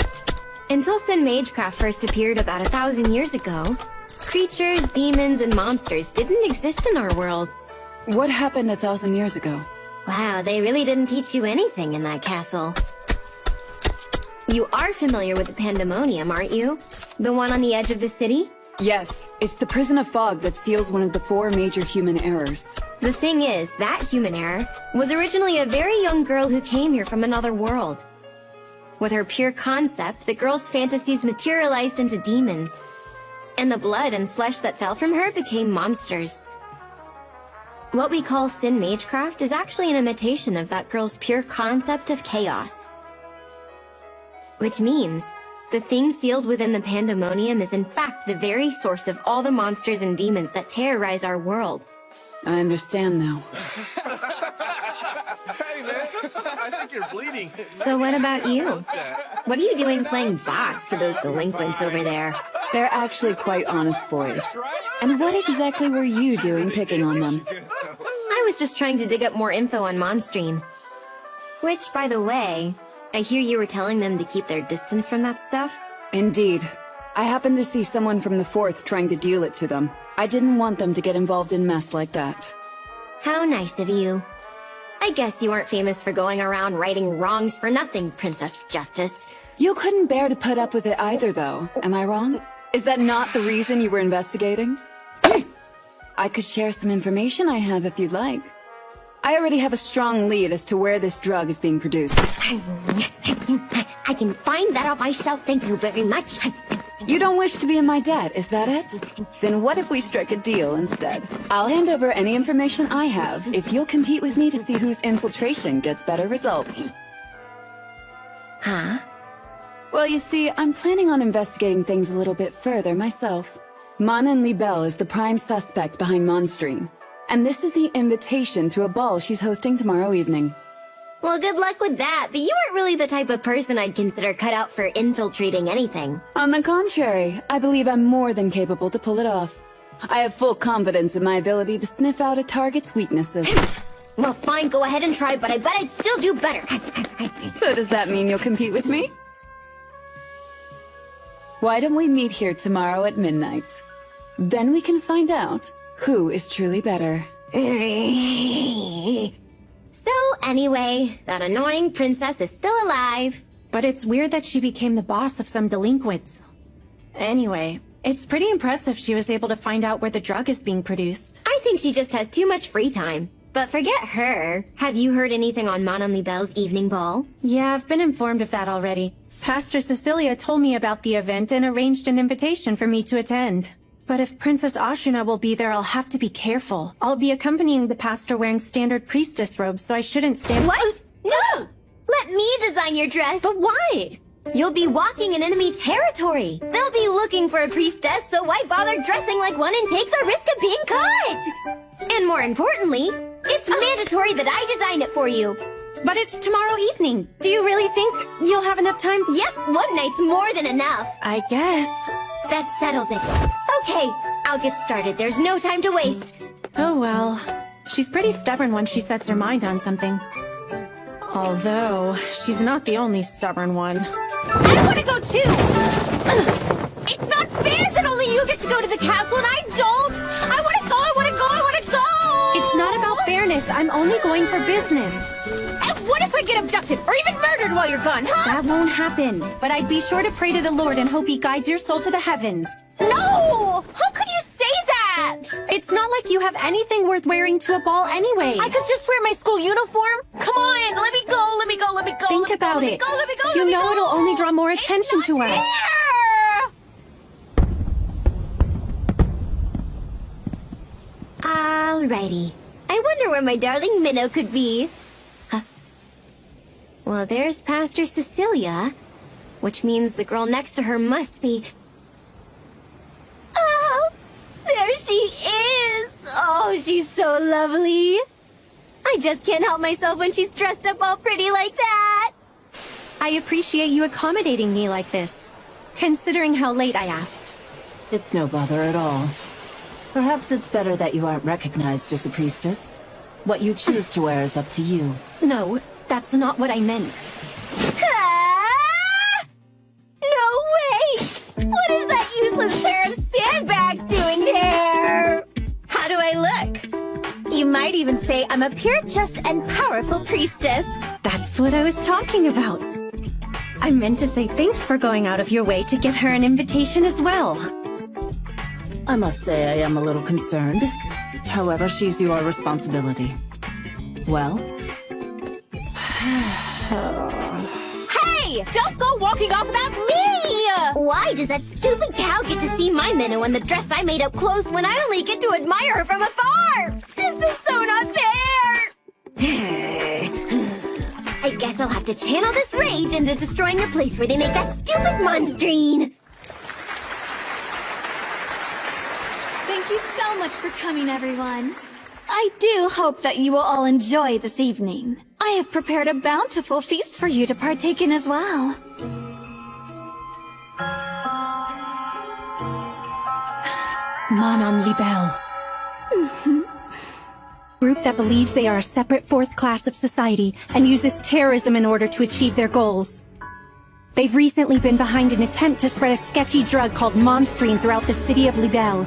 [SPEAKER 7] until Sin Magecraft first appeared about 1,000 years ago, creatures, demons, and monsters didn't exist in our world.
[SPEAKER 14] What happened 1,000 years ago?
[SPEAKER 7] Wow, they really didn't teach you anything in that castle. You are familiar with the Pandemonium, aren't you? The one on the edge of the city?
[SPEAKER 14] Yes, it's the prison of fog that seals one of the 4 major human errors.
[SPEAKER 7] The thing is, that human error was originally a very young girl who came here from another world. With her pure concept, the girl's fantasies materialized into demons. And the blood and flesh that fell from her became monsters. What we call Sin Magecraft is actually an imitation of that girl's pure concept of chaos. Which means, the thing sealed within the Pandemonium is in fact the very source of all the monsters and demons that terrorize our world.
[SPEAKER 14] I understand now.
[SPEAKER 11] Hey, man, I think you're bleeding.
[SPEAKER 7] So what about you? What are you doing playing boss to those delinquents over there?
[SPEAKER 14] They're actually quite honest boys. And what exactly were you doing picking on them?
[SPEAKER 7] I was just trying to dig up more info on Monstrine. Which, by the way, I hear you were telling them to keep their distance from that stuff?
[SPEAKER 14] Indeed. I happened to see someone from the 4th trying to deal it to them. I didn't want them to get involved in mess like that.
[SPEAKER 7] How nice of you. I guess you aren't famous for going around righting wrongs for nothing, Princess Justice.
[SPEAKER 14] You couldn't bear to put up with it either, though. Am I wrong? Is that not the reason you were investigating? I could share some information I have if you'd like. I already have a strong lead as to where this drug is being produced.
[SPEAKER 3] I can find that out myself, thank you very much.
[SPEAKER 14] You don't wish to be in my debt, is that it? Then what if we strike a deal instead? I'll hand over any information I have if you'll compete with me to see whose infiltration gets better results.
[SPEAKER 3] Huh?
[SPEAKER 14] Well, you see, I'm planning on investigating things a little bit further myself. Manan Libel is the prime suspect behind Monstream, and this is the invitation to a ball she's hosting tomorrow evening.
[SPEAKER 3] Well, good luck with that, but you aren't really the type of person I'd consider cut out for infiltrating anything.
[SPEAKER 14] On the contrary, I believe I'm more than capable to pull it off. I have full confidence in my ability to sniff out a target's weaknesses.
[SPEAKER 3] Well, fine, go ahead and try, but I bet I'd still do better.
[SPEAKER 14] So does that mean you'll compete with me? Why don't we meet here tomorrow at midnight? Then we can find out who is truly better.
[SPEAKER 3] So, anyway, that annoying princess is still alive.
[SPEAKER 2] But it's weird that she became the boss of some delinquents. Anyway, it's pretty impressive she was able to find out where the drug is being produced.
[SPEAKER 3] I think she just has too much free time. But forget her. Have you heard anything on Manan Libel's evening ball?
[SPEAKER 2] Yeah, I've been informed of that already. Pastor Cecilia told me about the event and arranged an invitation for me to attend. But if Princess Ashuna will be there, I'll have to be careful. I'll be accompanying the pastor wearing standard priestess robes, so I shouldn't stand—
[SPEAKER 3] What? No! Let me design your dress!
[SPEAKER 2] But why?
[SPEAKER 3] You'll be walking in enemy territory. They'll be looking for a priestess, so why bother dressing like one and take the risk of being caught? And more importantly, it's mandatory that I design it for you.
[SPEAKER 2] But it's tomorrow evening. Do you really think you'll have enough time?
[SPEAKER 3] Yep, one night's more than enough.
[SPEAKER 2] I guess.
[SPEAKER 3] That settles it. Okay, I'll get started. There's no time to waste.
[SPEAKER 2] Oh well. She's pretty stubborn when she sets her mind on something. Although, she's not the only stubborn one.
[SPEAKER 7] I want to go too! It's not fair that only you get to go to the castle and I don't! I want to go, I want to go, I want to go!
[SPEAKER 2] It's not about fairness. I'm only going for business.
[SPEAKER 7] And what if I get abducted or even murdered while you're gone, huh?
[SPEAKER 2] That won't happen. But I'd be sure to pray to the Lord and hope he guides your soul to the heavens.
[SPEAKER 7] No! How could you say that?
[SPEAKER 2] It's not like you have anything worth wearing to a ball anyway.
[SPEAKER 7] I could just wear my school uniform. Come on, let me go, let me go, let me go.
[SPEAKER 2] Think about it. You know it'll only draw more attention to us.
[SPEAKER 3] Alrighty. I wonder where my darling Minnow could be. Huh? Well, there's Pastor Cecilia, which means the girl next to her must be... Oh, there she is! Oh, she's so lovely. I just can't help myself when she's dressed up all pretty like that.
[SPEAKER 2] I appreciate you accommodating me like this, considering how late I asked.
[SPEAKER 16] It's no bother at all. Perhaps it's better that you aren't recognized as a priestess. What you choose to wear is up to you.
[SPEAKER 2] No, that's not what I meant.
[SPEAKER 3] No way! What is that useless pair of sandbags doing there? How do I look?
[SPEAKER 7] You might even say I'm a pure, just, and powerful priestess.
[SPEAKER 2] That's what I was talking about. I meant to say thanks for going out of your way to get her an invitation as well.
[SPEAKER 16] I must say I am a little concerned. However, she's your responsibility. Well?
[SPEAKER 7] Hey! Don't go walking off without me!
[SPEAKER 3] Why does that stupid cow get to see my Minnow in the dress I made up close when I only get to admire her from afar? This is so not fair! I guess I'll have to channel this rage into destroying the place where they make that stupid monstrine.
[SPEAKER 15] Thank you so much for coming, everyone. I do hope that you will all enjoy this evening. I have prepared a bountiful feast for you to partake in as well.
[SPEAKER 2] Manan Libel. Group that believes they are a separate fourth class of society and uses terrorism in order to achieve their goals. They've recently been behind an attempt to spread a sketchy drug called Monstream throughout the city of Libel.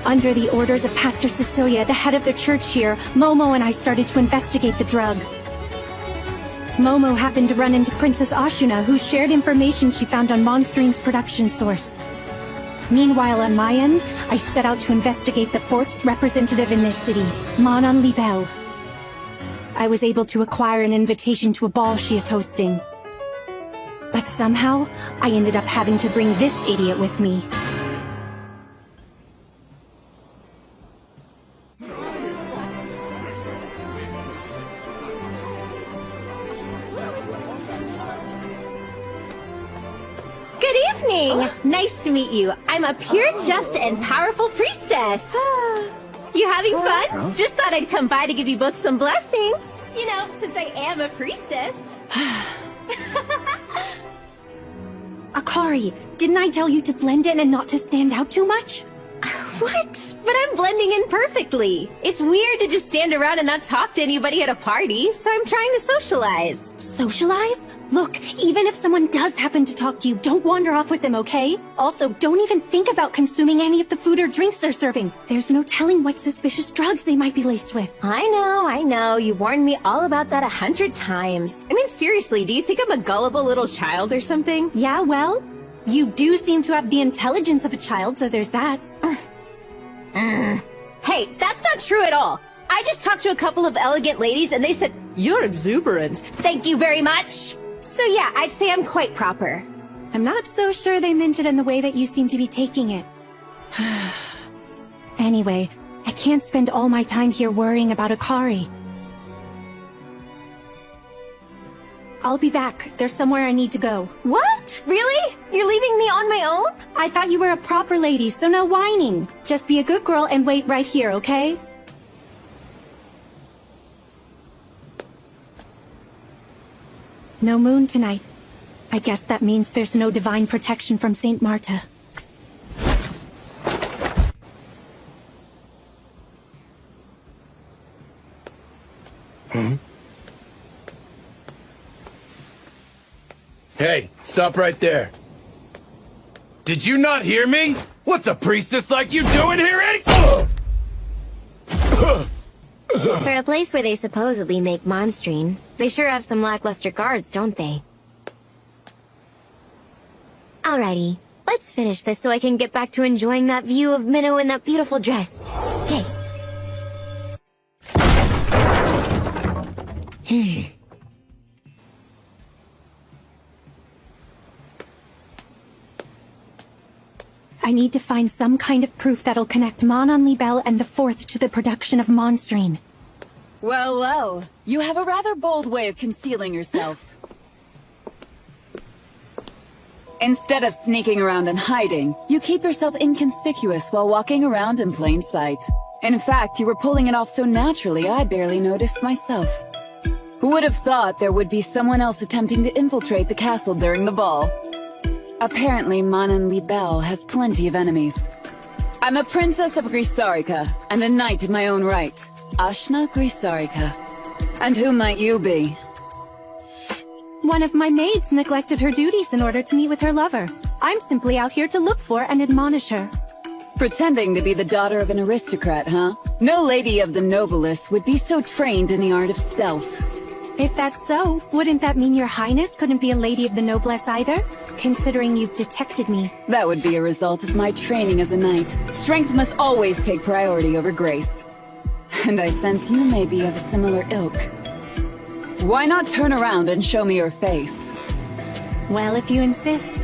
[SPEAKER 2] Under the orders of Pastor Cecilia, the head of the church here, Momo and I started to investigate the drug. Momo happened to run into Princess Ashuna, who shared information she found on Monstream's production source. Meanwhile, on my end, I set out to investigate the fourth's representative in this city, Manon Libel. I was able to acquire an invitation to a ball she is hosting. But somehow, I ended up having to bring this idiot with me.
[SPEAKER 7] Good evening! Nice to meet you. I'm a pure, just, and powerful priestess. You having fun? Just thought I'd come by to give you both some blessings. You know, since I am a priestess.
[SPEAKER 2] Akari, didn't I tell you to blend in and not to stand out too much?
[SPEAKER 7] What? But I'm blending in perfectly. It's weird to just stand around and not talk to anybody at a party, so I'm trying to socialize.
[SPEAKER 2] Socialize? Look, even if someone does happen to talk to you, don't wander off with them, okay? Also, don't even think about consuming any of the food or drinks they're serving. There's no telling what suspicious drugs they might be laced with.
[SPEAKER 7] I know. You warned me all about that 100 times. I mean, seriously, do you think I'm a gullible little child or something?
[SPEAKER 2] Yeah, well, you do seem to have the intelligence of a child, so there's that.
[SPEAKER 7] Hey, that's not true at all. I just talked to a couple of elegant ladies and they said, "You're exuberant." Thank you very much. So yeah, I'd say I'm quite proper.
[SPEAKER 2] I'm not so sure they meant it in the way that you seem to be taking it. Anyway, I can't spend all my time here worrying about Akari. I'll be back. There's somewhere I need to go.
[SPEAKER 7] What? Really? You're leaving me on my own?
[SPEAKER 2] I thought you were a proper lady, so no whining. Just be a good girl and wait right here, okay? No moon tonight. I guess that means there's no divine protection from Saint Marta.
[SPEAKER 20] Hey, stop right there. Did you not hear me? What's a priestess like you doing here, Eddie?
[SPEAKER 3] For a place where they supposedly make monstrine, they sure have some lackluster guards, don't they? Alrighty, let's finish this so I can get back to enjoying that view of Minnow in that beautiful dress. Okay.
[SPEAKER 2] I need to find some kind of proof that'll connect Manon Libel and the Fourth to the production of monstrine.
[SPEAKER 5] Well, well, you have a rather bold way of concealing yourself. Instead of sneaking around and hiding, you keep yourself inconspicuous while walking around in plain sight. In fact, you were pulling it off so naturally I barely noticed myself. Who would have thought there would be someone else attempting to infiltrate the castle during the ball? Apparently, Manon Libel has plenty of enemies. I'm a princess of Grisarica, and a knight in my own right. Ashna Grisarica. And who might you be?
[SPEAKER 2] One of my maids neglected her duties in order to meet with her lover. I'm simply out here to look for and admonish her.
[SPEAKER 5] Pretending to be the daughter of an aristocrat, huh? No lady of the noblest would be so trained in the art of stealth.
[SPEAKER 2] If that's so, wouldn't that mean your highness couldn't be a lady of the noblesse either? Considering you've detected me.
[SPEAKER 5] That would be a result of my training as a knight. Strength must always take priority over grace. And I sense you may be of a similar ilk. Why not turn around and show me your face?
[SPEAKER 2] Well, if you insist.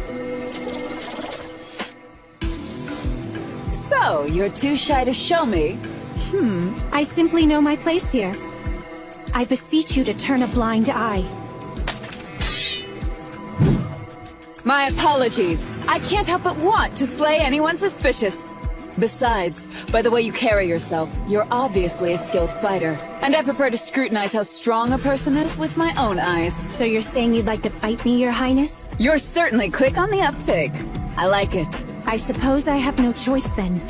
[SPEAKER 5] So, you're too shy to show me?
[SPEAKER 2] I simply know my place here. I beseech you to turn a blind eye.
[SPEAKER 5] My apologies. I can't help but want to slay anyone suspicious. Besides, by the way you carry yourself, you're obviously a skilled fighter. And I prefer to scrutinize how strong a person is with my own eyes.
[SPEAKER 2] So you're saying you'd like to fight me, your highness?
[SPEAKER 5] You're certainly quick on the uptake. I like it.
[SPEAKER 2] I suppose I have no choice then.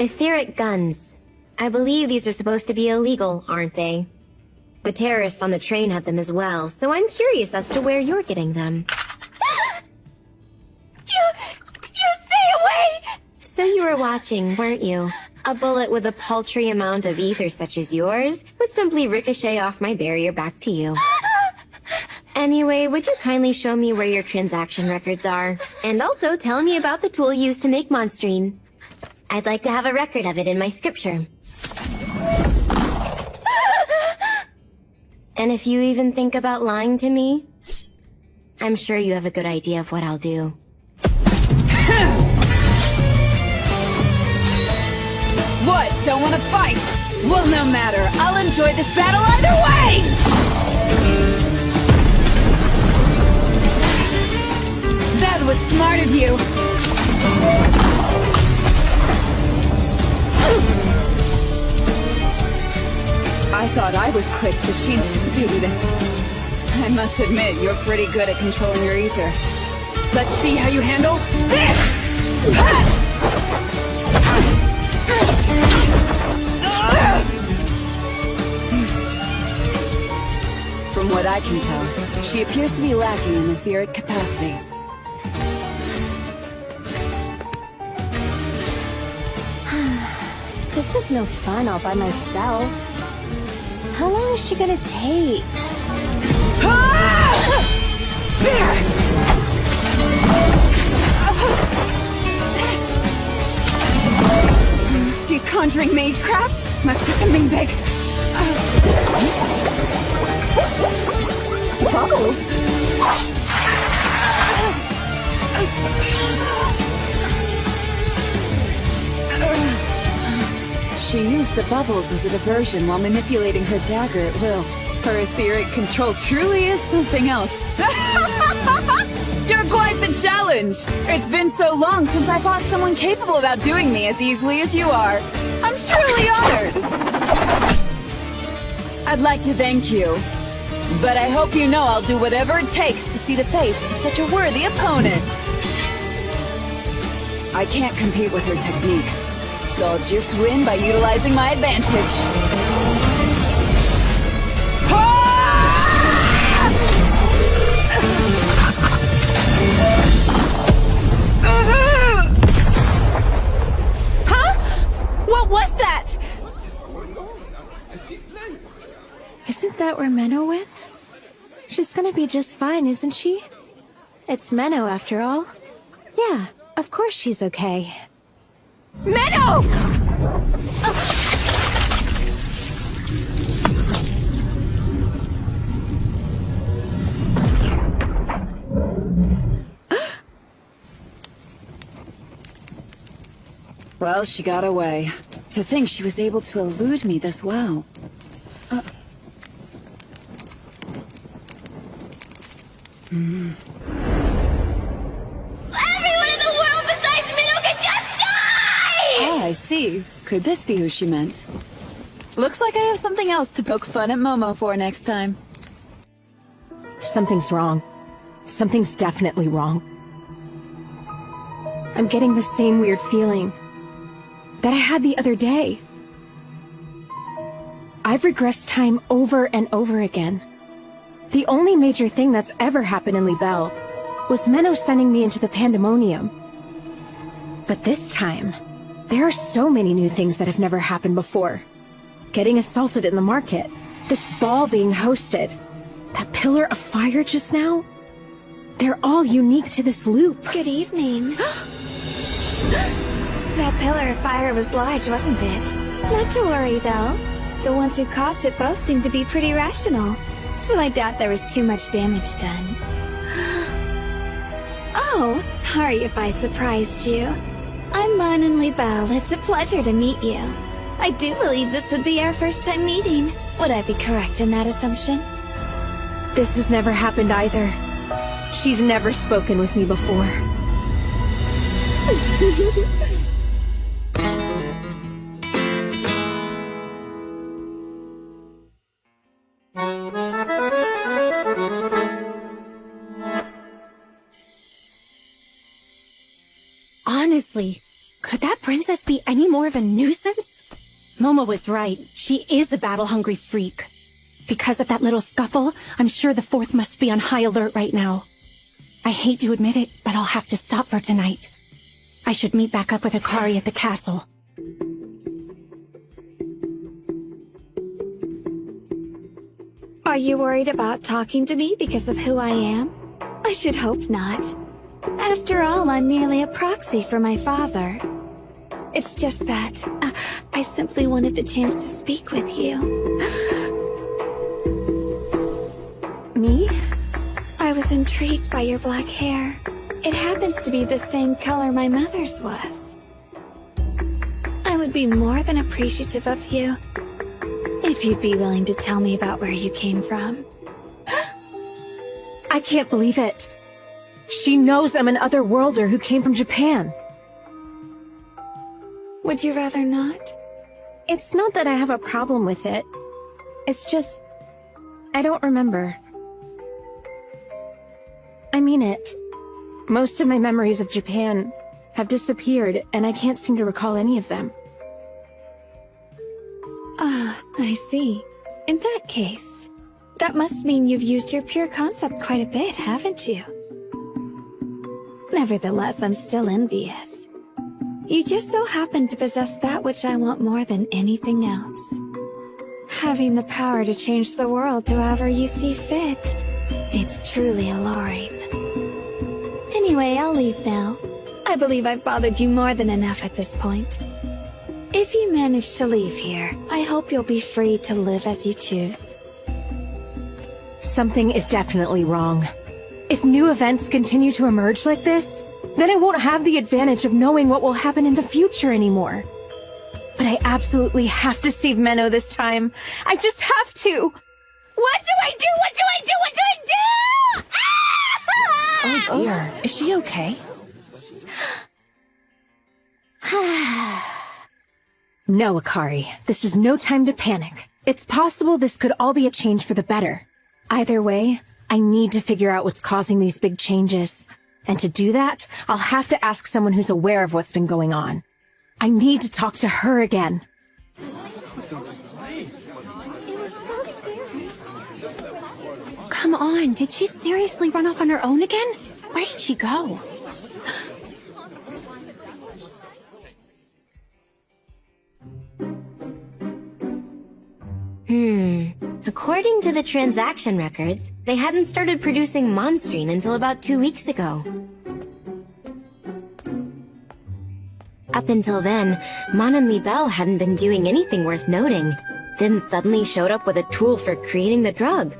[SPEAKER 3] Etheric guns. I believe these are supposed to be illegal, aren't they?
[SPEAKER 21] The terrorists on the train had them as well, so I'm curious as to where you're getting them.
[SPEAKER 3] You stay away!
[SPEAKER 21] So you were watching, weren't you? A bullet with a paltry amount of ether such as yours would simply ricochet off my barrier back to you. Anyway, would you kindly show me where your transaction records are? And also tell me about the tool used to make Monstrine. I'd like to have a record of it in my scripture. And if you even think about lying to me, I'm sure you have a good idea of what I'll do.
[SPEAKER 5] What? Don't want to fight? Well, no matter. I'll enjoy this battle either way! That was smart of you. I thought I was quick, but she anticipated it. I must admit, you're pretty good at controlling your ether. Let's see how you handle this! From what I can tell, she appears to be lacking in etheric capacity.
[SPEAKER 7] This is no fun all by myself. How long is she gonna take?
[SPEAKER 5] There! She's conjuring magecraft? Must be something big. Bubbles? She used the bubbles as a diversion while manipulating her dagger at will. Her etheric control truly is something else. You're quite the challenge! It's been so long since I fought someone capable of outdoing me as easily as you are. I'm truly honored! I'd like to thank you, but I hope you know I'll do whatever it takes to see the face of such a worthy opponent. I can't compete with her technique, so I'll just win by utilizing my advantage.
[SPEAKER 7] What was that? Isn't that where Menno went? She's gonna be just fine, isn't she? It's Menno after all. Yeah, of course she's okay. Menno!
[SPEAKER 5] Well, she got away. To think she was able to elude me this well.
[SPEAKER 3] Everyone in the world besides Minnow can just die!
[SPEAKER 5] Ah, I see. Could this be who she meant? Looks like I have something else to poke fun at Momo for next time.
[SPEAKER 7] Something's wrong. Something's definitely wrong. I'm getting the same weird feeling that I had the other day. I've regressed time over and over again. The only major thing that's ever happened in Libelle was Menno sending me into the pandemonium. But this time, there are so many new things that have never happened before. Getting assaulted in the market, this ball being hosted, that pillar of fire just now. They're all unique to this loop.
[SPEAKER 15] Good evening. That pillar of fire was large, wasn't it? Not to worry, though. The ones who caused it both seemed to be pretty rational, so I doubt there was too much damage done. Oh, sorry if I surprised you. I'm Mon and Libelle. It's a pleasure to meet you. I do believe this would be our first time meeting. Would I be correct in that assumption?
[SPEAKER 7] This has never happened either. She's never spoken with me before. Honestly, could that princess be any more of a nuisance? Momo was right. She is a battle-hungry freak.
[SPEAKER 2] Because of that little scuffle, I'm sure the fourth must be on high alert right now. I hate to admit it, but I'll have to stop for tonight. I should meet back up with Akari at the castle.
[SPEAKER 15] Are you worried about talking to me because of who I am? I should hope not. After all, I'm merely a proxy for my father. It's just that I simply wanted the chance to speak with you. Me? I was intrigued by your black hair. It happens to be the same color my mother's was. I would be more than appreciative of you if you'd be willing to tell me about where you came from.
[SPEAKER 2] I can't believe it. She knows I'm an otherworlder who came from Japan.
[SPEAKER 15] Would you rather not?
[SPEAKER 2] It's not that I have a problem with it. It's just, I don't remember. I mean it. Most of my memories of Japan have disappeared, and I can't seem to recall any of them.
[SPEAKER 15] Ah, I see. In that case, that must mean you've used your pure concept quite a bit, haven't you? Nevertheless, I'm still envious. You just so happen to possess that which I want more than anything else. Having the power to change the world to however you see fit. It's truly alluring. Anyway, I'll leave now. I believe I've bothered you more than enough at this point. If you manage to leave here, I hope you'll be free to live as you choose.
[SPEAKER 2] Something is definitely wrong. If new events continue to emerge like this, then I won't have the advantage of knowing what will happen in the future anymore. But I absolutely have to save Menno this time. I just have to!
[SPEAKER 3] What do I do? What do I do? What do I do?
[SPEAKER 2] Oh dear, is she okay? No, Akari, this is no time to panic. It's possible this could all be a change for the better. Either way, I need to figure out what's causing these big changes. And to do that, I'll have to ask someone who's aware of what's been going on. I need to talk to her again. Come on, did she seriously run off on her own again? Where did she go?
[SPEAKER 21] According to the transaction records, they hadn't started producing Monstrine until about 2 weeks ago. Up until then, Mon and Libelle hadn't been doing anything worth noting, then suddenly showed up with a tool for creating the drug.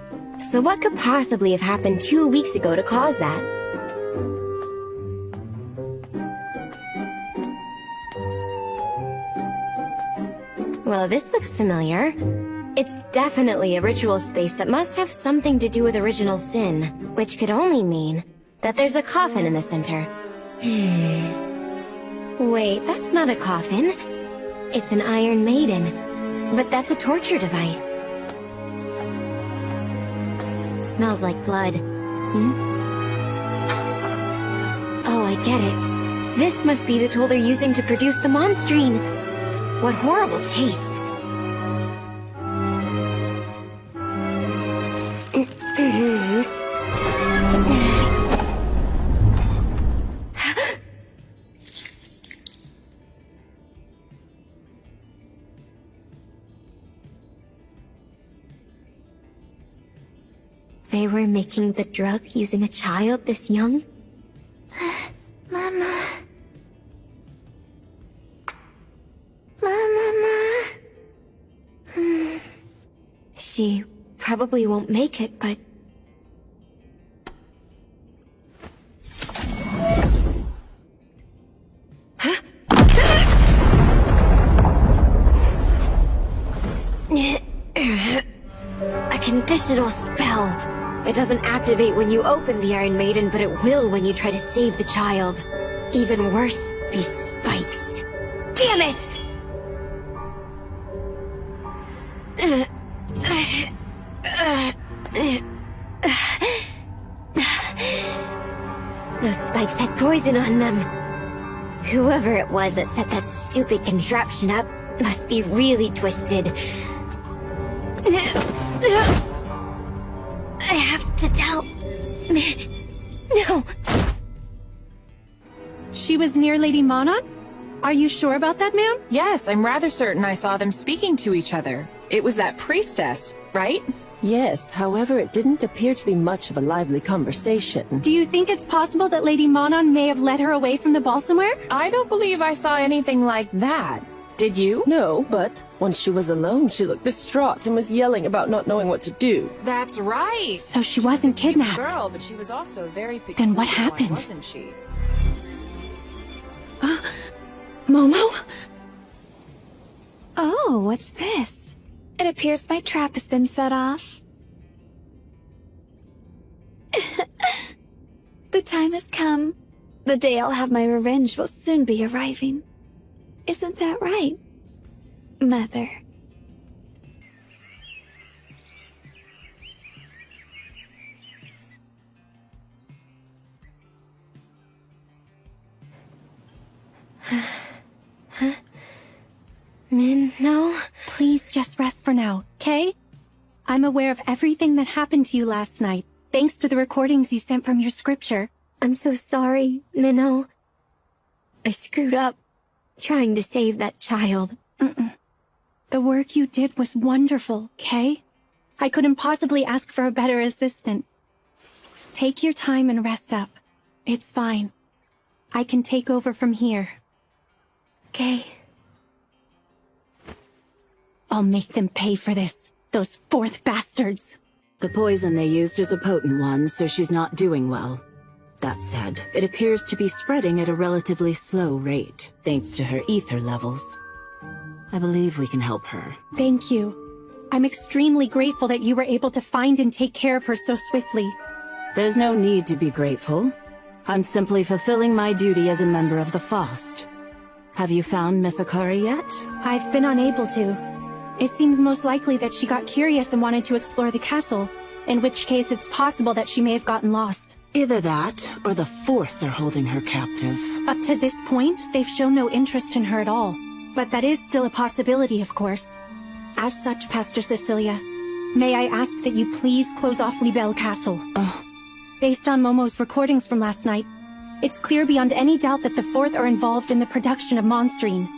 [SPEAKER 21] So what could possibly have happened 2 weeks ago to cause that? Well, this looks familiar. It's definitely a ritual space that must have something to do with original sin, which could only mean that there's a coffin in the center. Wait, that's not a coffin. It's an Iron Maiden, but that's a torture device. Smells like blood. Oh, I get it. This must be the tool they're using to produce the Monstrine. What horrible taste. They were making the drug using a child this young?
[SPEAKER 3] Mama. Mama.
[SPEAKER 21] She probably won't make it, but... A conditional spell. It doesn't activate when you open the Iron Maiden, but it will when you try to save the child. Even worse, these spikes. Damn it! Those spikes had poison on them. Whoever it was that set that stupid contraption up must be really twisted.
[SPEAKER 3] I have to tell... No.
[SPEAKER 2] She was near Lady Manon? Are you sure about that, ma'am?
[SPEAKER 8] Yes, I'm rather certain I saw them speaking to each other. It was that priestess, right?
[SPEAKER 22] Yes, however, it didn't appear to be much of a lively conversation.
[SPEAKER 2] Do you think it's possible that Lady Manon may have led her away from the ball somewhere?
[SPEAKER 8] I don't believe I saw anything like that. Did you?
[SPEAKER 22] No, but once she was alone, she looked distraught and was yelling about not knowing what to do.
[SPEAKER 8] That's right.
[SPEAKER 2] So she wasn't kidnapped.
[SPEAKER 8] Girl, but she was also a very peculiar
[SPEAKER 2] Then what
[SPEAKER 8] one,
[SPEAKER 2] happened?
[SPEAKER 8] wasn't she?
[SPEAKER 2] Momo?
[SPEAKER 15] Oh, what's this? It appears my trap has been set off. The time has come. The day I'll have my revenge will soon be arriving. Isn't that right, Mother?
[SPEAKER 3] Minnow?
[SPEAKER 2] Please just rest for now, okay? I'm aware of everything that happened to you last night, thanks to the recordings you sent from your scripture.
[SPEAKER 3] I'm so sorry, Minnow. I screwed up, trying to save that child.
[SPEAKER 2] The work you did was wonderful, okay? I couldn't possibly ask for a better assistant. Take your time and rest up. It's fine. I can take over from here.
[SPEAKER 3] Okay.
[SPEAKER 2] I'll make them pay for this. Those fourth bastards.
[SPEAKER 16] The poison they used is a potent one, so she's not doing well. That said, it appears to be spreading at a relatively slow rate, thanks to her ether levels. I believe we can help her.
[SPEAKER 2] Thank you. I'm extremely grateful that you were able to find and take care of her so swiftly.
[SPEAKER 16] There's no need to be grateful. I'm simply fulfilling my duty as a member of the FOST. Have you found Miss Akari yet?
[SPEAKER 2] I've been unable to. It seems most likely that she got curious and wanted to explore the castle, in which case it's possible that she may have gotten lost.
[SPEAKER 16] Either that, or the fourth are holding her captive.
[SPEAKER 2] Up to this point, they've shown no interest in her at all. But that is still a possibility, of course. As such, Pastor Cecilia, may I ask that you please close off Libelle Castle? Based on Momo's recordings from last night, it's clear beyond any doubt that the Fourth are involved in the production of Monstrine.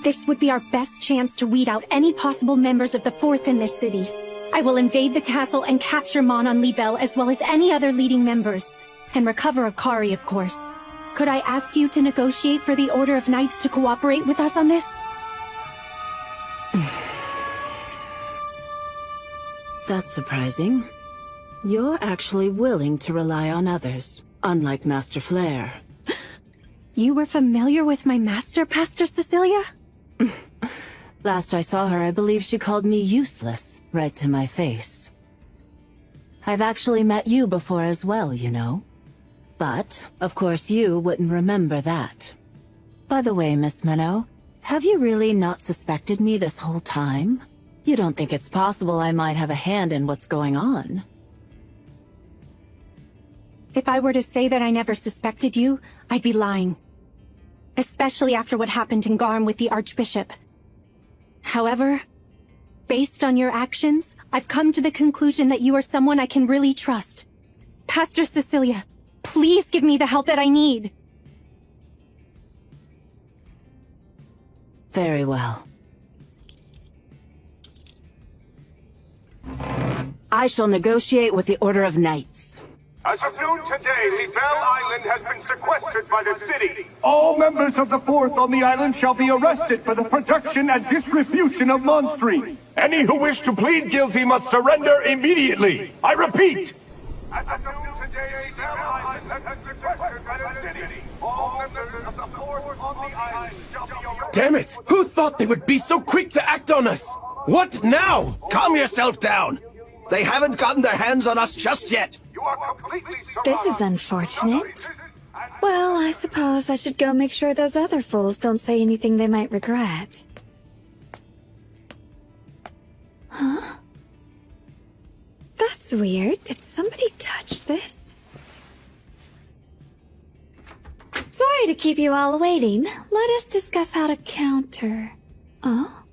[SPEAKER 2] This would be our best chance to weed out any possible members of the Fourth in this city. I will invade the castle and capture Mon on Libelle as well as any other leading members. And recover Akari, of course. Could I ask you to negotiate for the Order of Knights to cooperate with us on this?
[SPEAKER 16] That's surprising. You're actually willing to rely on others, unlike Master Flare.
[SPEAKER 2] You were familiar with my master, Pastor Cecilia?
[SPEAKER 16] Last I saw her, I believe she called me useless, right to my face. I've actually met you before as well, you know. But, of course, you wouldn't remember that. By the way, Miss Minnow, have you really not suspected me this whole time? You don't think it's possible I might have a hand in what's going on?
[SPEAKER 2] If I were to say that I never suspected you, I'd be lying. Especially after what happened in Garm with the Archbishop. However, based on your actions, I've come to the conclusion that you are someone I can really trust. Pastor Cecilia, please give me the help that I need.
[SPEAKER 16] Very well. I shall negotiate with the Order of Knights.
[SPEAKER 23] As of noon today, Libelle Island has been sequestered by the city.
[SPEAKER 24] All members of the Fourth on the island shall be arrested for the production and distribution of Monstrine.
[SPEAKER 23] Any who wish to plead guilty must surrender immediately. I repeat. As of noon today, Libelle Island has been sequestered by the city. All members of the Fourth on the island shall be arrested.
[SPEAKER 20] Damn it! Who thought they would be so quick to act on us? What now?
[SPEAKER 10] Calm yourself down. They haven't gotten their hands on us just yet.
[SPEAKER 15] This is unfortunate. Well, I suppose I should go make sure those other fools don't say anything they might regret. Huh? That's weird. Did somebody touch this? Sorry to keep you all waiting. Let us discuss how to counter. Oh?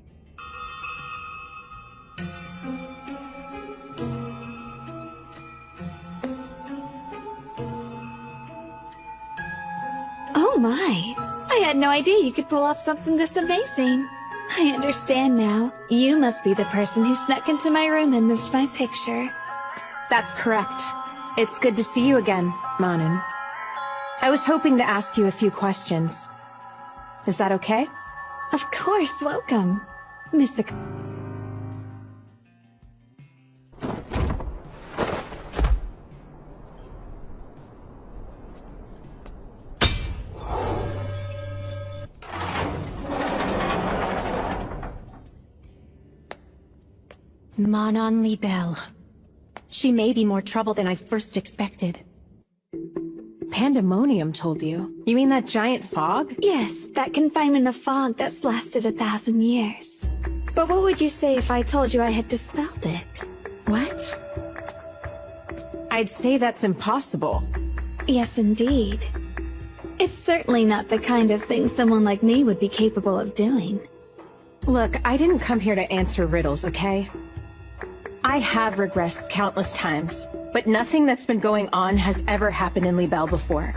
[SPEAKER 15] my. I had no idea you could pull off something this amazing. I understand now. You must be the person who snuck into my room and moved my picture.
[SPEAKER 2] That's correct. It's good to see you again, Manan. I was hoping to ask you a few questions. Is that okay?
[SPEAKER 15] Of course, welcome, Miss
[SPEAKER 2] Manan Libel. She may be more trouble than I first expected. Pandemonium told you? You mean that giant fog?
[SPEAKER 15] Yes, that confinement of fog that's lasted 1,000 years. But what would you say if I told you I had dispelled it?
[SPEAKER 2] What? I'd say that's impossible.
[SPEAKER 15] Yes, indeed. It's certainly not the kind of thing someone like me would be capable of doing.
[SPEAKER 2] Look, I didn't come here to answer riddles, okay? I have regressed countless times, but nothing that's been going on has ever happened in Libel before.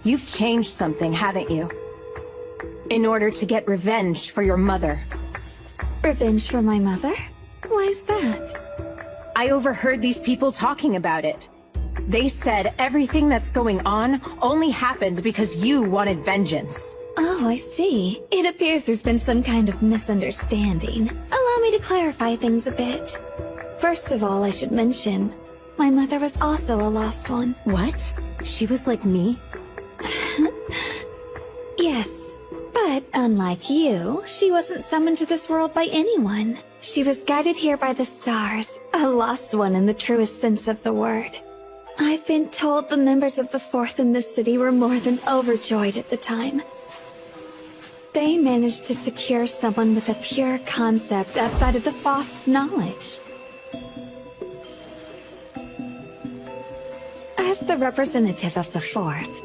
[SPEAKER 2] You've changed something, haven't you? In order to get revenge for your mother.
[SPEAKER 15] Revenge for my mother? Why is that?
[SPEAKER 2] I overheard these people talking about it. They said everything that's going on only happened because you wanted vengeance.
[SPEAKER 15] Oh, I see. It appears there's been some kind of misunderstanding. Allow me to clarify things a bit. First of all, I should mention, my mother was also a lost one.
[SPEAKER 2] What? She was like me?
[SPEAKER 15] Yes, but unlike you, she wasn't summoned to this world by anyone. She was guided here by the stars, a lost one in the truest sense of the word. I've been told the members of the Fourth in this city were more than overjoyed at the time. They managed to secure someone with a pure concept outside of the FullScreen's knowledge. As the representative of the Fourth,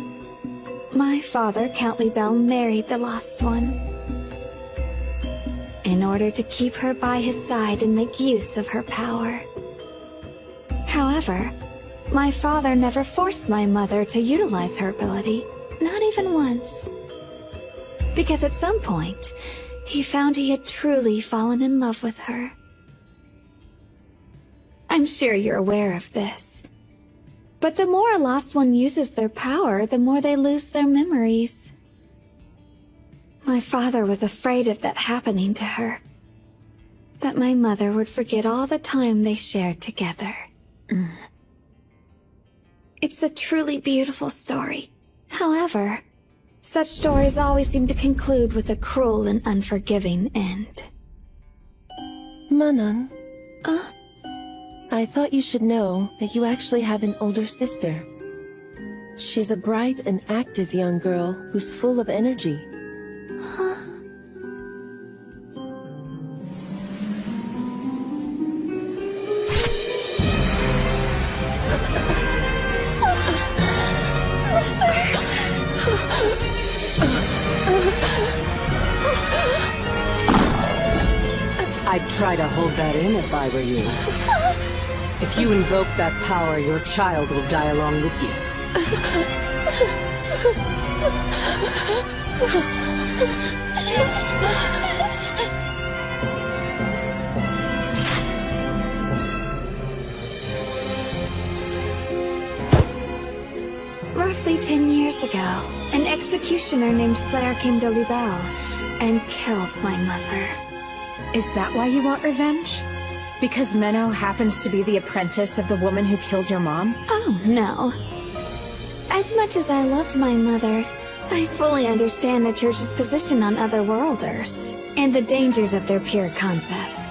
[SPEAKER 15] my father, Count Libel, married the lost one. In order to keep her by his side and make use of her power. However, my father never forced my mother to utilize her ability, not even once. Because at some point, he found he had truly fallen in love with her. I'm sure you're aware of this. But the more a lost one uses their power, the more they lose their memories. My father was afraid of that happening to her. That my mother would forget all the time they shared together. It's a truly beautiful story. However, such stories always seem to conclude with a cruel and unforgiving end.
[SPEAKER 22] Manan. I thought you should know that you actually have an older sister. She's a bright and active young girl who's full of energy.
[SPEAKER 1] I'd try to hold that in if I were you. If you invoke that power, your child will die along with you.
[SPEAKER 15] Roughly 10 years ago, an executioner named Flair came to Libel and killed my mother.
[SPEAKER 2] Is that why you want revenge? Because Menno happens to be the apprentice of the woman who killed your mom?
[SPEAKER 15] Oh, no. As much as I loved my mother, I fully understand the Church's position on otherworlders, and the dangers of their pure concepts.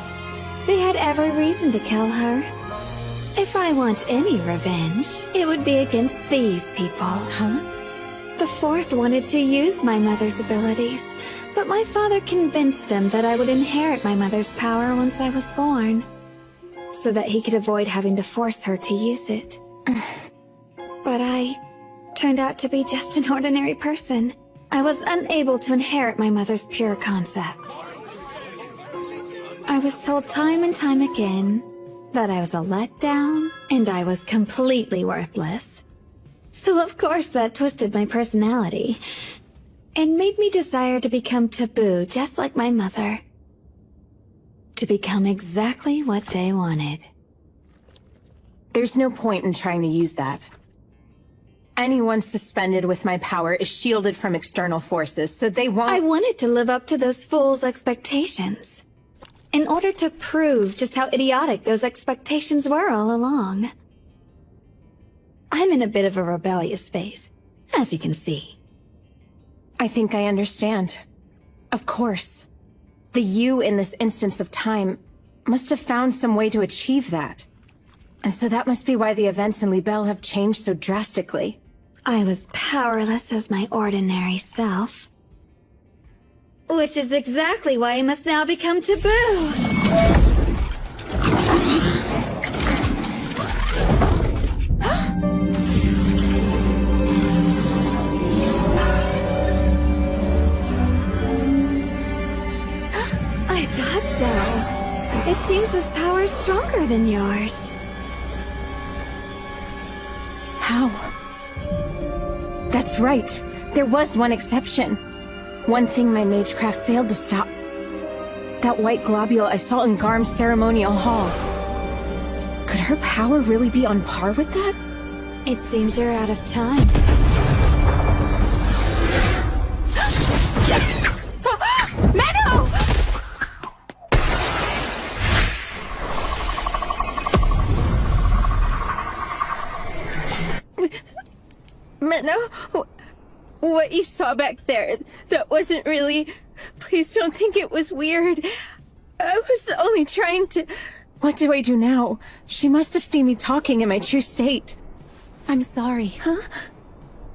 [SPEAKER 15] They had every reason to kill her. If I want any revenge, it would be against these people.
[SPEAKER 2] Huh?
[SPEAKER 15] The Fourth wanted to use my mother's abilities, but my father convinced them that I would inherit my mother's power once I was born, so that he could avoid having to force her to use it. But I turned out to be just an ordinary person. I was unable to inherit my mother's pure concept. I was told time and time again that I was a letdown and I was completely worthless. So of course that twisted my personality. It made me desire to become taboo, just like my mother. To become exactly what they wanted.
[SPEAKER 2] There's no point in trying to use that. Anyone suspended with my power is shielded from external forces, so they won't—
[SPEAKER 15] I wanted to live up to those fools' expectations. In order to prove just how idiotic those expectations were all along. I'm in a bit of a rebellious phase, as you can see.
[SPEAKER 2] I think I understand. Of course. The you in this instance of time must have found some way to achieve that. And so that must be why the events in Libelle have changed so drastically.
[SPEAKER 15] I was powerless as my ordinary self. Which is exactly why I must now become taboo! I thought so. It seems this power is stronger than yours.
[SPEAKER 2] How? That's right. There was one exception. One thing my magecraft failed to stop. That white globule I saw in Garm's ceremonial hall. Could her power really be on par with that?
[SPEAKER 15] It seems you're out of time.
[SPEAKER 7] Menno, what you saw back there, that wasn't really... Please don't think it was weird. I was only trying to...
[SPEAKER 2] What do I do now? She must have seen me talking in my true state. I'm sorry. Huh?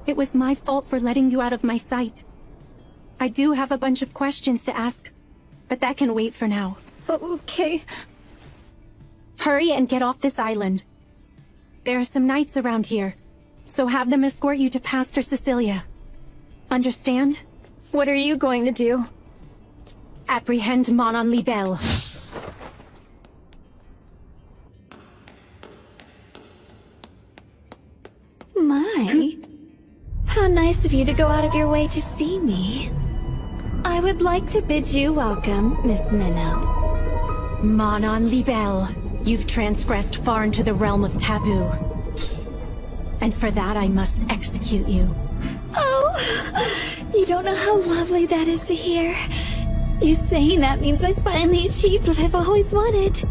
[SPEAKER 2] It was my fault for letting you out of my sight. I do have a bunch of questions to ask, but that can wait for now.
[SPEAKER 7] Okay.
[SPEAKER 2] Hurry and get off this island. There are some knights around here, so have them escort you to Pastor Cecilia. Understand?
[SPEAKER 7] What are you going to do?
[SPEAKER 2] Apprehend Manon Libelle.
[SPEAKER 15] My, how nice of you to go out of your way to see me. I would like to bid you welcome, Miss Minnow.
[SPEAKER 2] Manon Libelle, you've transgressed far into the realm of taboo. And for that I must execute you.
[SPEAKER 15] Oh, you don't know how lovely that is to hear. You saying that means I finally achieved what I've always wanted.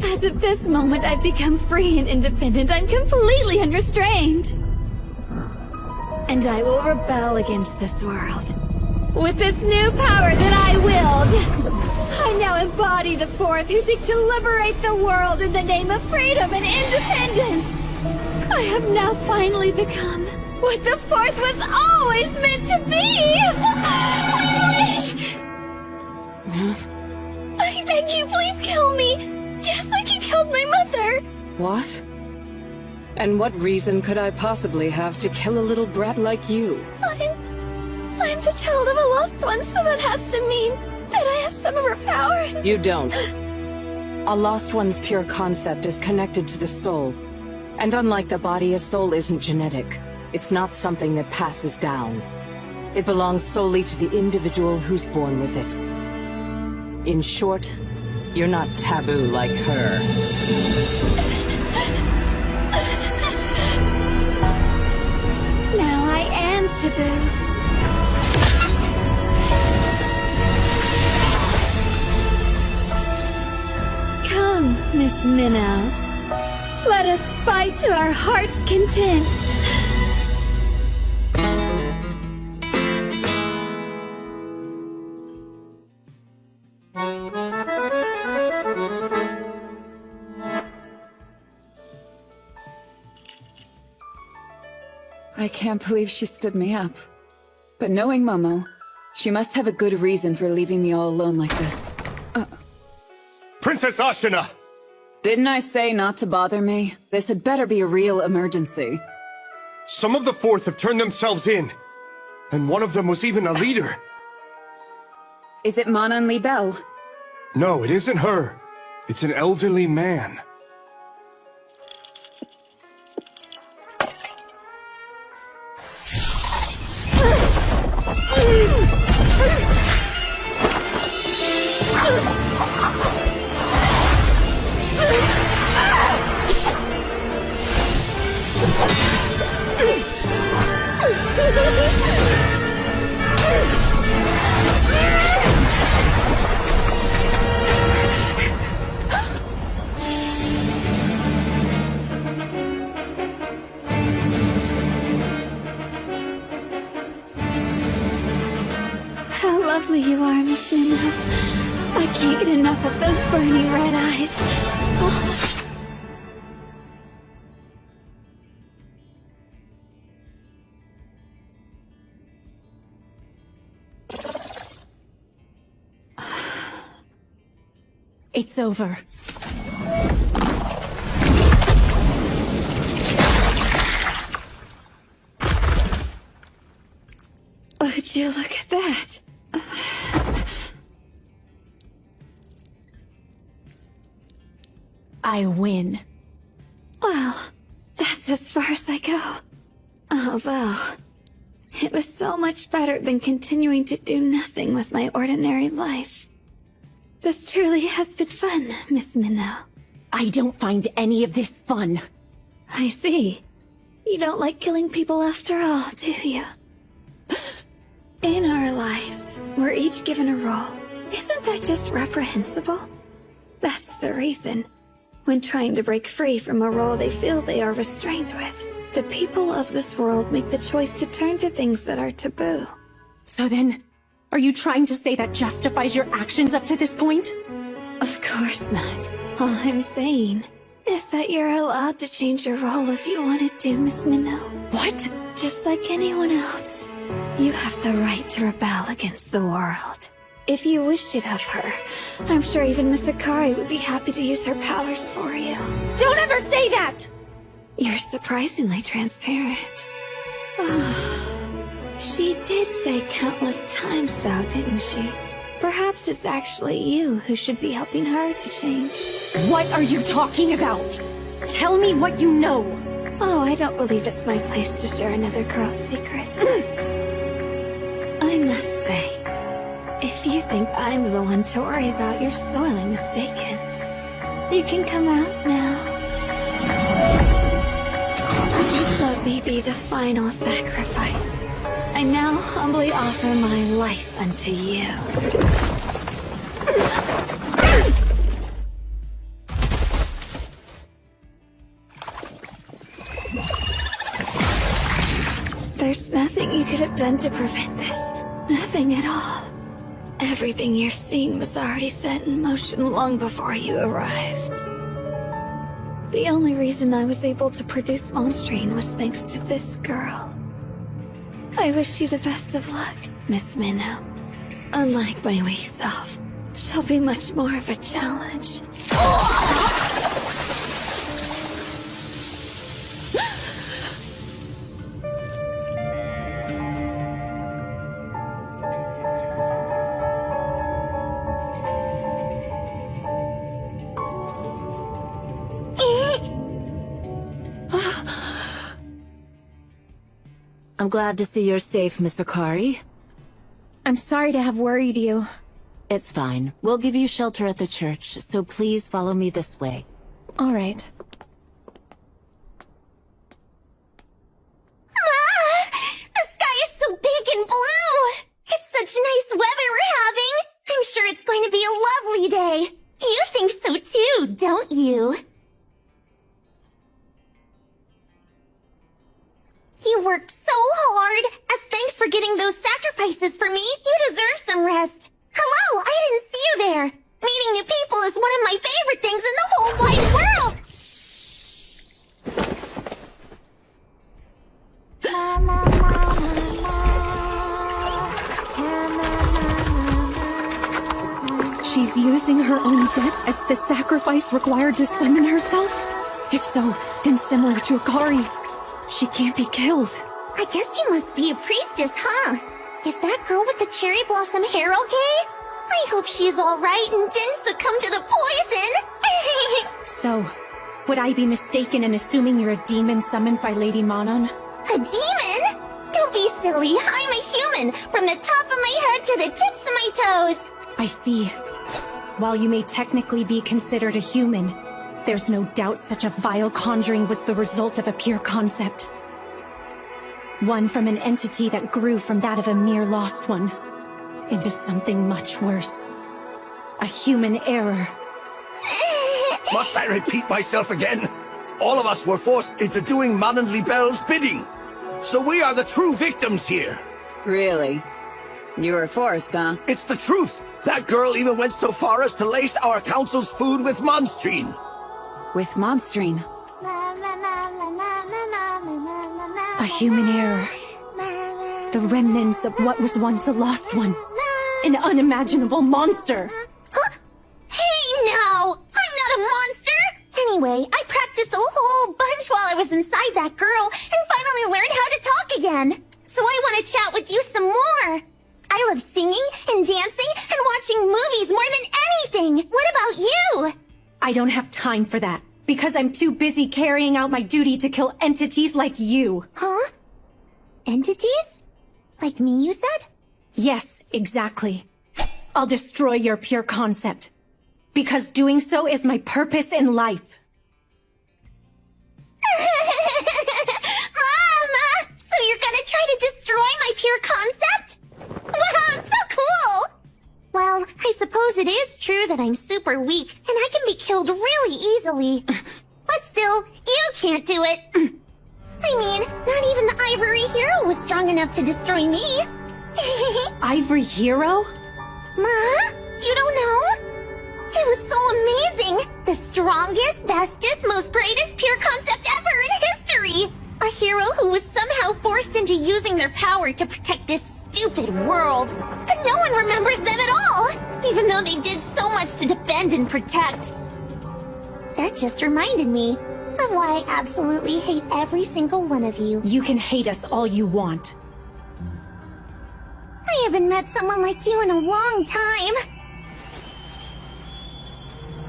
[SPEAKER 15] As of this moment, I've become free and independent. I'm completely unrestrained. And I will rebel against this world. With this new power that I willed. I now embody the Fourth who seek to liberate the world in the name of freedom and independence. I have now finally become what the Fourth was always meant to be! I beg you, please kill me! Just like you killed my mother!
[SPEAKER 1] What? And what reason could I possibly have to kill a little brat like you?
[SPEAKER 15] I'm the child of a lost one, so that has to mean that I have some of her power.
[SPEAKER 1] You don't. A lost one's pure concept is connected to the soul. And unlike the body, a soul isn't genetic. It's not something that passes down. It belongs solely to the individual who's born with it. In short, you're not taboo like her.
[SPEAKER 15] Now I am taboo. Come, Miss Minnow. Let us fight to our heart's content.
[SPEAKER 14] I can't believe she stood me up. But knowing Momo, she must have a good reason for leaving me all alone like this.
[SPEAKER 6] Princess Ashina!
[SPEAKER 14] Didn't I say not to bother me? This had better be a real emergency.
[SPEAKER 6] Some of the Fourth have turned themselves in. And one of them was even a leader.
[SPEAKER 14] Is it Manon Libelle?
[SPEAKER 6] No, it isn't her. It's an elderly man.
[SPEAKER 15] How lovely you are, Miss Minnow. I can't get enough of those burning red eyes. Oh.
[SPEAKER 2] It's over.
[SPEAKER 15] Would you look at that?
[SPEAKER 2] I win.
[SPEAKER 15] Well, that's as far as I go. Although, it was so much better than continuing to do nothing with my ordinary life. This truly has been fun, Miss Minnow.
[SPEAKER 2] I don't find any of this fun.
[SPEAKER 15] I see. You don't like killing people after all, do you? In our lives, we're each given a role. Isn't that just reprehensible? That's the reason. When trying to break free from a role they feel they are restrained with, the people of this world make the choice to turn to things that are taboo.
[SPEAKER 2] So then, are you trying to say that justifies your actions up to this point?
[SPEAKER 15] Of course not. All I'm saying is that you're allowed to change your role if you wanted to, Miss Minnow.
[SPEAKER 2] What?
[SPEAKER 15] Just like anyone else. You have the right to rebel against the world. If you wished it of her, I'm sure even Miss Akari would be happy to use her powers for you.
[SPEAKER 2] Don't ever say that!
[SPEAKER 15] You're surprisingly transparent. She did say countless times, though, didn't she? Perhaps it's actually you who should be helping her to change.
[SPEAKER 2] What are you talking about? Tell me what you know!
[SPEAKER 15] Oh, I don't believe it's my place to share another girl's secrets. I must say, if you think I'm the one to worry about, you're sorely mistaken. You can come out now. Let me be the final sacrifice. I now humbly offer my life unto you. There's nothing you could have done to prevent this. Nothing at all. Everything you're seeing was already set in motion long before you arrived. The only reason I was able to produce Monstrine was thanks to this girl. I wish you the best of luck, Miss Minnow. Unlike my weak self, she'll be much more of a challenge.
[SPEAKER 16] I'm glad to see you're safe, Miss Akari.
[SPEAKER 2] I'm sorry to have worried you.
[SPEAKER 16] It's fine. We'll give you shelter at the church, so please follow me this way.
[SPEAKER 2] All right.
[SPEAKER 3] Ma! The sky is so big and blue! It's such nice weather we're having! I'm sure it's going to be a lovely day! You think so too, don't you? You worked so hard! As thanks for getting those sacrifices for me, you deserve some rest! Hello, I didn't see you there! Meeting new people is one of my favorite things in the whole wide world!
[SPEAKER 2] She's using her own death as the sacrifice required to summon herself? If so, then similar to Akari, she can't be killed.
[SPEAKER 3] I guess you must be a priestess, huh? Is that girl with the cherry blossom hair okay? I hope she's alright and didn't succumb to the poison!
[SPEAKER 2] So, would I be mistaken in assuming you're a demon summoned by Lady Manon?
[SPEAKER 3] A demon? Don't be silly, I'm a human, from the top of my head to the tips of my toes!
[SPEAKER 2] I see. While you may technically be considered a human, there's no doubt such a vile conjuring was the result of a pure concept. One from an entity that grew from that of a mere lost one. into something much worse. A human error.
[SPEAKER 10] Must I repeat myself again? All of us were forced into doing Mon and Libelle's bidding. So we are the true victims here.
[SPEAKER 14] Really? You were forced, huh?
[SPEAKER 10] It's the truth. That girl even went so far as to lace our council's food with monstrine.
[SPEAKER 16] With monstrine?
[SPEAKER 2] A human error. The remnants of what was once a lost one. An unimaginable monster.
[SPEAKER 3] Huh? Hey now! I'm not a monster! Anyway, I practiced a whole bunch while I was inside that girl and finally learned how to talk again. So I want to chat with you some more. I love singing and dancing and watching movies more than anything. What about you?
[SPEAKER 2] I don't have time for that, because I'm too busy carrying out my duty to kill entities like you.
[SPEAKER 3] Huh? Entities? Like me, you said?
[SPEAKER 2] Yes, exactly. I'll destroy your pure concept, because doing so is my purpose in life.
[SPEAKER 3] Mama! So you're gonna try to destroy my pure concept? Wow, so cool! Well, I suppose it is true that I'm super weak, and I can be killed really easily. But still, you can't do it. I mean, not even the Ivory Hero was strong enough to destroy me.
[SPEAKER 2] Ivory Hero?
[SPEAKER 3] Ma? You don't know? It was so amazing! The strongest, bestest, most greatest pure concept ever in history! A hero who was somehow forced into using their power to protect this stupid world. But no one remembers them at all, even though they did so much to defend and protect. That just reminded me of why I absolutely hate every single one of you.
[SPEAKER 2] You can hate us all you want.
[SPEAKER 3] I haven't met someone like you in a long time.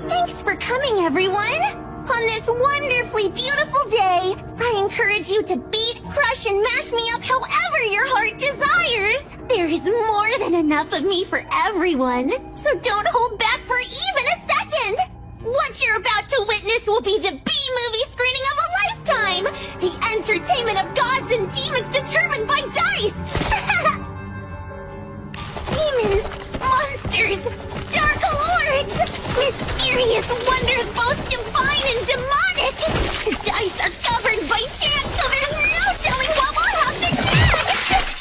[SPEAKER 3] Thanks for coming, everyone! On this wonderfully beautiful day, I encourage you to beat, crush, and mash me up however your heart desires. There is more than enough of me for everyone, so don't hold back for even a second. What you're about to witness will be the B-movie screening of a lifetime! The entertainment of gods and demons determined by dice! Demons, monsters, dark lords, mysterious wonders both divine and demonic! The dice are governed by chance, so there's no telling what will happen next!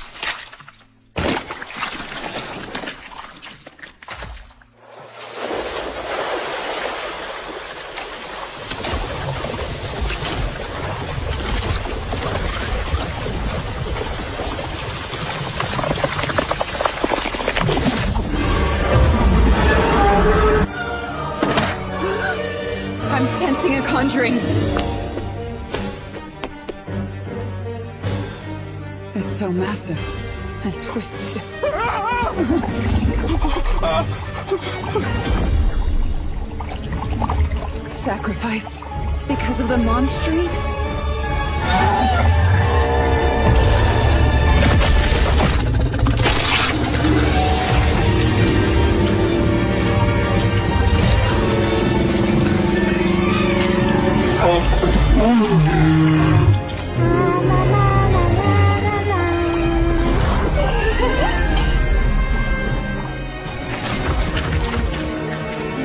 [SPEAKER 14] I'm sensing a conjuring. It's so massive and twisted. Sacrificed because of the monstrine?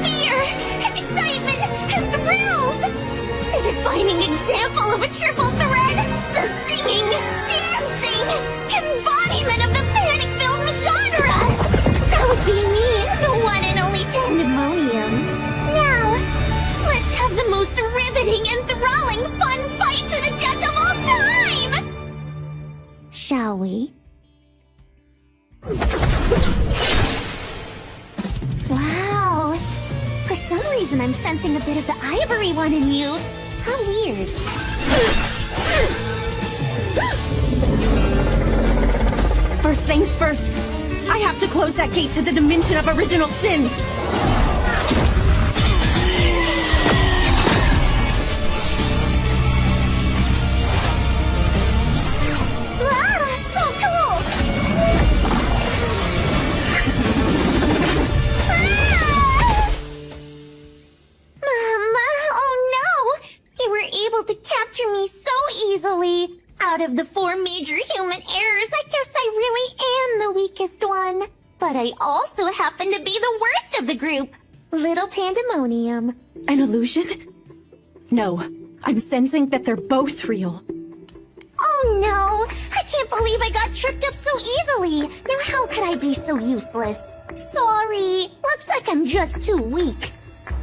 [SPEAKER 3] Fear, excitement, and thrills! The defining example of a triple thread! The singing, dancing, embodiment of the panic-filled genre! That would be me, the one and only Pandemonium. Now, let's have the most riveting, enthralling, fun fight to the death of all time! Shall we? Wow! For some reason, I'm sensing a bit of the ivory one in you. How weird.
[SPEAKER 2] First things first, I have to close that gate to the dimension of original sin.
[SPEAKER 3] Wow, so cool! Mama, oh no! You were able to capture me so easily. Out of the 4 major human errors, I guess I really am the weakest one. But I also happen to be the worst of the group. Little pandemonium.
[SPEAKER 2] An illusion? No, I'm sensing that they're both real.
[SPEAKER 3] Oh no! I can't believe I got tripped up so easily! Now how could I be so useless? Sorry, looks like I'm just too weak.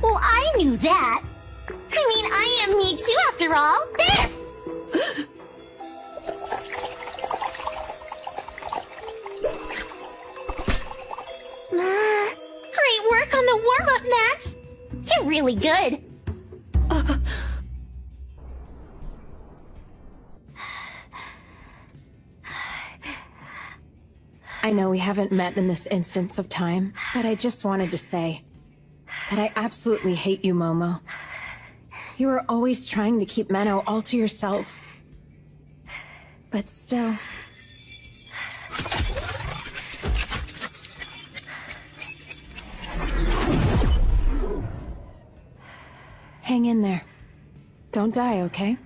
[SPEAKER 3] Well, I knew that. I mean, I am me too after all. Great work on the warm-up match! You're really good.
[SPEAKER 1] I know we haven't met in this instance of time, but I just wanted to say that I absolutely hate you, Momo. You are always trying to keep Menno all to yourself. But still... hang in there. Don't die, okay?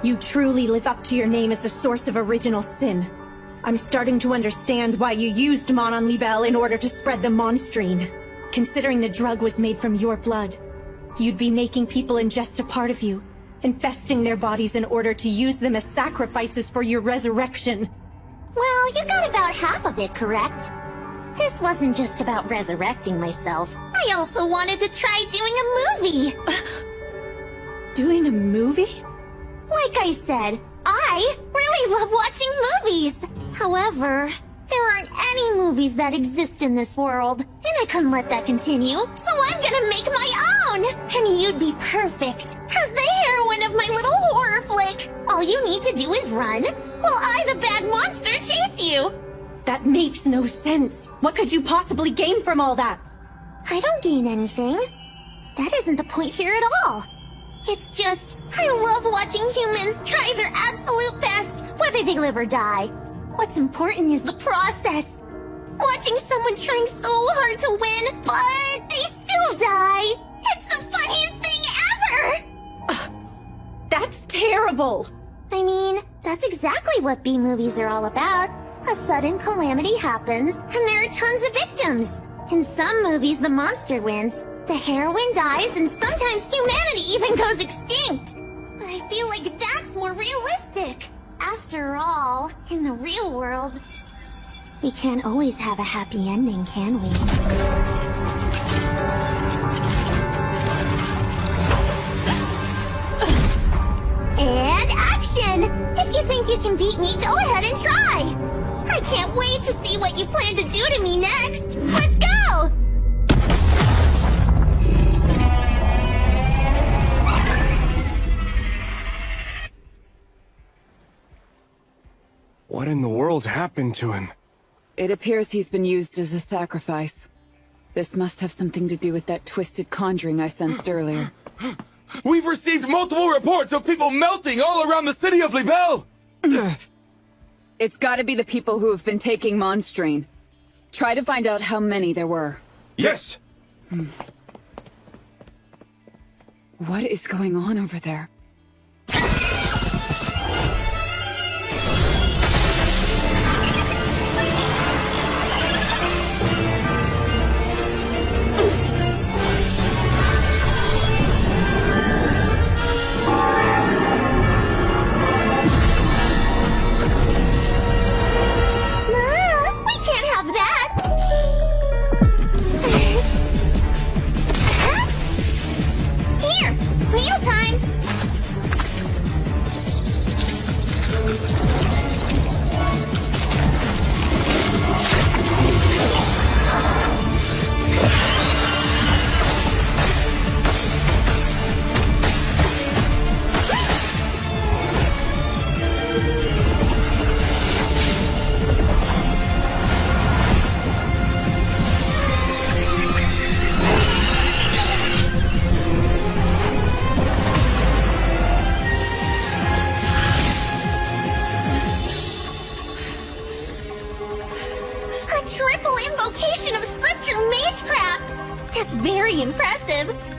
[SPEAKER 2] You truly live up to your name as a source of original sin. I'm starting to understand why you used Mon on Libelle in order to spread the monstrine. Considering the drug was made from your blood, you'd be making people ingest a part of you, infesting their bodies in order to use them as sacrifices for your resurrection.
[SPEAKER 3] Well, you got about half of it correct. This wasn't just about resurrecting myself. I also wanted to try doing a movie.
[SPEAKER 2] Doing a movie?
[SPEAKER 3] Like I said, I really love watching movies. However, there aren't any movies that exist in this world, and I couldn't let that continue, so I'm gonna make my own! And you'd be perfect as the heroine of my little horror flick. All you need to do is run, while I, the bad monster, chase you.
[SPEAKER 2] That makes no sense. What could you possibly gain from all that?
[SPEAKER 3] I don't gain anything. That isn't the point here at all. It's just, I love watching humans try their absolute best, whether they live or die. What's important is the process. Watching someone trying so hard to win, but they still die. It's the funniest thing ever!
[SPEAKER 2] That's terrible!
[SPEAKER 3] I mean, that's exactly what B-movies are all about. A sudden calamity happens, and there are tons of victims. In some movies, the monster wins. The heroine dies, and sometimes humanity even goes extinct. But I feel like that's more realistic. After all, in the real world, we can't always have a happy ending, can we? And action! If you think you can beat me, go ahead and try! I can't wait to see what you plan to do to me next! Let's go!
[SPEAKER 6] What in the world happened to him?
[SPEAKER 14] It appears he's been used as a sacrifice. This must have something to do with that twisted conjuring I sensed earlier.
[SPEAKER 20] We've received multiple reports of people melting all around the city of Libelle!
[SPEAKER 14] It's gotta be the people who have been taking monstrine. Try to find out how many there were.
[SPEAKER 6] Yes!
[SPEAKER 14] What is going on over there?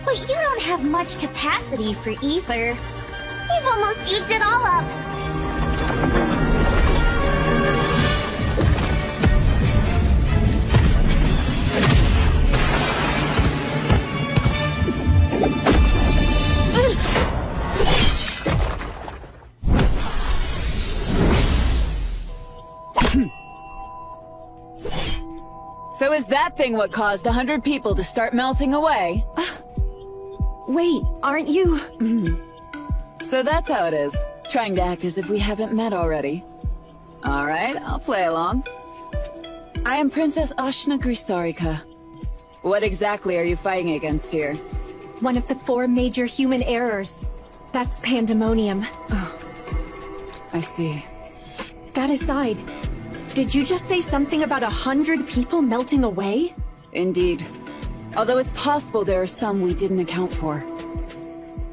[SPEAKER 3] But you don't have much capacity for ether. You've almost used it all up.
[SPEAKER 14] So is that thing what caused 100 people to start melting away?
[SPEAKER 2] Wait, aren't you?
[SPEAKER 14] So that's how it is. Trying to act as if we haven't met already. Alright, I'll play along. I am Princess Ashna Grisarika. What exactly are you fighting against here?
[SPEAKER 2] One of the 4 major human errors. That's pandemonium.
[SPEAKER 14] I see.
[SPEAKER 2] That aside, did you just say something about 100 people melting away?
[SPEAKER 14] Indeed. Although it's possible there are some we didn't account for.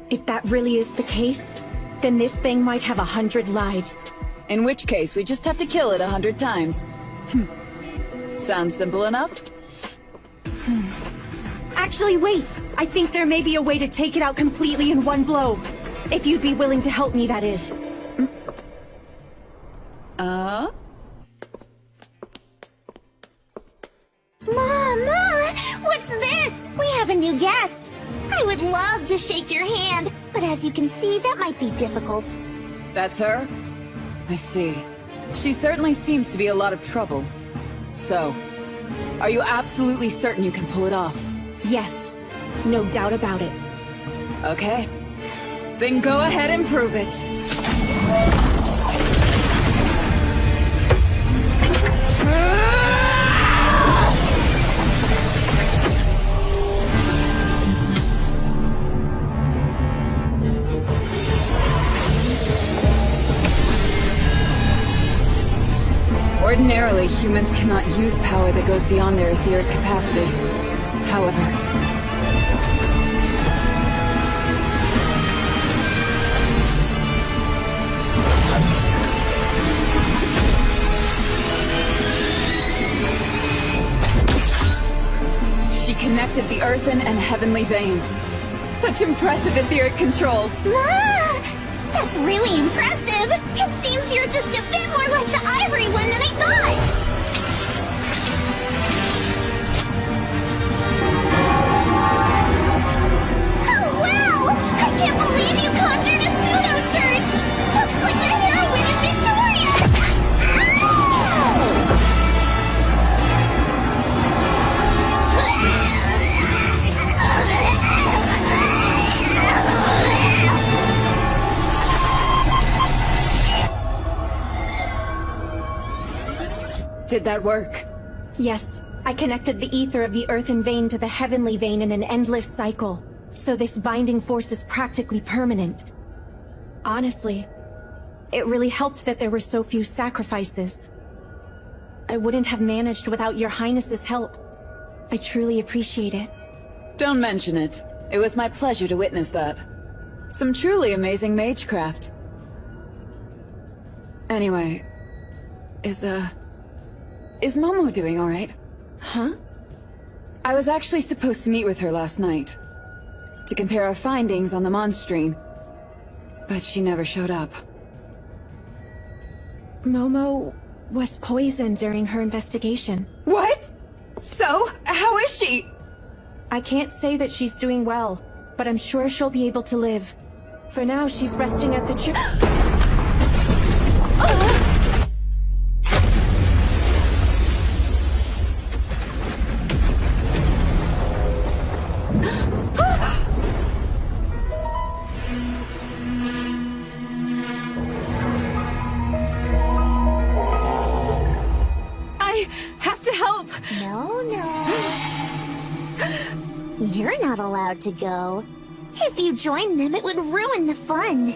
[SPEAKER 2] If that really is the case, then this thing might have 100 lives.
[SPEAKER 14] In which case, we just have to kill it 100 times. Sounds simple enough?
[SPEAKER 2] Actually, wait! I think there may be a way to take it out completely in one blow. If you'd be willing to help me, that is.
[SPEAKER 3] Ma, what's this? We have a new guest. I would love to shake your hand, but as you can see, that might be difficult.
[SPEAKER 14] That's her? I see. She certainly seems to be a lot of trouble. So, are you absolutely certain you can pull it off?
[SPEAKER 2] Yes. No doubt about it.
[SPEAKER 14] Okay. Then go ahead and prove it. Ordinarily, humans cannot use power that goes beyond their etheric capacity. However, she connected the earthen and heavenly veins. Such impressive etheric control.
[SPEAKER 3] Ma! That's really impressive! It seems you're just a bit more like the ivory one than I thought! Oh wow! I can't believe you conjured a pseudo-church! Looks like the heroine is victorious!
[SPEAKER 14] Did that work?
[SPEAKER 2] Yes. I connected the ether of the earthen vein to the heavenly vein in an endless cycle. So this binding force is practically permanent. Honestly, it really helped that there were so few sacrifices. I wouldn't have managed without your highness's help. I truly appreciate it.
[SPEAKER 14] Don't mention it. It was my pleasure to witness that. Some truly amazing magecraft. Anyway, is Momo doing alright?
[SPEAKER 2] Huh?
[SPEAKER 14] I was actually supposed to meet with her last night. To compare our findings on the Monstrine. But she never showed up.
[SPEAKER 2] Momo was poisoned during her investigation.
[SPEAKER 14] What? So, how is she?
[SPEAKER 2] I can't say that she's doing well, but I'm sure she'll be able to live. For now, she's resting at the church.
[SPEAKER 14] I have to help!
[SPEAKER 3] No. You're not allowed to go. If you join them, it would ruin the fun.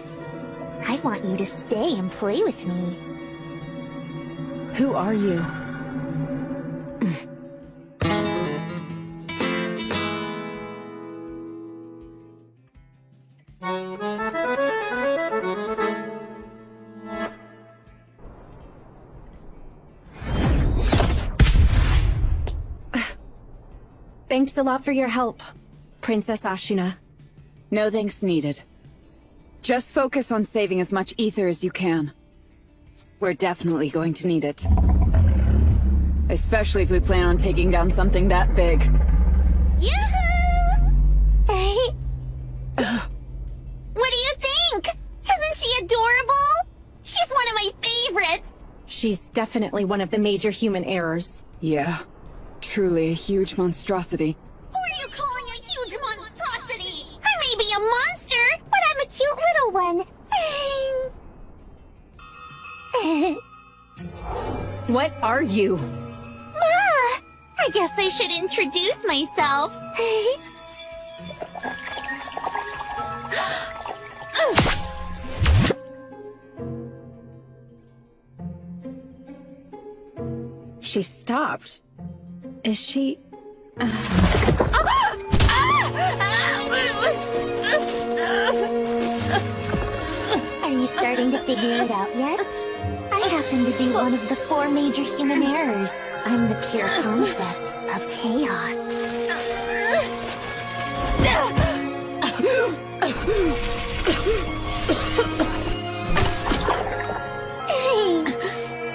[SPEAKER 3] I want you to stay and play with me.
[SPEAKER 2] Who are you? Thanks a lot for your help. Princess Ashuna.
[SPEAKER 14] No thanks needed. Just focus on saving as much ether as you can. We're definitely going to need it. Especially if we plan on taking down something that big.
[SPEAKER 3] Yoo-hoo! What do you think? Isn't she adorable? She's one of my favorites.
[SPEAKER 2] She's definitely one of the major human errors.
[SPEAKER 14] Yeah. Truly a huge monstrosity.
[SPEAKER 3] Who are you calling a huge monstrosity? I may be a monster, but I'm a cute little one.
[SPEAKER 2] What are you?
[SPEAKER 3] Ma! I guess I should introduce myself.
[SPEAKER 2] She stopped. Is she...
[SPEAKER 3] Are you starting to figure it out yet? I happen to be one of the 4 major human errors. I'm the pure concept of chaos.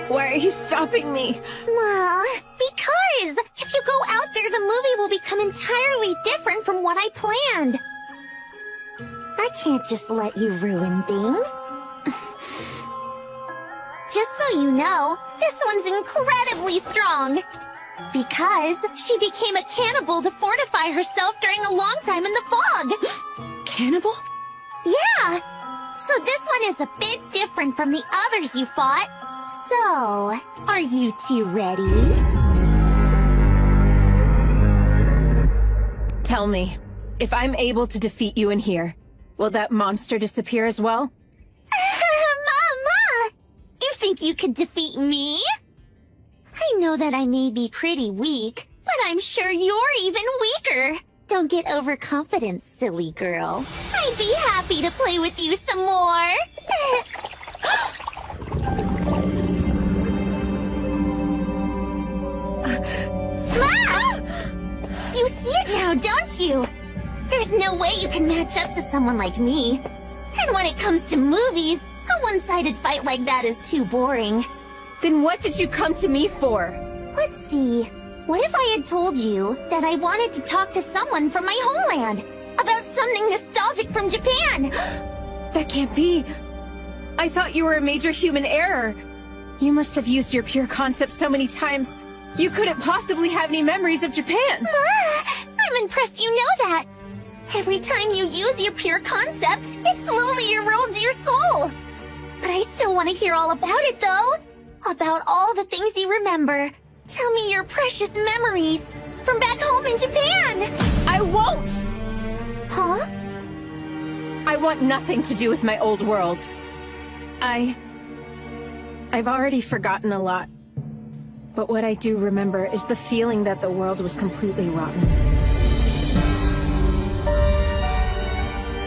[SPEAKER 2] Why are you stopping me?
[SPEAKER 3] Because if you go out there, the movie will become entirely different from what I planned. I can't just let you ruin things. Just so you know, this one's incredibly strong. Because she became a cannibal to fortify herself during a long time in the fog.
[SPEAKER 2] Cannibal?
[SPEAKER 3] Yeah. So this one is a bit different from the others you fought. So, are you two ready?
[SPEAKER 2] Tell me, if I'm able to defeat you in here, will that monster disappear as well?
[SPEAKER 3] Mama! You think you could defeat me? I know that I may be pretty weak, but I'm sure you're even weaker. Don't get overconfident, silly girl. I'd be happy to play with you some more. Ma! You see it now, don't you? There's no way you can match up to someone like me. And when it comes to movies, a one-sided fight like that is too boring.
[SPEAKER 2] Then what did you come to me for?
[SPEAKER 3] Let's see. What if I had told you that I wanted to talk to someone from my homeland? About something nostalgic from Japan?
[SPEAKER 2] That can't be. I thought you were a major human error. You must have used your pure concept so many times. You couldn't possibly have any memories of Japan.
[SPEAKER 3] I'm impressed you know that. Every time you use your pure concept, it slowly erodes your soul. But I still want to hear all about it, though. About all the things you remember. Tell me your precious memories from back home in Japan.
[SPEAKER 2] I won't!
[SPEAKER 3] Huh?
[SPEAKER 2] I want nothing to do with my old world. I've already forgotten a lot. But what I do remember is the feeling that the world was completely rotten.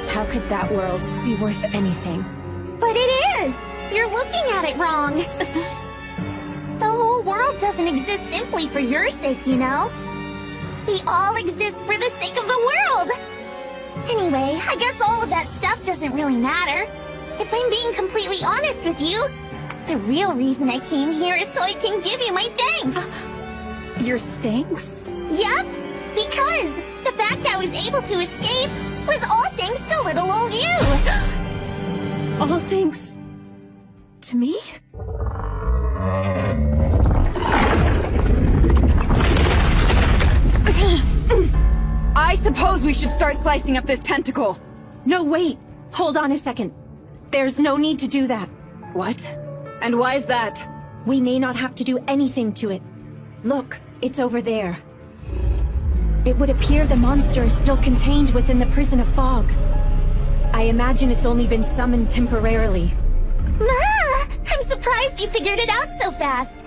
[SPEAKER 2] How could that world be worth anything?
[SPEAKER 3] But it is! You're looking at it wrong. The whole world doesn't exist simply for your sake, you know? We all exist for the sake of the world! Anyway, I guess all of that stuff doesn't really matter. If I'm being completely honest with you, the real reason I came here is so I can give you my thanks.
[SPEAKER 2] Your thanks?
[SPEAKER 3] Yup, because the fact I was able to escape was all thanks to little old you.
[SPEAKER 2] All thanks to me?
[SPEAKER 14] I suppose we should start slicing up this tentacle.
[SPEAKER 2] No, wait. Hold on a second. There's no need to do that.
[SPEAKER 14] What? And why is that?
[SPEAKER 2] We may not have to do anything to it. Look, it's over there. It would appear the monster is still contained within the prison of fog. I imagine it's only been summoned temporarily.
[SPEAKER 3] Ma! I'm surprised you figured it out so fast.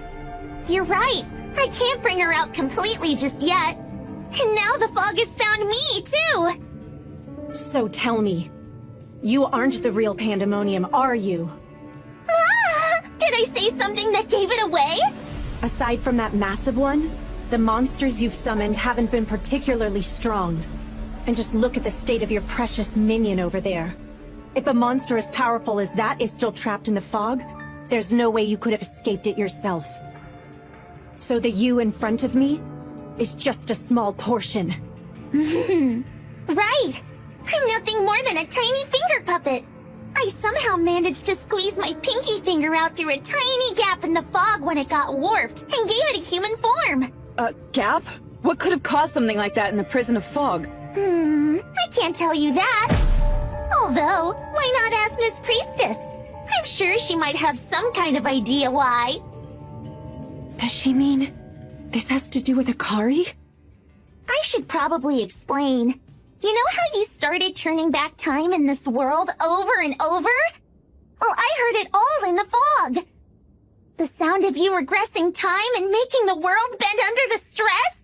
[SPEAKER 3] You're right. I can't bring her out completely just yet. And now the fog has found me, too!
[SPEAKER 2] So tell me, you aren't the real Pandemonium, are you?
[SPEAKER 3] Ah! Did I say something that gave it away?
[SPEAKER 2] Aside from that massive one, the monsters you've summoned haven't been particularly strong. And just look at the state of your precious minion over there. If a monster as powerful as that is still trapped in the fog, there's no way you could have escaped it yourself. So the you in front of me is just a small portion.
[SPEAKER 3] Right! I'm nothing more than a tiny finger puppet. I somehow managed to squeeze my pinky finger out through a tiny gap in the fog when it got warped and gave it a human form.
[SPEAKER 5] A gap? What could have caused something like that in the prison of fog?
[SPEAKER 3] I can't tell you that. Although, why not ask Miss Priestess? I'm sure she might have some kind of idea why.
[SPEAKER 2] Does she mean this has to do with Akari?
[SPEAKER 3] I should probably explain. You know how you started turning back time in this world over and over? Well, I heard it all in the fog. The sound of you regressing time and making the world bend under the stress?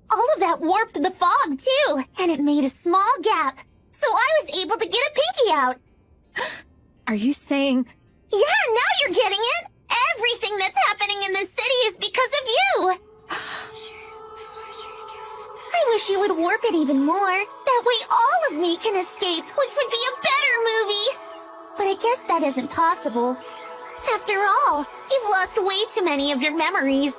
[SPEAKER 3] All of that warped the fog, too, and it made a small gap. So I was able to get a pinky out.
[SPEAKER 2] Are you saying...
[SPEAKER 3] Yeah, now you're getting it! Everything that's happening in this city is because of you! I wish you would warp it even more. That way all of me can escape, which would be a better movie! But I guess that isn't possible. After all, you've lost way too many of your memories.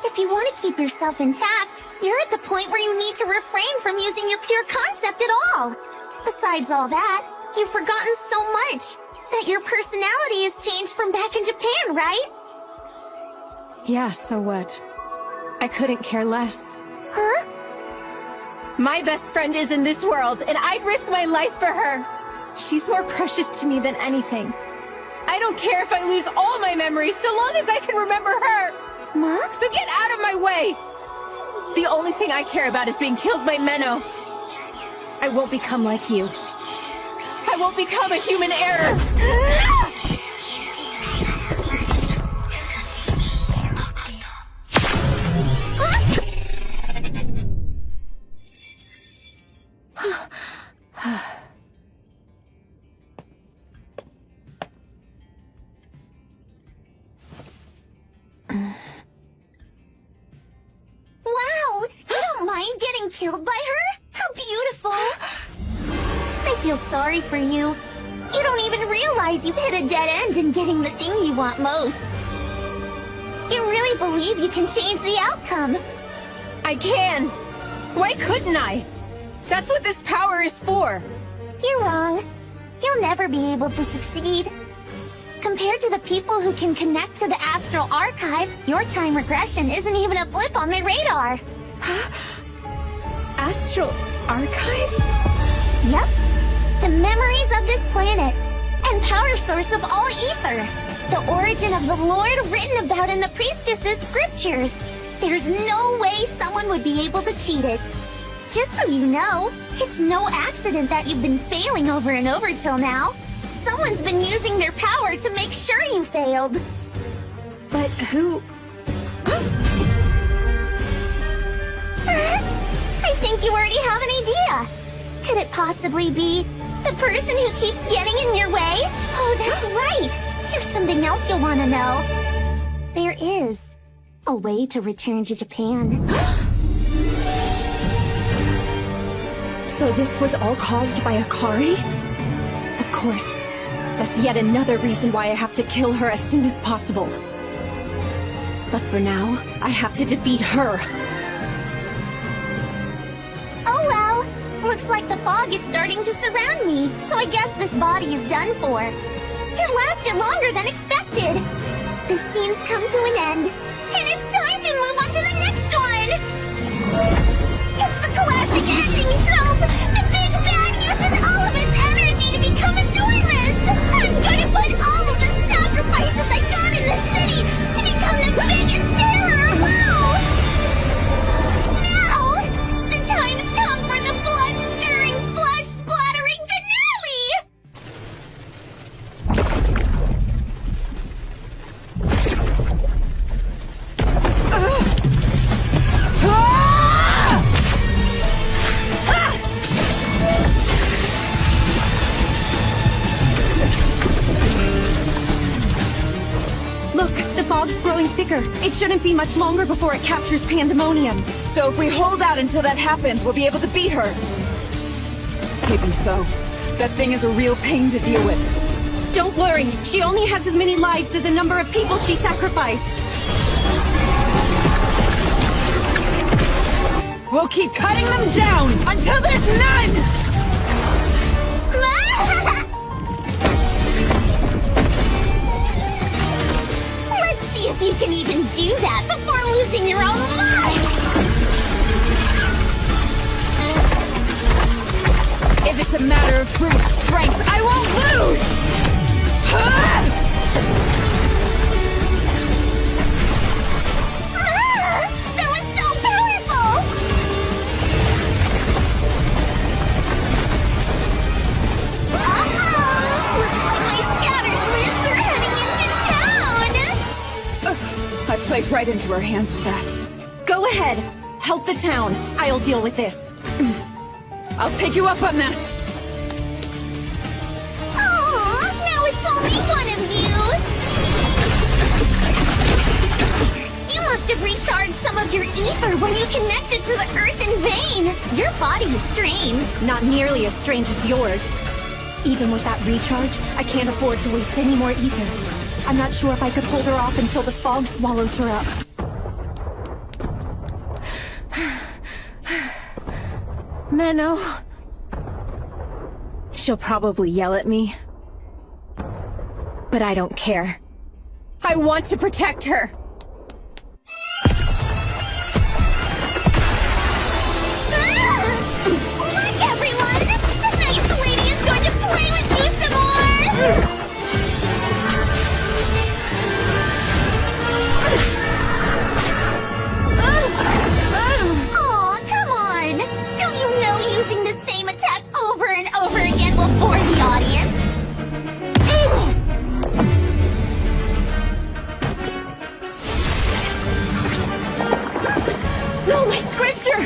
[SPEAKER 3] If you want to keep yourself intact, you're at the point where you need to refrain from using your pure concept at all. Besides all that, you've forgotten so much that your personality has changed from back in Japan, right?
[SPEAKER 2] Yeah, so what? I couldn't care less.
[SPEAKER 3] Huh?
[SPEAKER 2] My best friend is in this world, and I'd risk my life for her. She's more precious to me than anything. I don't care if I lose all my memories so long as I can remember her.
[SPEAKER 3] Mom?
[SPEAKER 2] So get out of my way! The only thing I care about is being killed by Menno. I won't become like you. I won't become a human error.
[SPEAKER 3] Wow! You don't mind getting killed by her? How beautiful! I feel sorry for you. You don't even realize you've hit a dead end in getting the thing you want most. You really believe you can change the outcome?
[SPEAKER 2] I can! Why couldn't I? That's what this power is for!
[SPEAKER 3] You're wrong. You'll never be able to succeed. Compared to the people who can connect to the Astral Archive, your time regression isn't even a blip on their radar.
[SPEAKER 2] Astral Archive?
[SPEAKER 3] Yep. The memories of this planet, and power source of all ether. The origin of the Lord written about in the Priestess's scriptures. There's no way someone would be able to cheat it. Just so you know, it's no accident that you've been failing over and over till now. Someone's been using their power to make sure you failed.
[SPEAKER 2] But who...
[SPEAKER 3] I think you already have an idea. Could it possibly be the person who keeps getting in your way? Oh, that's right. Here's something else you'll want to know. There is a way to return to Japan.
[SPEAKER 2] So this was all caused by Akari? Of course. That's yet another reason why I have to kill her as soon as possible. But for now, I have to defeat her.
[SPEAKER 3] Oh well. Looks like the fog is starting to surround me, so I guess this body is done for. It lasted longer than expected. The scene's come to an end, and it's time to move on to the next one! It's the classic ending trope! The big bad uses all of its energy to become enormous! I'm gonna put all of the sacrifices I got in the city to become the biggest terror of all! Now, the time's come for the blood-stirring, flesh-splattering finale!
[SPEAKER 2] growing thicker. It shouldn't be much longer before it captures Pandemonium.
[SPEAKER 5] So if we hold out until that happens, we'll be able to beat her. Even so, that thing is a real pain to deal with.
[SPEAKER 2] Don't worry, she only has as many lives as the number of people she sacrificed.
[SPEAKER 5] We'll keep cutting them down until there's none!
[SPEAKER 3] Let's see if you can even do that before losing your own life!
[SPEAKER 5] If it's a matter of brute strength, I won't lose!
[SPEAKER 3] That was so powerful! Looks like my scattered limbs are heading into town!
[SPEAKER 5] I played right into her hands with that.
[SPEAKER 2] Go ahead, help the town. I'll deal with this.
[SPEAKER 5] I'll take you up on that.
[SPEAKER 3] Aww, now it's only one of you! You must have recharged some of your ether when you connected to the earthen vein! Your body is strange.
[SPEAKER 2] Not nearly as strange as yours. Even with that recharge, I can't afford to waste any more ether. I'm not sure if I could hold her off until the fog swallows her up. Menno. She'll probably yell at me. But I don't care. I want to protect her!
[SPEAKER 3] Look, everyone! The nice lady is going to play with you some more! Aw, come on! Don't you know using the same attack over and over again will bore the audience?
[SPEAKER 2] No, my scripture!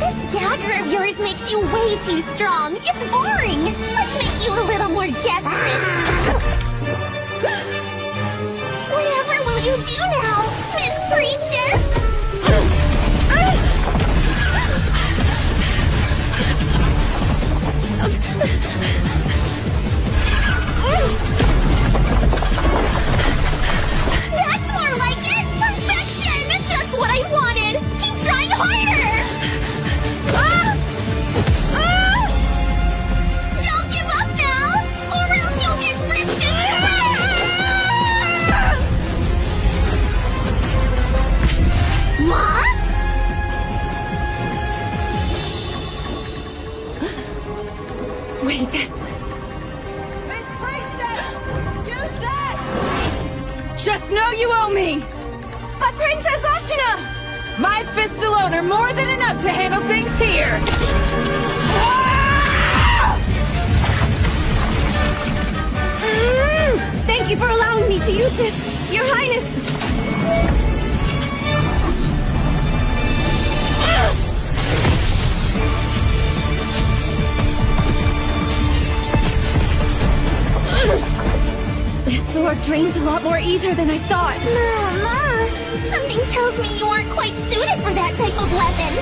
[SPEAKER 3] This dagger of yours makes you way too strong. It's boring. Let's make you a little more desperate. Whatever will you do now, Miss Priestess? That's more like it! Perfection! Just what I wanted! Keep trying harder! Don't give up now, or else you'll get ripped to shreds! Ma?
[SPEAKER 2] Wait, that's...
[SPEAKER 5] Miss Priestess! Use that! Just know you owe me!
[SPEAKER 2] But Princess Ashina!
[SPEAKER 5] My fists alone are more than enough to handle things here!
[SPEAKER 2] Thank you for allowing me to use this, Your Highness! This sword drains a lot more ether than I thought.
[SPEAKER 3] Mama, something tells me you aren't quite suited for that type of weapon.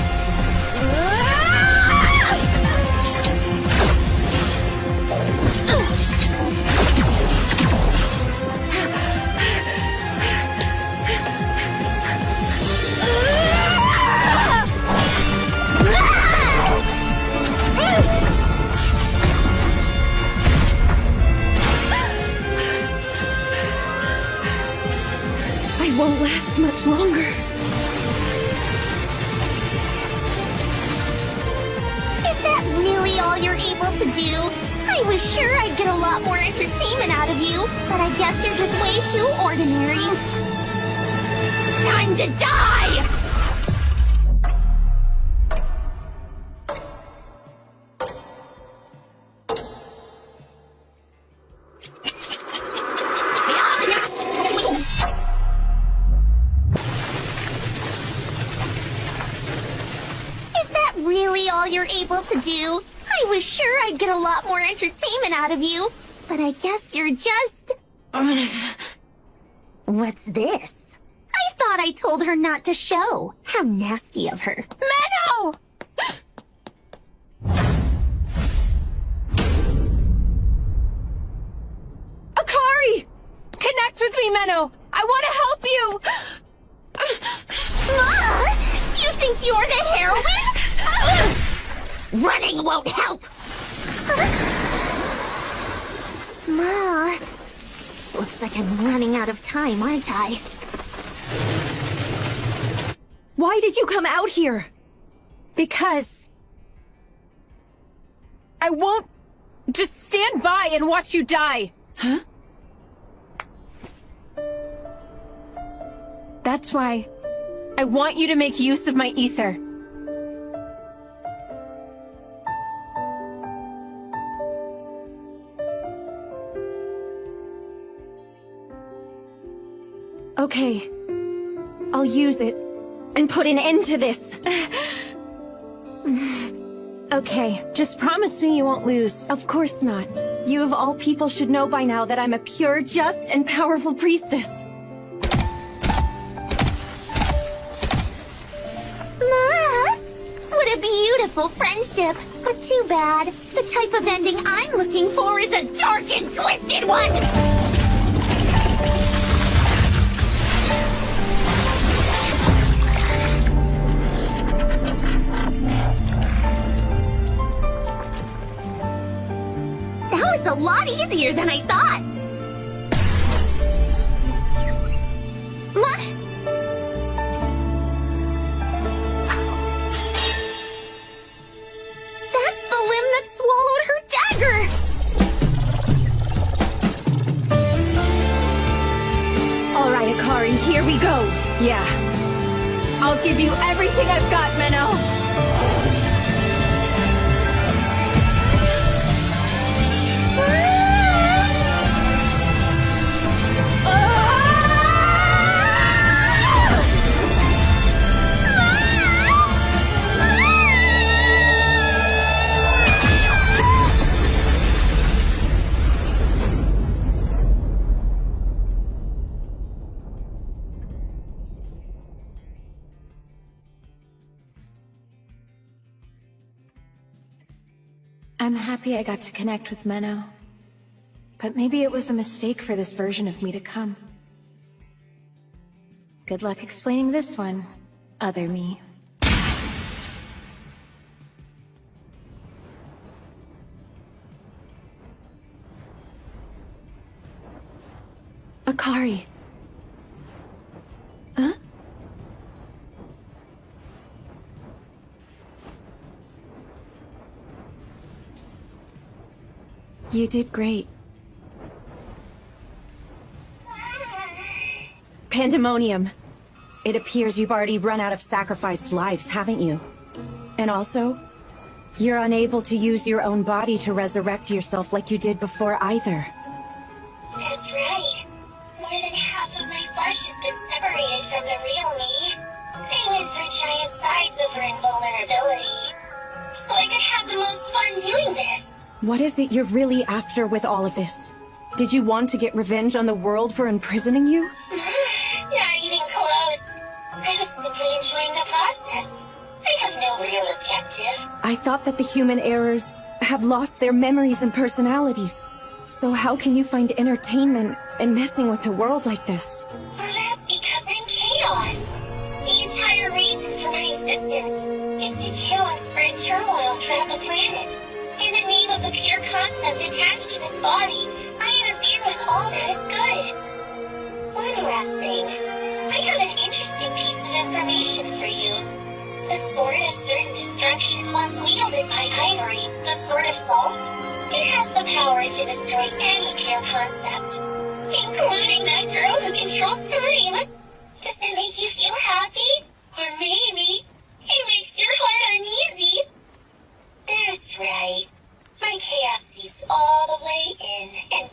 [SPEAKER 2] I won't last much longer.
[SPEAKER 3] Is that really all you're able to do? I was sure I'd get a lot more entertainment out of you, but I guess you're just way too ordinary. Time to die! All you're able to do? I was sure I'd get a lot more entertainment out of you, but I guess you're just... What's this? I thought I told her not to show. How nasty of her.
[SPEAKER 7] Menno! Akari! Connect with me, Menno! I want to help you!
[SPEAKER 3] Ma! Do you think you're the heroine? Running won't help! Ma... Looks like I'm running out of time, aren't I?
[SPEAKER 7] Why did you come out here? Because... I won't just stand by and watch you die. Huh? That's why I want you to make use of my ether. Okay, I'll use it and put an end to this. Okay, just promise me you won't lose. Of course not. You of all people should know by now that I'm a pure, just, and powerful priestess.
[SPEAKER 3] Ma! What a beautiful friendship. But too bad. The type of ending I'm looking for is a dark and twisted one! That was a lot easier than I thought! What? That's the limb that swallowed her dagger!
[SPEAKER 7] Alright, Akari, here we go. Yeah. I'll give you everything I've got, Menno. I'm happy I got to connect with Menno. But maybe it was a mistake for this version of me to come. Good luck explaining this one, other me. Akari. Huh? You did great. Pandemonium. It appears you've already run out of sacrificed lives, haven't you? And also, you're unable to use your own body to resurrect yourself like you did before either.
[SPEAKER 3] That's right. More than half of my flesh has been separated from the real me. I went for giant size over invulnerability, so I could have the most fun doing this.
[SPEAKER 7] What is it you're really after with all of this? Did you want to get revenge on the world for imprisoning you?
[SPEAKER 3] Not even close. I was simply enjoying the process. I have no real objective.
[SPEAKER 7] I thought that the human errors have lost their memories and personalities. So how can you find entertainment in messing with the world like this?
[SPEAKER 3] Well, that's because I'm chaos. The entire reason for my existence is to kill and spread turmoil throughout the planet. In the name of the pure concept attached to this body, I interfere with all that is good. One last thing. I have an interesting piece of information for you. The Sword of Certain Destruction once wielded by Ivory, the Sword of Salt, it has the power to destroy any pure concept, including that girl who controls time. Does that make you feel happy? Or maybe it makes your heart uneasy? That's right. My chaos seeps all the way in and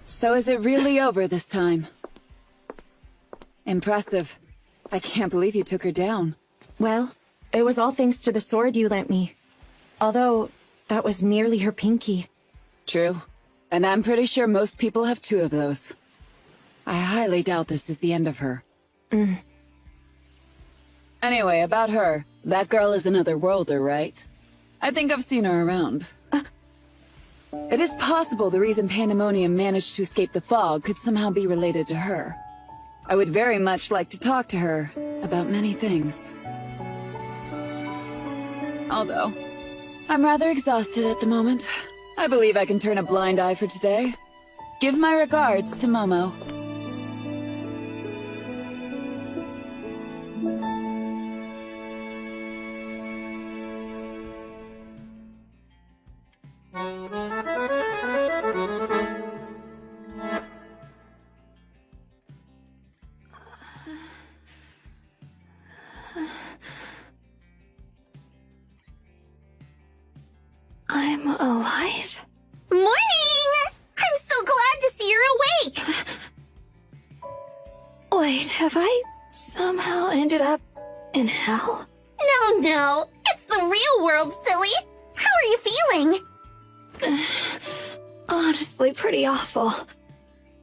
[SPEAKER 14] So is it really over this time? Impressive. I can't believe you took her down.
[SPEAKER 7] Well, it was all thanks to the sword you lent me. Although,
[SPEAKER 2] that was merely her pinky.
[SPEAKER 14] True. And I'm pretty sure most people have 2 of those. I highly doubt this is the end of her. Anyway, about her. That girl is another worlder, right? I think I've seen her around. It is possible the reason Pandemonium managed to escape the fog could somehow be related to her. I would very much like to talk to her about many things. Although, I'm rather exhausted at the moment. I believe I can turn a blind eye for today. Give my regards to Momo.
[SPEAKER 15] I'm alive.
[SPEAKER 3] Morning! I'm so glad to see you're awake!
[SPEAKER 15] Wait, have I somehow ended up in hell?
[SPEAKER 3] No, it's the real world, silly! How are you feeling?
[SPEAKER 15] Honestly, pretty awful.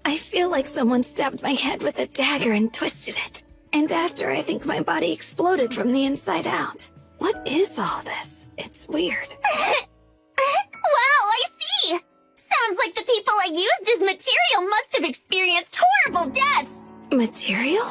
[SPEAKER 15] I feel like someone stabbed my head with a dagger and twisted it. And after, I think my body exploded from the inside out. What is all this? It's weird.
[SPEAKER 3] Wow, I see! Sounds like the people I used as material must have experienced horrible deaths!
[SPEAKER 15] Material?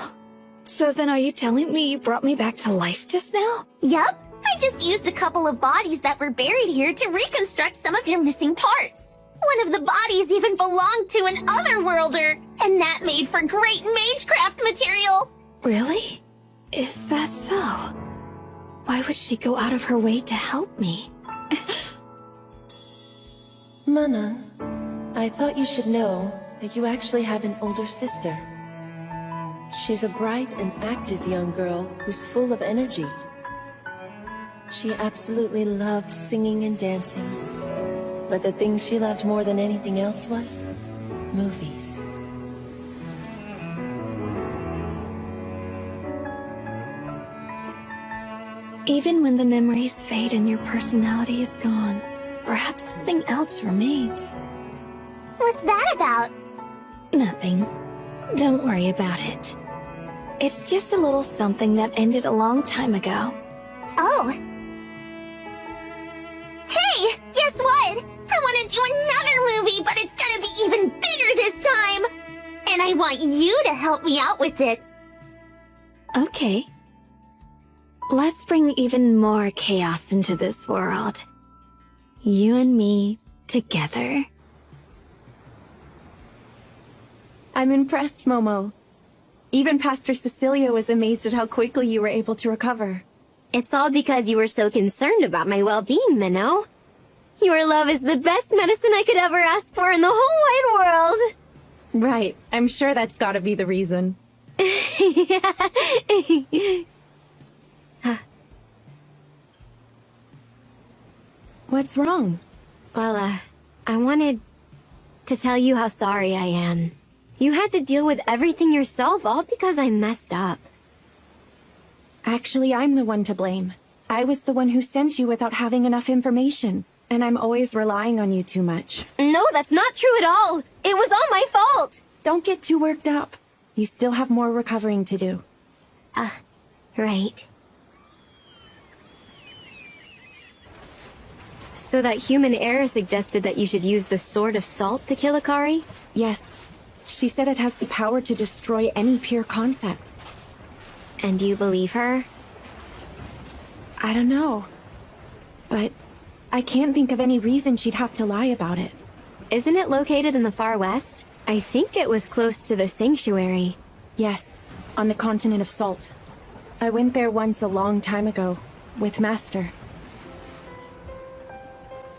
[SPEAKER 15] So then are you telling me you brought me back to life just now?
[SPEAKER 3] Yup, I just used a couple of bodies that were buried here to reconstruct some of your missing parts. One of the bodies even belonged to an otherworlder, and that made for great magecraft material!
[SPEAKER 15] Really? Is that so? Why would she go out of her way to help me?
[SPEAKER 22] Mana, I thought you should know that you actually have an older sister. She's a bright and active young girl who's full of energy. She absolutely loved singing and dancing. But the thing she loved more than anything else was movies.
[SPEAKER 15] Even when the memories fade and your personality is gone, perhaps something else remains.
[SPEAKER 3] What's that about?
[SPEAKER 15] Nothing. Don't worry about it. It's just a little something that ended a long time ago.
[SPEAKER 3] Oh. Hey, guess what? I want to do another movie, but it's gonna be even bigger this time! And I want you to help me out with it.
[SPEAKER 15] Okay. Let's bring even more chaos into this world. You and me together.
[SPEAKER 2] I'm impressed, Momo. Even Pastor Cecilia was amazed at how quickly you were able to recover.
[SPEAKER 21] It's all because you were so concerned about my well-being, Minnow. Your love is the best medicine I could ever ask for in the whole wide world.
[SPEAKER 2] Right. I'm sure that's gotta be the reason. What's wrong?
[SPEAKER 21] Well, I wanted to tell you how sorry I am. You had to deal with everything yourself, all because I messed up.
[SPEAKER 2] Actually, I'm the one to blame. I was the one who sent you without having enough information, and I'm always relying on you too much.
[SPEAKER 21] No, that's not true at all! It was all my fault!
[SPEAKER 2] Don't get too worked up. You still have more recovering to do.
[SPEAKER 21] Right. So that human heir suggested that you should use the Sword of Salt to kill Akari?
[SPEAKER 2] Yes. She said it has the power to destroy any pure concept.
[SPEAKER 21] And you believe her?
[SPEAKER 2] I don't know. But I can't think of any reason she'd have to lie about it.
[SPEAKER 21] Isn't it located in the far west? I think it was close to the sanctuary.
[SPEAKER 2] Yes, on the continent of Salt. I went there once a long time ago, with Master.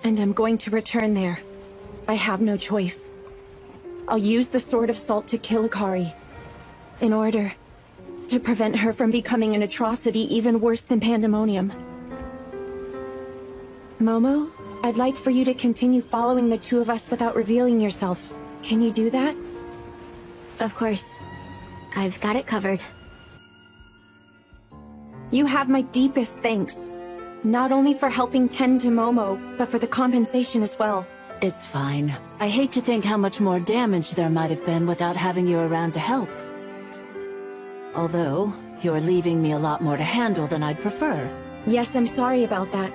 [SPEAKER 2] And I'm going to return there. I have no choice. I'll use the Sword of Salt to kill Akari, in order to prevent her from becoming an atrocity even worse than Pandemonium. Momo, I'd like for you to continue following the two of us without revealing yourself. Can you do that?
[SPEAKER 21] Of course. I've got it covered.
[SPEAKER 2] You have my deepest thanks. Not only for helping tend to Momo, but for the compensation as well.
[SPEAKER 16] It's fine. I hate to think how much more damage there might have been without having you around to help. Although, you're leaving me a lot more to handle than I'd prefer.
[SPEAKER 2] Yes, I'm sorry about that.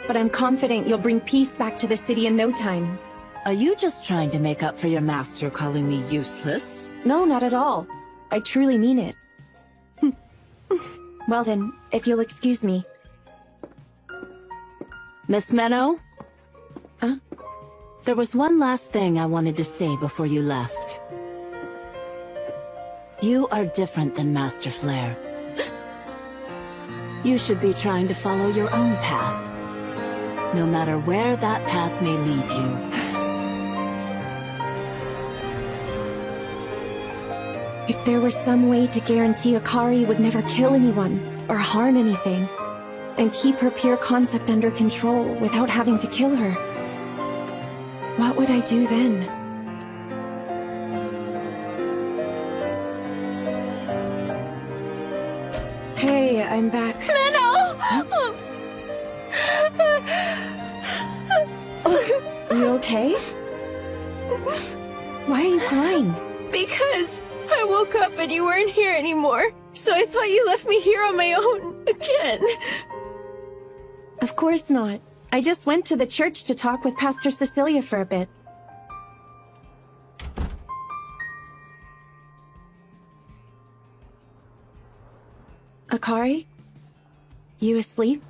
[SPEAKER 2] But I'm confident you'll bring peace back to the city in no time.
[SPEAKER 16] Are you just trying to make up for your master calling me useless?
[SPEAKER 2] No, not at all. I truly mean it. Well then, if you'll excuse me.
[SPEAKER 16] Miss Menno?
[SPEAKER 2] Huh?
[SPEAKER 16] There was one last thing I wanted to say before you left. You are different than Master Flare. You should be trying to follow your own path, no matter where that path may lead you.
[SPEAKER 2] If there was some way to guarantee Akari would never kill anyone or harm anything, and keep her pure concept under control without having to kill her, what would I do then? Hey, I'm back.
[SPEAKER 7] Menno!
[SPEAKER 2] Are you okay? Why are you crying?
[SPEAKER 7] Because I woke up and you weren't here anymore, so I thought you left me here on my own again.
[SPEAKER 2] Of course not. I just went to the church to talk with Pastor Cecilia for a bit. Akari? You asleep?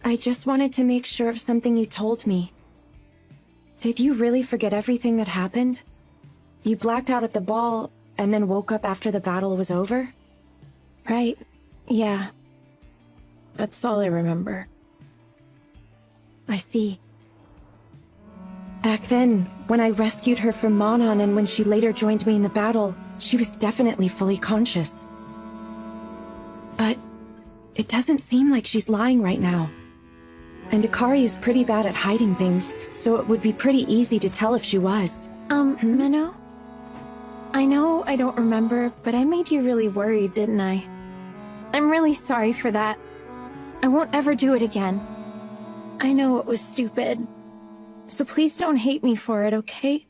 [SPEAKER 2] I just wanted to make sure of something you told me. Did you really forget everything that happened? You blacked out at the ball, and then woke up after the battle was over?
[SPEAKER 7] Right. Yeah. That's all I remember.
[SPEAKER 2] I see. Back then, when I rescued her from Manon and when she later joined me in the battle, she was definitely fully conscious. But it doesn't seem like she's lying right now. And Akari is pretty bad at hiding things, so it would be pretty easy to tell if she was.
[SPEAKER 7] Menno? I know I don't remember, but I made you really worried, didn't I? I'm really sorry for that. I won't ever do it again. I know it was stupid. So please don't hate me for it, okay?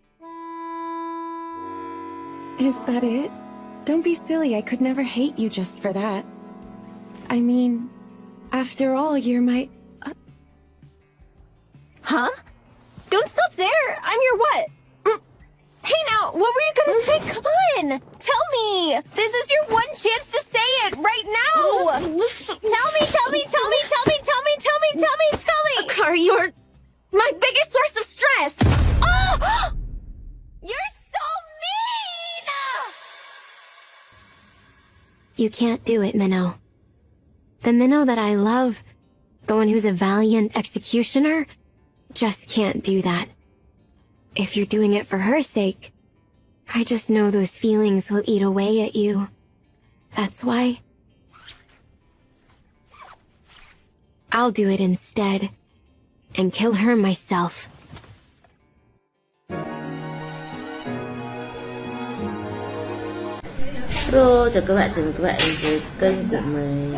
[SPEAKER 2] Is that it? Don't be silly, I could never hate you just for that. I mean, after all, you're my...
[SPEAKER 7] Huh? Don't stop there! I'm your what? Hey now, what were you gonna say? Come on! Tell me! This is your one chance to say it right now! Tell me! Akari, you're my biggest source of stress! Oh! You're so mean!
[SPEAKER 21] You can't do it, Minnow. The Minnow that I love, the one who's a valiant executioner, just can't do that. If you're doing it for her sake, I just know those feelings will eat away at you. That's why. I'll do it instead, and kill her myself.
[SPEAKER 4] Hello, chào các bạn đến với kênh của mình.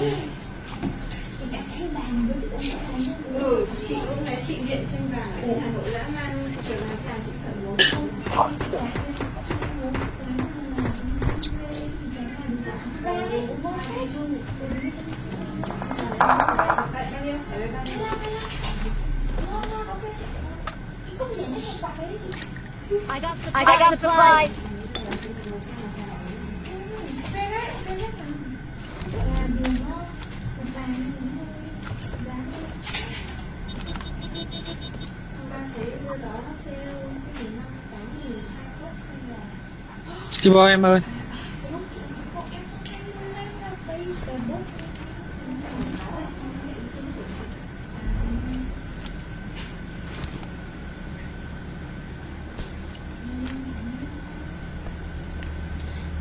[SPEAKER 3] I got supplies.
[SPEAKER 9] Chị Boy em ơi.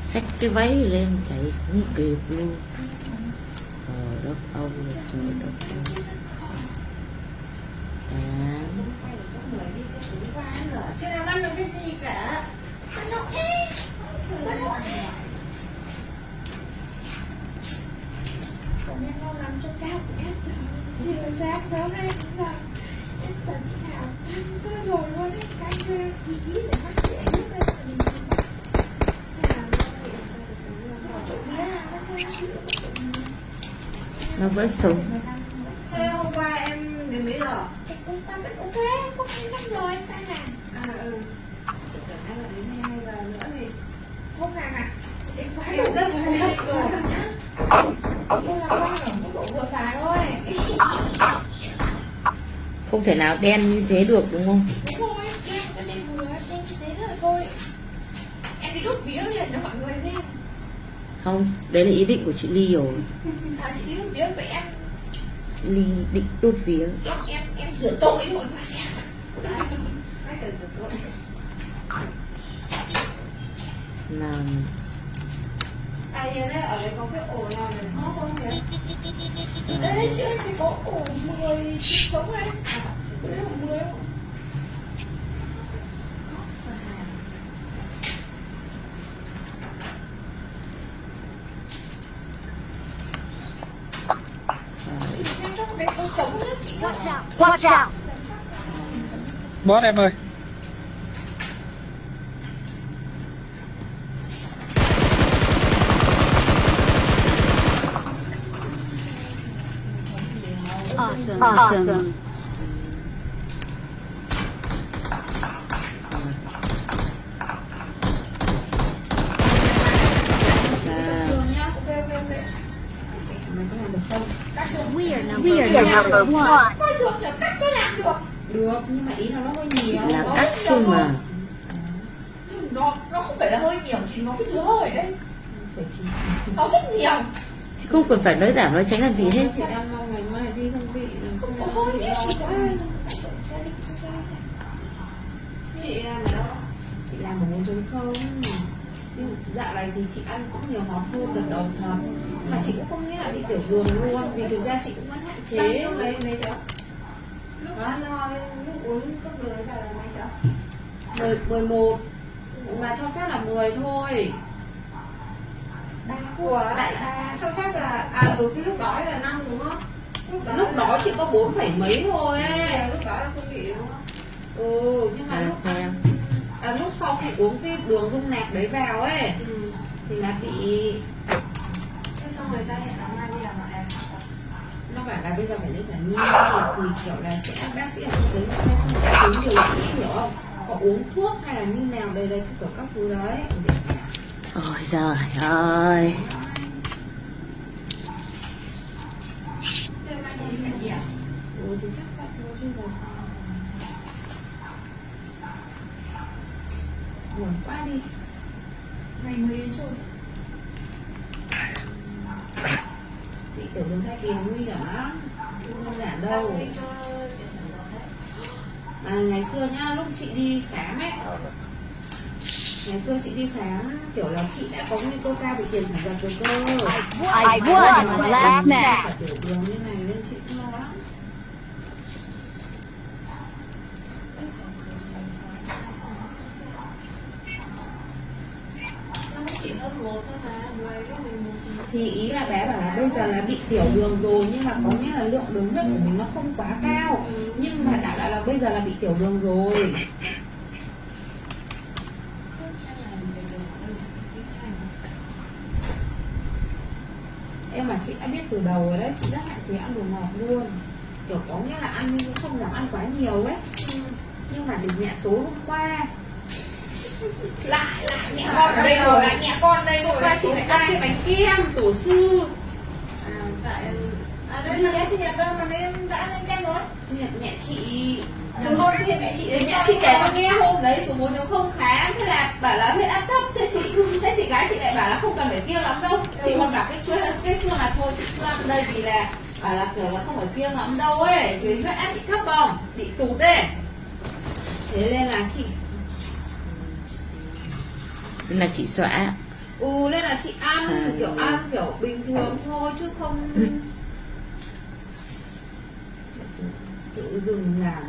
[SPEAKER 4] Xách cái váy lên chạy không kịp luôn. Trời đất ơi, trời đất ơi.
[SPEAKER 3] Chứ nào ăn được cái gì cả. Ăn được đi. Trời ơi.
[SPEAKER 13] Em lo lắng cho Cao của em. Chỉ là sáng sớm nay cũng rồi. Em sợ chị Thảo tôi rồi luôn ấy. Cái ý sẽ phát triển nhất là mình
[SPEAKER 4] nó vẫn sống.
[SPEAKER 13] Thế hôm qua em đến mấy giờ? Hôm qua vẫn ok, cũng đến 5 giờ em sang làm. Tưởng em là đến 2 giờ nữa thì không làm ạ. Đến quá giờ giấc cho em rồi nhá. Tôi là con ở mức độ vừa phải thôi.
[SPEAKER 4] Không thể nào đen như thế được đúng không?
[SPEAKER 13] Đúng rồi, đen cho nên vừa đen như thế nữa thôi. Em đi đốt vía liền cho mọi người xem.
[SPEAKER 4] Không, đấy là ý định của chị Ly rồi.
[SPEAKER 13] Chị đi đốt vía vậy em.
[SPEAKER 4] Ly định đốt vía.
[SPEAKER 13] Em rửa tội mọi người xem. Ai cần rửa tội.
[SPEAKER 4] Làm
[SPEAKER 13] À giờ đây ở đây có cái ổ nào để nó không nhỉ? Đây chứ thì có ổ người sống ấy. Đấy là người không?
[SPEAKER 9] Watch out. Boss em ơi.
[SPEAKER 5] Awesome.
[SPEAKER 13] We are number
[SPEAKER 5] one.
[SPEAKER 13] Coi thường là cắt nó làm được. Được, nhưng mà ý là nó hơi nhiều.
[SPEAKER 4] là cắt thôi mà.
[SPEAKER 13] Nó không phải là hơi nhiều, chỉ nó cái thứ hơi ở đây. Nó rất nhiều.
[SPEAKER 4] Chứ không cần phải nói giảm nói tránh làm gì hết.
[SPEAKER 13] Chị đang mong ngày mai đi không bị làm sao bị đau quá. Chị làm ở đâu? Chị làm ở 4.0. Nhưng dạo này thì chị ăn cũng nhiều món hơn lần đầu thật. Mà chị cũng không nghĩ là bị tiểu đường luôn. Vì thực ra chị cũng vẫn hạn chế mấy đó. Lúc ăn no lên lúc uống cốc đường ra là mấy giờ? 11. Mà cho phép là 10 thôi. Của đại cho phép là cái lúc đó là 5 đúng không? Lúc đó chỉ có 4 phẩy mấy thôi ấy. Lúc đó là không bị đúng không? Nhưng mà lúc sau khi uống cái đường dung nạp đấy vào ấy thì là bị. Thế xong người ta hẹn là mai đi làm lại. Nó bảo là bây giờ phải lên sản nhi thì kiểu là sẽ bác sĩ ở đấy sẽ tính điều trị hiểu không? Có uống thuốc hay là như nào đây kiểu các thứ đấy.
[SPEAKER 4] Ôi giời ơi.
[SPEAKER 13] Thì chắc vậy thôi chứ là sao. Buồn quá đi. Ngày mới đến rồi. Bị tiểu đường thai kỳ nguy hiểm lắm. Không đơn giản đâu. Ngày xưa nhá, lúc chị đi khám ấy. Ngày xưa chị đi khám kiểu là chị đã có nguy cơ cao bị tiền sản giật rồi cơ.
[SPEAKER 5] I won last match.
[SPEAKER 13] Tiểu đường như này nên chị cũng lo lắm. Thì ý là bé bảo là bây giờ là bị tiểu đường rồi, nhưng mà có nghĩa là lượng đường huyết của mình nó không quá cao, nhưng mà đã là bây giờ là bị tiểu đường rồi. Em mà chị đã biết từ đầu rồi đấy, chị rất hạn chế ăn đồ ngọt luôn. Kiểu có nghĩa là ăn nhưng không dám ăn quá nhiều ấy. Nhưng mà đến mẹ tối hôm qua lại mẹ con ở đây rồi, lại mẹ con đây rồi. Và chị lại ăn cái bánh kem tổ sư. Đây là bé sinh nhật đâu mà nên đã lên kem rồi. Sinh nhật mẹ chị. Từ hôm sinh nhật mẹ chị đến, mẹ chị kể con nghe hôm đấy số 4.0 khá, thế là bảo là huyết áp thấp, thế chị gái chị lại bảo là không cần phải kiêng lắm đâu. Chị còn bảo cái phương là thôi chị cứ ăn đây vì là bảo là kiểu là không phải kiêng lắm đâu ấy, vì huyết áp bị thấp không, bị tụt đấy. Thế nên là chị
[SPEAKER 4] nên là chị xõa.
[SPEAKER 13] Nên là chị ăn kiểu bình thường thôi chứ không tự dừng làm.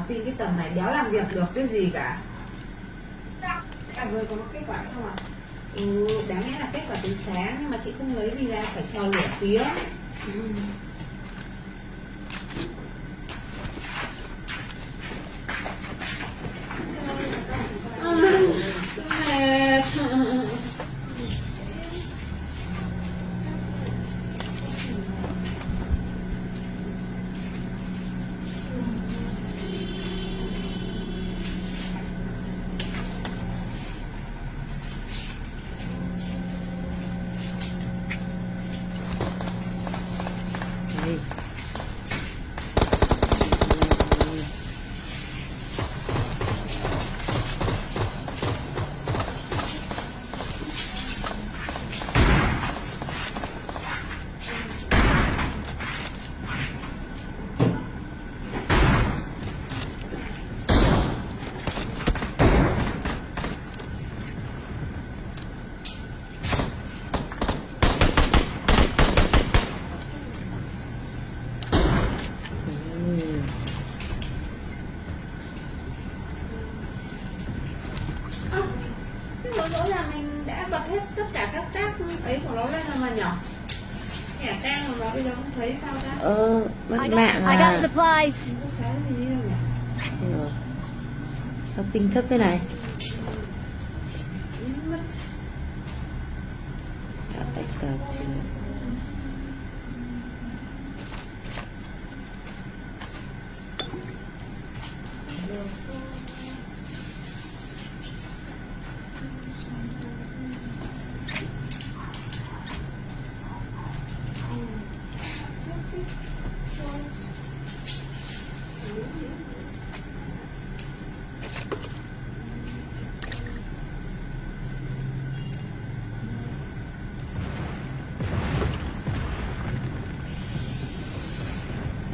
[SPEAKER 13] Tin cái tầm này đéo làm việc được cái gì cả. Cả người có kết quả xong à? Đáng lẽ là kết quả từ sáng nhưng mà chị không lấy vì là phải chờ lửa tiếng. Mệt. Rõ ràng mình đã bật hết tất cả các tab ấy của nó lên rồi mà nhỏ. Thẻ tem của nó bây giờ không thấy sao ta?
[SPEAKER 4] Mất mạng à?
[SPEAKER 3] I got supplies.
[SPEAKER 4] Trời, sao ping thấp thế này? Đã tách card chưa?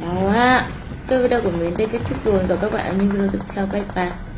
[SPEAKER 4] Đó, cái video của mình đến đây kết thúc rồi. Còn các bạn ở những video tiếp theo. Bye bye.